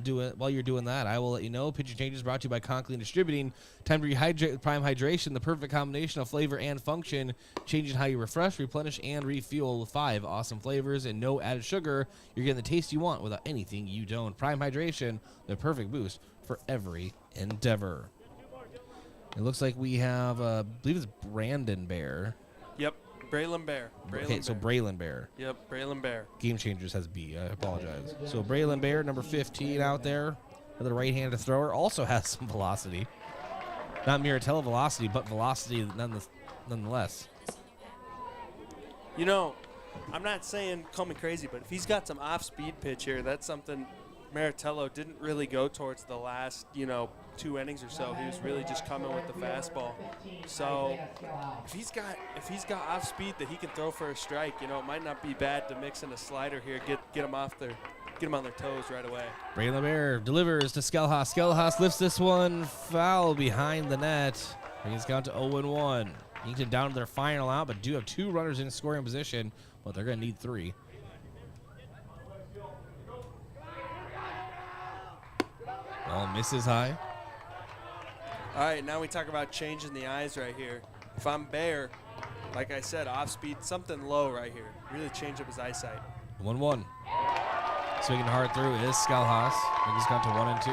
you're doing that, I will let you know. Pitching change is brought to you by Conklin Distributing. Time to rehydrate with Prime Hydration, the perfect combination of flavor and function, changing how you refresh, replenish, and refuel with 5 awesome flavors and no added sugar. You're getting the taste you want without anything you don't. Prime Hydration, the perfect boost for every endeavor. It looks like we have, I believe it's Brandon Bear. Yep. Braylon Bear. So Braylon Bear. Yep, Braylon Bear. Game Changers has B. I apologize. So Braylon Bear, number 15 out there, another right-handed thrower, also has some velocity. Not Miratello velocity, but velocity nonetheless. I'm not saying call me crazy, but if he's got some off-speed pitch here, that's something Miratello didn't really go towards the last, 2 innings or so. He was really just coming with the fastball. So if he's got off speed that he can throw for a strike, it might not be bad to mix in a slider here, get them on their toes right away. Braylon Bear delivers to Skelhaas. Skelhaas lifts this one foul behind the net. Brings it down to 0-1. Yankton down to their final out, but do have 2 runners in scoring position, but they're going to need 3. Ball misses high. All right, now we talk about changing the eyes right here. If I'm Bear, like I said, off speed, something low right here. Really change up his eyesight. 1-1. Swinging hard through is Skelhaas. He's gone to 1 and 2.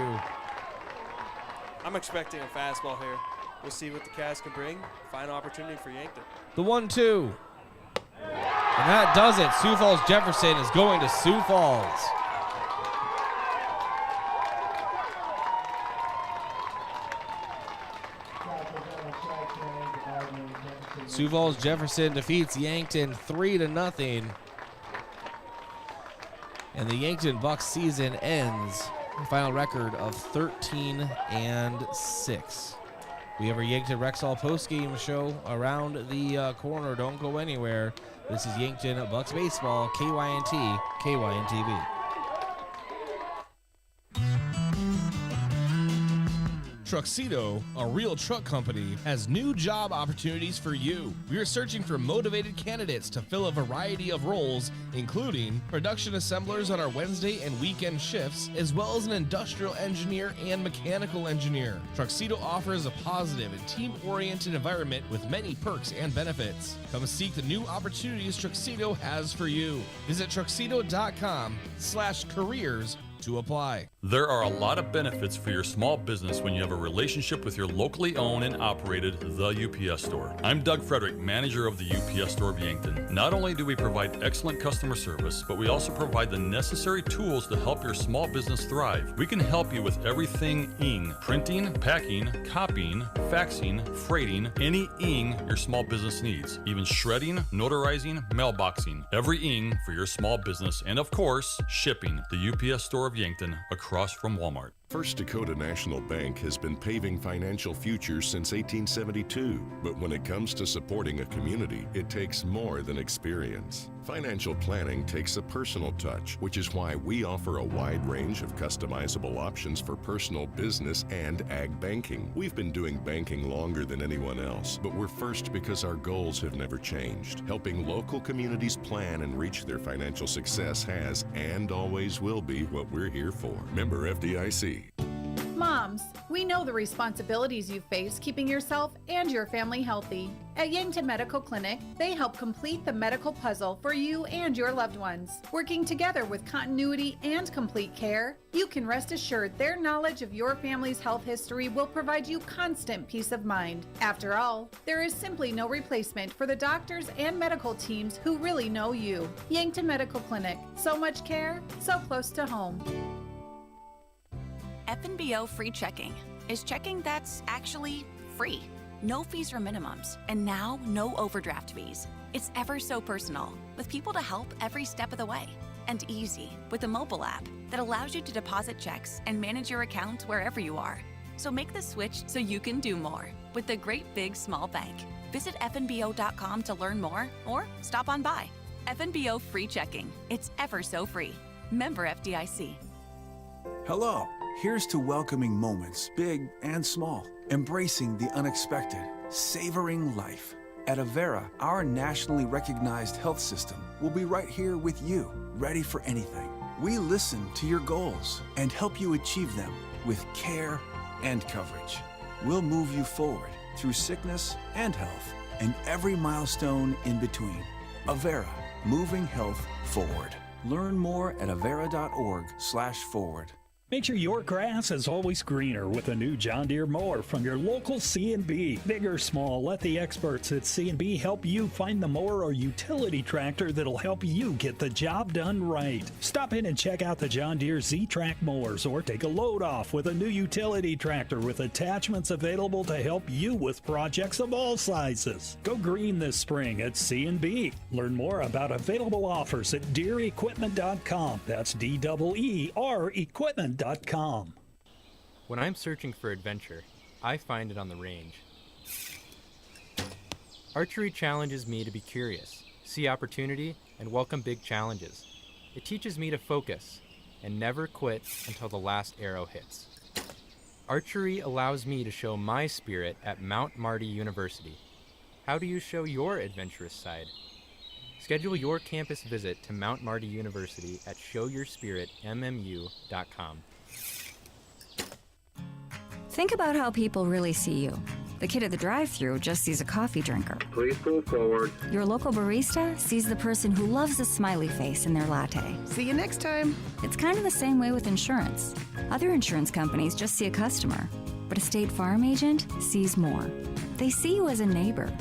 I'm expecting a fastball here. We'll see what the Cavs can bring. Final opportunity for Yankton. The 1-2. And that does it. Sioux Falls Jefferson is going to Sioux Falls. Sioux Falls Jefferson defeats Yankton 3-0. And the Yankton Bucks season ends with a final record of 13-6. We have our Yankton Rexall postgame show around the corner. Don't go anywhere. This is Yankton Bucks Baseball, KYNT, KYNTV. Truxedo, a real truck company, has new job opportunities for you. We are searching for motivated candidates to fill a variety of roles, including production assemblers on our Wednesday and weekend shifts, as well as an industrial engineer and mechanical engineer. Truxedo offers a positive and team-oriented environment with many perks and benefits. Come seek the new opportunities Truxedo has for you. Visit truxedo.com/careers to apply. There are a lot of benefits for your small business when you have a relationship with your locally owned and operated The UPS Store. I'm Doug Frederick, manager of the UPS Store of Yankton. Not only do we provide excellent customer service, but we also provide the necessary tools to help your small business thrive. We can help you with everything ing, printing, packing, copying, faxing, freighting, any ing your small business needs, even shredding, notarizing, mailboxing, every ing for your small business, and of course, shipping. The UPS Store of Yankton, across from Walmart. First Dakota National Bank has been paving financial futures since 1872. But when it comes to supporting a community, it takes more than experience. Financial planning takes a personal touch, which is why we offer a wide range of customizable options for personal, business, and ag banking. We've been doing banking longer than anyone else, but we're first because our goals have never changed. Helping local communities plan and reach their financial success has and always will be what we're here for. Member FDIC. Moms, we know the responsibilities you face keeping yourself and your family healthy. At Yankton Medical Clinic, they help complete the medical puzzle for you and your loved ones. Working together with continuity and complete care, you can rest assured their knowledge of your family's health history will provide you constant peace of mind. After all, there is simply no replacement for the doctors and medical teams who really know you. Yankton Medical Clinic, so much care, so close to home. FNBO free checking is checking that's actually free. No fees or minimums, and now no overdraft fees. It's ever so personal, with people to help every step of the way. And easy, with a mobile app that allows you to deposit checks and manage your account wherever you are. So make the switch so you can do more with the great big small bank. Visit fnbo.com to learn more or stop on by. FNBO free checking. It's ever so free. Member FDIC. Hello. Here's to welcoming moments, big and small, embracing the unexpected, savoring life. At Avera, our nationally recognized health system will be right here with you, ready for anything. We listen to your goals and help you achieve them with care and coverage. We'll move you forward through sickness and health and every milestone in between. Avera, moving health forward. Learn more at avera.org/forward. Make sure your grass is always greener with a new John Deere mower from your local C&B. Big or small, let the experts at C&B help you find the mower or utility tractor that'll help you get the job done right. Stop in and check out the John Deere Z-Track mowers or take a load off with a new utility tractor with attachments available to help you with projects of all sizes. Go green this spring at C&B. Learn more about available offers at DeereEquipment.com. That's DEER Equipment.com. When I'm searching for adventure, I find it on the range. Archery challenges me to be curious, see opportunity, and welcome big challenges. It teaches me to focus and never quit until the last arrow hits. Archery allows me to show my spirit at Mount Marty University. How do you show your adventurous side? Schedule your campus visit to Mount Marty University at showyourspiritmmu.com. Think about how people really see you. The kid at the drive-thru just sees a coffee drinker. Please move forward. Your local barista sees the person who loves a smiley face in their latte. See you next time. It's kind of the same way with insurance. Other insurance companies just see a customer, but a State Farm agent sees more. They see you as a neighbor.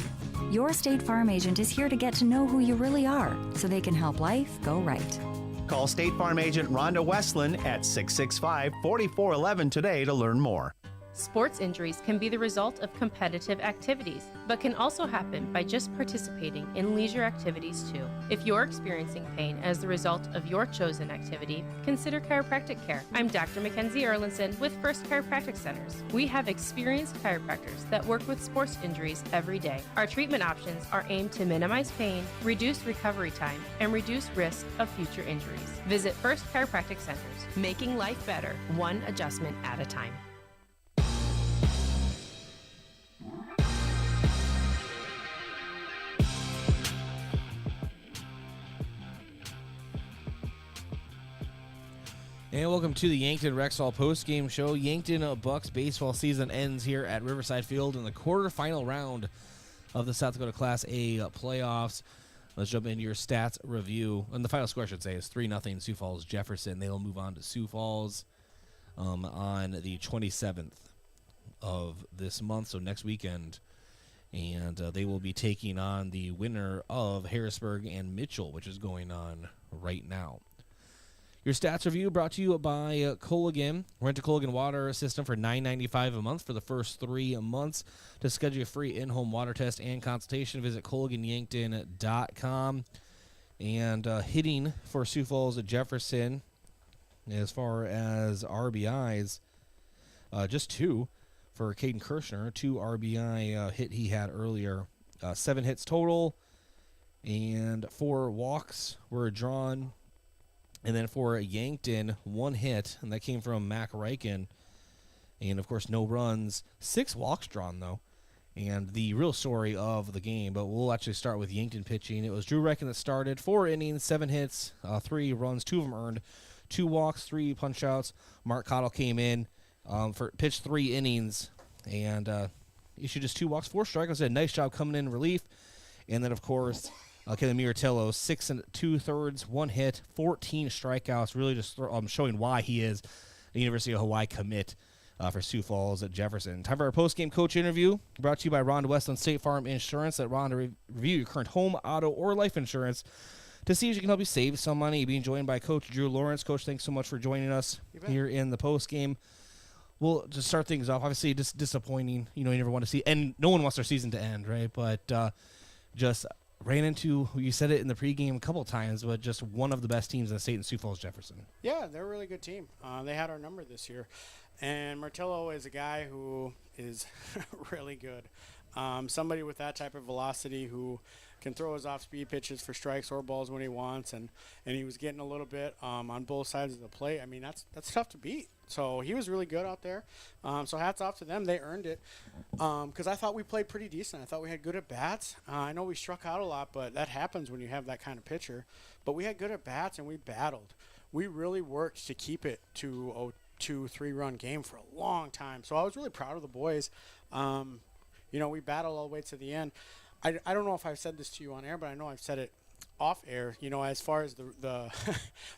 Your State Farm agent is here to get to know who you really are so they can help life go right. Call State Farm agent Rhonda Westland at 665-4411 today to learn more. Sports injuries can be the result of competitive activities, but can also happen by just participating in leisure activities too. If you're experiencing pain as the result of your chosen activity, consider chiropractic care. I'm Dr. Mackenzie Erlinson with First Chiropractic Centers. We have experienced chiropractors that work with sports injuries every day. Our treatment options are aimed to minimize pain, reduce recovery time, and reduce risk of future injuries. Visit First Chiropractic Centers, making life better, one adjustment at a time. And welcome to the Yankton Rexall postgame show. Yankton Bucks baseball season ends here at Riverside Field in the quarterfinal round of the South Dakota Class A playoffs. Let's jump into your stats review. And the final score, I should say, is 3-0 Sioux Falls Jefferson. They will move on to Sioux Falls on the 27th of this month, so next weekend. And they will be taking on the winner of Harrisburg and Mitchell, which is going on right now. Your stats review brought to you by Culligan. Rent a Culligan water system for $9.95 a month for the first 3 months. To schedule a free in-home water test and consultation, visit CulliganYankton.com. And hitting for Sioux Falls at Jefferson, as far as RBIs, just 2 for Caden Kirshner. 2 RBI hit he had earlier. 7 hits total, and 4 walks were drawn. And then for Yankton, 1 hit, and that came from Mac Reichen. And, of course, no runs. 6 walks drawn, though. And the real story of the game, but we'll actually start with Yankton pitching. It was Drew Reichen that started. 4 innings, 7 hits, 3 runs, 2 of them earned. 2 walks, 3 punch-outs. Mark Cottle came in, pitched 3 innings, and issued just 2 walks, 4 strikeouts. Did a nice job coming in relief. And then, of course, Kevin Miratello, 6 2/3, 1 hit, 14 strikeouts, really just showing why he is a University of Hawaii commit for Sioux Falls at Jefferson. Time for our post-game coach interview, brought to you by Rhonda Westland State Farm Insurance. Let Rhonda review your current home, auto, or life insurance to see if she can help you save some money. Being joined by Coach Drew Lawrence. Coach, thanks so much for joining us here in the post-game. We'll just start things off. Obviously, just disappointing. You never want to see, and no one wants their season to end, right? But just ran into, you said it in the pregame a couple times, but just one of the best teams in the state in Sioux Falls Jefferson. Yeah, they're a really good team. They had our number this year. And Martillo is a guy who is really good. Somebody with that type of velocity who can throw his off-speed pitches for strikes or balls when he wants. And he was getting a little bit on both sides of the plate. I mean, that's tough to beat. So he was really good out there. So hats off to them. They earned it because I thought we played pretty decent. I thought we had good at-bats. I know we struck out a lot, but that happens when you have that kind of pitcher. But we had good at-bats, and we battled. We really worked to keep it to a 2-3 run game for a long time. So I was really proud of the boys. We battled all the way to the end. I don't know if I've said this to you on air, but I know I've said it off air, as far as the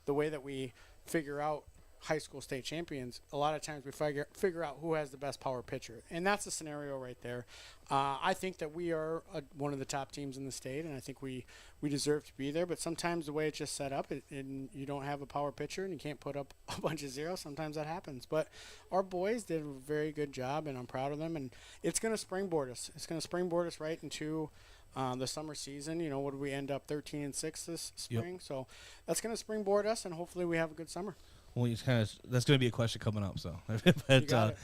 the way that we figure out high school state champions. A lot of times we figure out who has the best power pitcher, and that's the scenario right there. I think that we are one of the top teams in the state, and I think we deserve to be there. But sometimes the way it's just set up, and you don't have a power pitcher and you can't put up a bunch of zeros. Sometimes that happens. But our boys did a very good job, and I'm proud of them. And it's going to springboard us. It's going to springboard us right into the summer season. What did we end up 13-6 this spring? Yep. So that's going to springboard us, and hopefully we have a good summer. Well, that's going to be a question coming up. So, but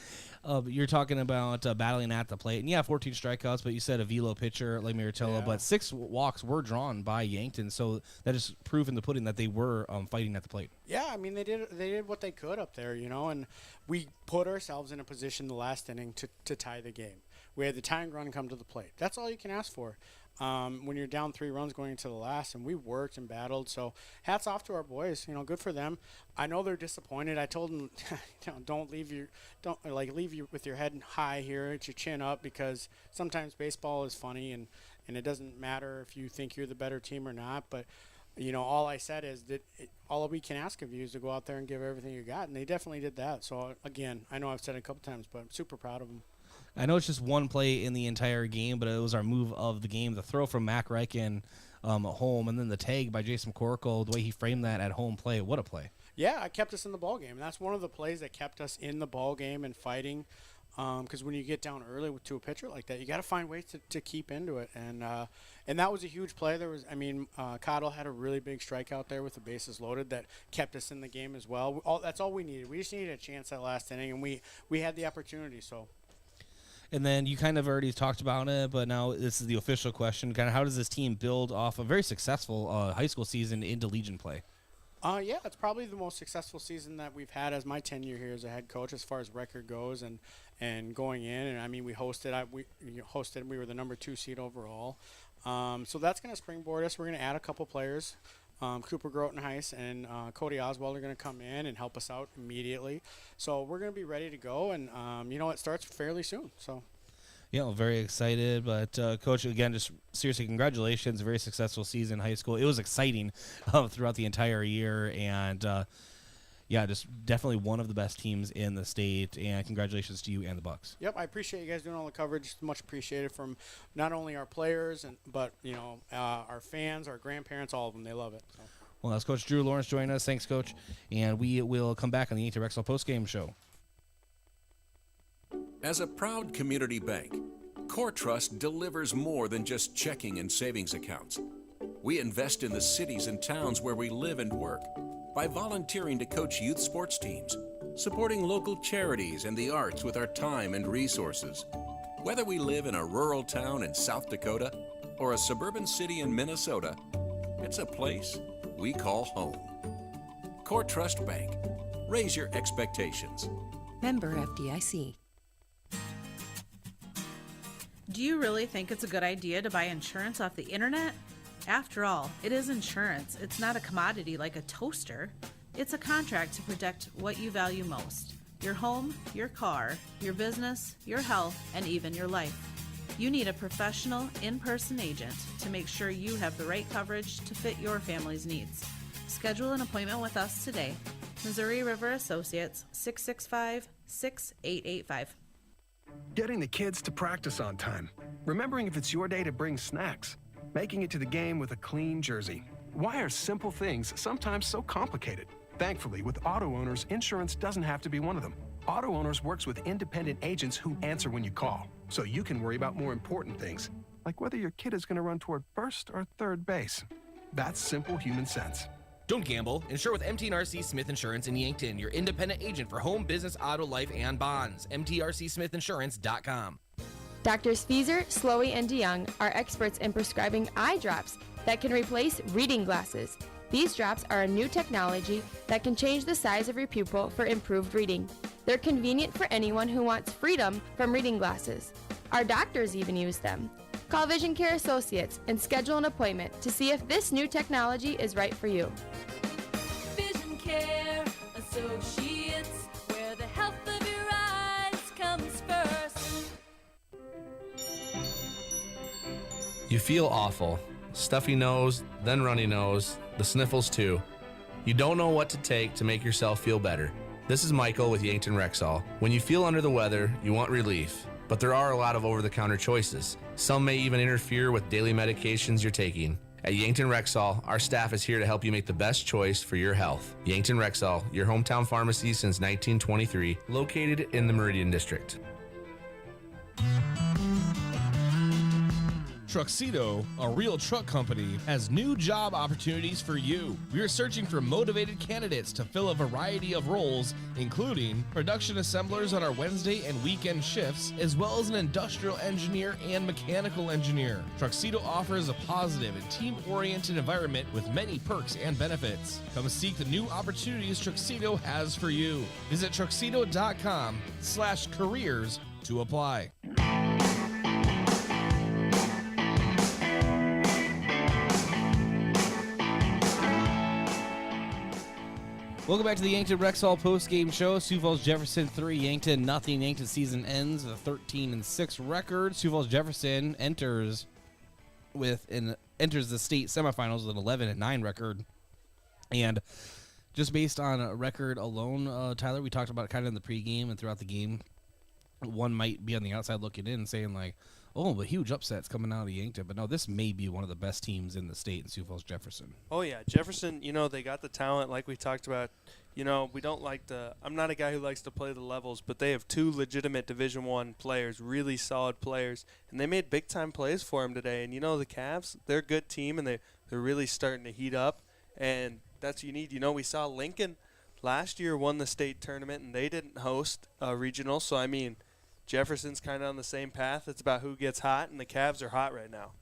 you're talking about battling at the plate, and 14 strikeouts. But you said a velo pitcher like Miratello, but 6 walks were drawn by Yankton, so that is proof in the pudding that they were fighting at the plate. Yeah, I mean they did what they could up there, and we put ourselves in a position the last inning to tie the game. We had the tying run come to the plate. That's all you can ask for. When you're down 3 runs going into the last, and we worked and battled. So hats off to our boys. Good for them. I know they're disappointed. I told them, don't leave you with your head high here, it's your chin up, because sometimes baseball is funny, and it doesn't matter if you think you're the better team or not. But all I said is that all we can ask of you is to go out there and give everything you got, and they definitely did that. So again, I know I've said it a couple times, but I'm super proud of them. I know it's just one play in the entire game, but it was our move of the game. The throw from Mac Reichen home, and then the tag by Jason Corkle, the way he framed that at home play. What a play. Yeah, it kept us in the ball game. And that's one of the plays that kept us in the ball game and fighting, because when you get down early to a pitcher like that, you got to find ways to keep into it. And that was a huge play. Cottle had a really big strikeout there with the bases loaded that kept us in the game as well. That's all we needed. We just needed a chance that last inning, and we had the opportunity, so. And then you kind of already talked about it, but now this is the official question. Kind of how does this team build off a very successful high school season into Legion play? It's probably the most successful season that we've had as my tenure here as a head coach, as far as record goes, and going in. And I mean, we hosted. We were the number 2 seed overall. So that's going to springboard us. We're going to add a couple players Cooper Grotenheis and Cody Oswald are going to come in and help us out immediately. So we're going to be ready to go, and it starts fairly soon. So. Yeah, well, very excited. But, Coach, again, just seriously, congratulations. A very successful season in high school. It was exciting throughout the entire year. And, just definitely one of the best teams in the state. And congratulations to you and the Bucks. Yep, I appreciate you guys doing all the coverage. Much appreciated from not only our players, but our fans, our grandparents, all of them. They love it. So. Well, that's Coach Drew Lawrence joining us. Thanks, Coach. And we will come back on the Yankton Rexall postgame show. As a proud community bank, Core Trust delivers more than just checking and savings accounts. We invest in the cities and towns where we live and work by volunteering to coach youth sports teams, supporting local charities and the arts with our time and resources. Whether we live in a rural town in South Dakota or a suburban city in Minnesota, it's a place we call home. Core Trust Bank. Raise your expectations. Member FDIC. Do you really think it's a good idea to buy insurance off the internet? After all, it is insurance. It's not a commodity like a toaster. It's a contract to protect what you value most: your home, your car, your business, your health, and even your life. You need a professional, in-person agent to make sure you have the right coverage to fit your family's needs. Schedule an appointment with us today. Missouri River Associates, 665-6885. Getting the kids to practice on time. Remembering if it's your day to bring snacks. Making it to the game with a clean jersey. Why are simple things sometimes so complicated? Thankfully, with auto owners, insurance doesn't have to be one of them. Auto Owners works with independent agents who answer when you call, so you can worry about more important things, like whether your kid is going to run toward first or third base. That's simple human sense. Don't gamble. Insure with MT&RC Smith Insurance in Yankton, your independent agent for home, business, auto, life, and bonds. MTRCSmithInsurance.com. Doctors Feeser, Slowey, and DeYoung are experts in prescribing eye drops that can replace reading glasses. These drops are a new technology that can change the size of your pupil for improved reading. They're convenient for anyone who wants freedom from reading glasses. Our doctors even use them. Call Vision Care Associates and schedule an appointment to see if this new technology is right for you. Vision Care Associates, where the health of your eyes comes first. You feel awful. Stuffy nose, then runny nose, the sniffles too. You don't know what to take to make yourself feel better. This is Michael with Yankton Rexall. When you feel under the weather, you want relief. But there are a lot of over-the-counter choices. Some may even interfere with daily medications you're taking. At Yankton Rexall, our staff is here to help you make the best choice for your health. Yankton Rexall, your hometown pharmacy since 1923, located in the Meridian District. Truxedo, a real truck company, has new job opportunities for you. We are searching for motivated candidates to fill a variety of roles, including production assemblers on our Wednesday and weekend shifts, as well as an industrial engineer and mechanical engineer. Truxedo offers a positive and team-oriented environment with many perks and benefits. Come seek the new opportunities Truxedo has for you. Visit truxedo.com/careers to apply. Welcome back to the Yankton Rexall postgame show. Sioux Falls Jefferson 3, Yankton nothing. Yankton season ends with a 13-6 record. Sioux Falls Jefferson enters the state semifinals with an 11-9 record. And just based on a record alone, Tyler, we talked about it kind of in the pregame and throughout the game. One might be on the outside looking in saying like, oh, but huge upsets coming out of Yankton. But no, this may be one of the best teams in the state in Sioux Falls Jefferson. Oh, yeah. Jefferson, they got the talent like we talked about. We don't like I'm not a guy who likes to play the levels, but they have two legitimate Division I players, really solid players, and they made big-time plays for him today. And, the Cavs, they're a good team, and they're really starting to heat up, and that's what you need. We saw Lincoln last year won the state tournament, and they didn't host a regional, so, Jefferson's kind of on the same path. It's about who gets hot, and the Cavs are hot right now.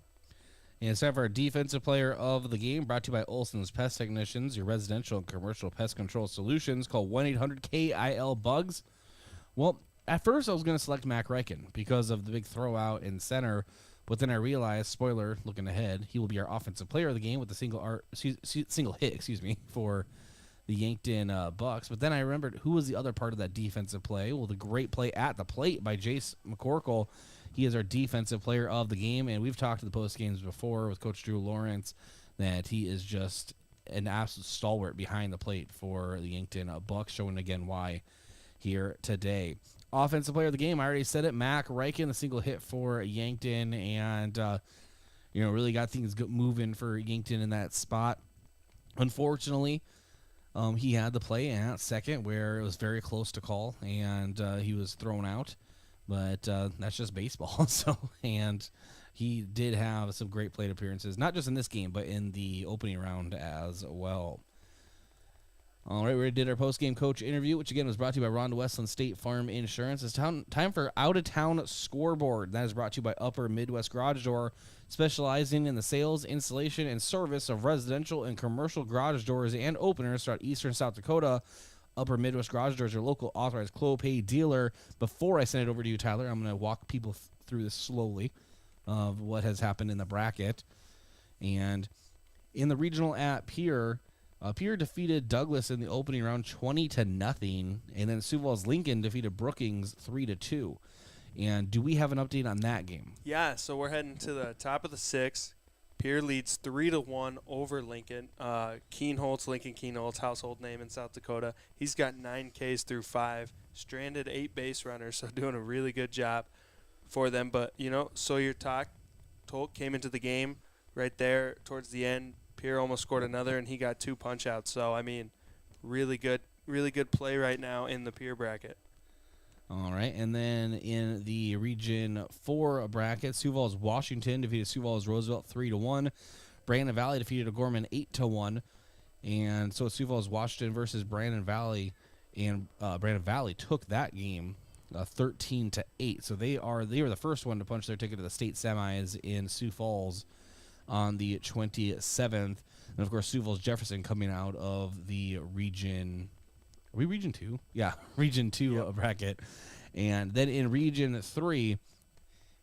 And it's time for our defensive player of the game, brought to you by Olson's Pest Technicians, your residential and commercial pest control solutions. Call 1-800-KIL-BUGS. Well, at first I was going to select Mac Reichen because of the big throw out in center, But then I realized, spoiler, looking ahead, he will be our offensive player of the game with a single hit, for the Yankton Bucks. But then I remembered who was the other part of that defensive play. Well, the great play at the plate by Jace McCorkle. He is our defensive player of the game, and we've talked to the post games before with Coach Drew Lawrence that he is just an absolute stalwart behind the plate for the Yankton Bucks, showing again why here today. Offensive player of the game, I already said it, Mac Reichen, a single hit for Yankton, and really got things moving for Yankton in that spot. Unfortunately, he had the play at second where it was very close to call, and he was thrown out. But that's just baseball. And he did have some great plate appearances, not just in this game, but in the opening round as well. All right, we did our post-game coach interview, which again was brought to you by Rhonda Westland State Farm Insurance. It's time for Out-of-Town Scoreboard. That is brought to you by Upper Midwest Garage Door, specializing in the sales, installation, and service of residential and commercial garage doors and openers throughout eastern South Dakota. Upper Midwest Garage Doors, your local authorized Clopay dealer. Before I send it over to you, Tyler, I'm going to walk people through this slowly of what has happened in the bracket. And in the regional at Pierre, Pierre defeated Douglas in the opening round 20-0, and then Sioux Falls Lincoln defeated Brookings 3-2. And do we have an update on that game? Yeah, so we're heading to the top of the sixth. Pierre leads 3-1 over Lincoln. Lincoln Keenholz, household name in South Dakota. He's got 9 Ks through 5, stranded 8 base runners, so doing a really good job for them. But, Sawyer Tolk came into the game right there towards the end. Pierre almost scored another, and he got 2 punch-outs. So, really good play right now in the Pierre bracket. All right, and then in the Region 4 bracket, Sioux Falls Washington defeated Sioux Falls Roosevelt 3-1. Brandon Valley defeated O'Gorman 8-1. And so Sioux Falls Washington versus Brandon Valley, and Brandon Valley took that game 13-8. So they were the first one to punch their ticket to the state semis in Sioux Falls on the 27th. And, of course, Sioux Falls Jefferson coming out of the Region... Are we Region 2? Yeah, Region 2 bracket. And then in Region 3,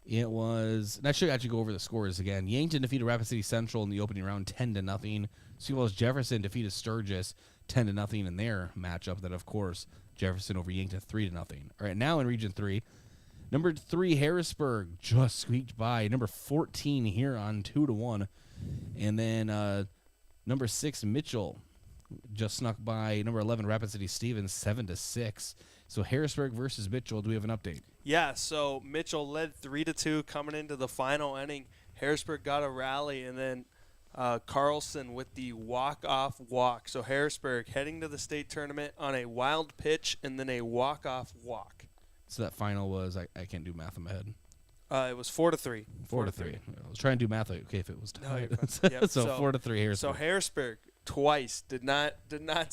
it was... And I should actually go over the scores again. Yankton defeated Rapid City Central in the opening round 10-0. Sioux Falls Jefferson defeated Sturgis 10-0 in their matchup. Then, of course, Jefferson over Yankton 3-0. All right, now in Region 3, number 3, Harrisburg just squeaked by. Number 14 here on 2-1. And then number 6, Mitchell just snuck by number 11, Rapid City Stevens 7-6. So Harrisburg versus Mitchell. Do we have an update? Yeah, so Mitchell led 3-2 coming into the final inning. Harrisburg got a rally, and then Carlson with the walk-off walk. So Harrisburg heading to the state tournament on a wild pitch and then a walk-off walk. So that final was, I can't do math in my head. It was 4-3. 4-3. I was trying to do math. Okay, if it was tied. No, yep. So 4-3 Harrisburg. So Harrisburg twice did not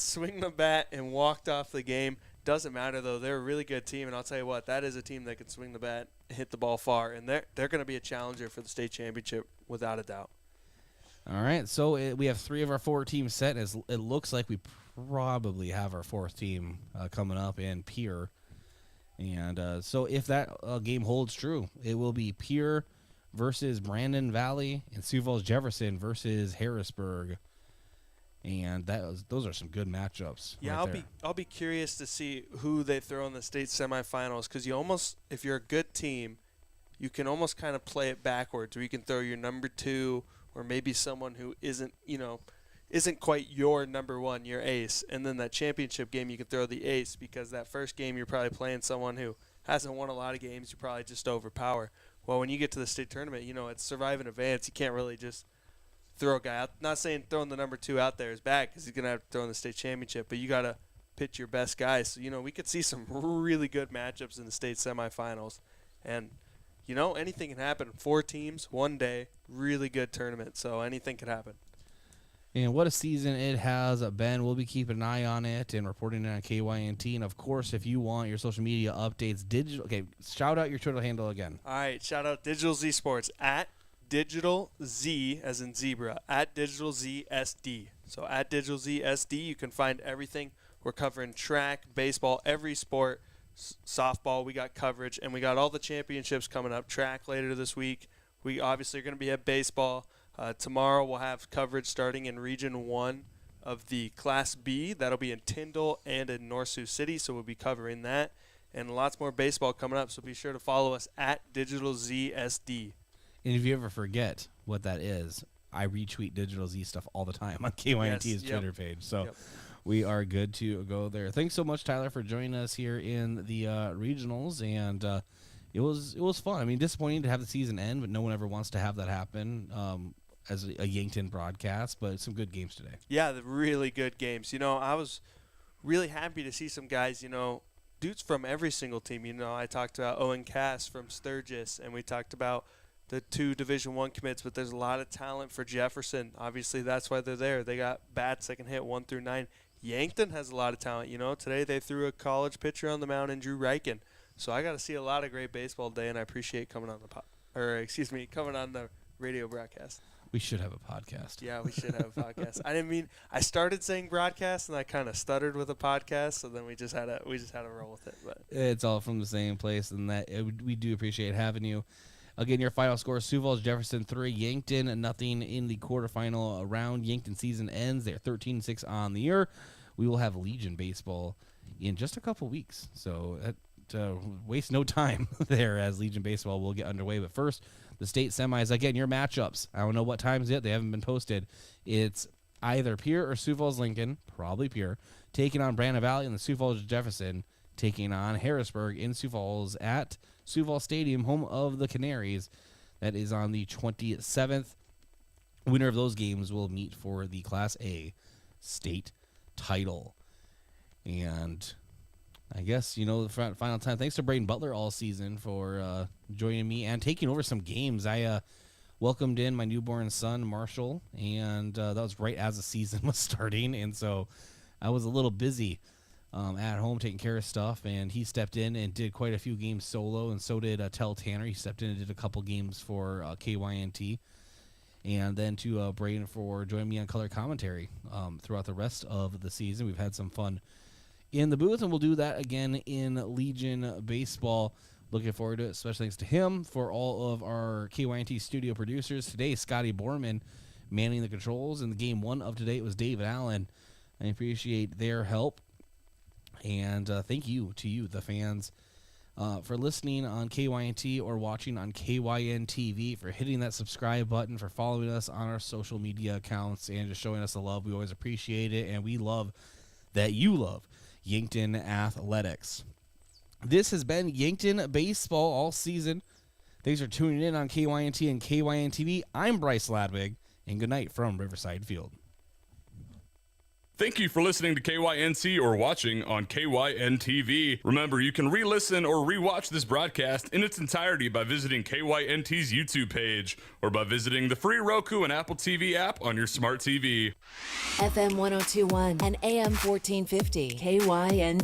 swing the bat and walked off the game. Doesn't matter though; they're a really good team, and I'll tell you what, that is a team that can swing the bat, and hit the ball far, and they're going to be a challenger for the state championship without a doubt. All right, so we have 3 of our 4 teams set. As it looks like we probably have our 4th team coming up in Pierre. And so if that game holds true, it will be Pierre versus Brandon Valley and Sioux Falls Jefferson versus Harrisburg. And those are some good matchups. Yeah, I'll be curious to see who they throw in the state semifinals, because if you're a good team, you can almost kind of play it backwards, where you can throw your number 2 or maybe someone who isn't quite your number 1, your ace, and then that championship game you can throw the ace, because that first game you're probably playing someone who hasn't won a lot of games, you probably just overpower. Well, when you get to the state tournament, it's survive and advance. You can't really just throw a guy out. Not saying throwing the number 2 out there is bad, because he's going to have to throw in the state championship, but you got to pitch your best guys. So, we could see some really good matchups in the state semifinals. And, anything can happen. 4 teams, 1 day, really good tournament. So anything could happen. And what a season it has been. We'll be keeping an eye on it and reporting it on KYNT. And, of course, if you want your social media updates, shout out your Twitter handle again. All right, shout out Digital Z Sports, at Digital Z, as in zebra, at Digital Z SD. So at Digital Z SD, you can find everything. We're covering track, baseball, every sport, softball. We got coverage, and we got all the championships coming up. Track later this week. We obviously are going to be at baseball. Tomorrow we'll have coverage starting in Region 1 of the Class B. That'll be in Tyndall and in North Sioux City, so we'll be covering that. And lots more baseball coming up, so be sure to follow us at DigitalZSD. And if you ever forget what that is, I retweet Digital Z stuff all the time on KYNT's Twitter page. So we are good to go there. Thanks so much, Tyler, for joining us here in the regionals. And it was fun. I mean, disappointing to have the season end, but no one ever wants to have that happen as a Yankton broadcast. But some good games today. Yeah, the really good games. I was really happy to see some guys, dudes from every single team. I talked about Owen Cass from Sturgis, and we talked about the 2 Division I commits, but there's a lot of talent for Jefferson. Obviously, that's why they're there. They got bats that can hit 1 through 9. Yankton has a lot of talent. Today they threw a college pitcher on the mound in Drew Reichen. So I got to see a lot of great baseball today, and I appreciate coming on coming on the radio broadcast. We should have a podcast. Yeah, we should have a podcast. I started saying broadcast, and I kind of stuttered with a podcast, so then we just had to roll with it. But it's all from the same place, and we do appreciate having you. Again, your final score: Sioux Falls, Jefferson 3, Yankton nothing in the quarterfinal round. Yankton season ends. They're 13-6 on the year. We will have Legion baseball in just a couple weeks, so waste no time there as Legion baseball will get underway. But first, the state semis. Again, your matchups. I don't know what times yet. They haven't been posted. It's either Pierre or Sioux Falls Lincoln, probably Pierre, taking on Brandon Valley, and the Sioux Falls Jefferson taking on Harrisburg in Sioux Falls at Sioux Falls Stadium, home of the Canaries. That is on the 27th. Winner of those games will meet for the Class A state title. And I guess, the final time, thanks to Braden Butler all season for joining me and taking over some games. I welcomed in my newborn son, Marshall, and that was right as the season was starting. And so I was a little busy at home taking care of stuff, and he stepped in and did quite a few games solo, and so did Tell Tanner. He stepped in and did a couple games for KYNT, and then to Braden for joining me on color commentary throughout the rest of the season. We've had some fun in the booth, and we'll do that again in Legion baseball. Looking forward to it. Special thanks to him. For all of our KYNT studio producers today, Scotty Borman manning the controls. In the game 1 of today, it was David Allen. I appreciate their help. And thank you to you, the fans, for listening on KYNT or watching on KYNTV, for hitting that subscribe button, for following us on our social media accounts, and just showing us the love. We always appreciate it, and we love that you love Yankton Athletics. This has been Yankton Baseball all season. Thanks for tuning in on KYNT and KYNTV. I'm Bryce Ladwig, and good night from Riverside Field. Thank you for listening to KYNT or watching on KYNTV. Remember, you can re-listen or re-watch this broadcast in its entirety by visiting KYNT's YouTube page or by visiting the free Roku and Apple TV app on your smart TV. FM 1021 and AM 1450, KYNT.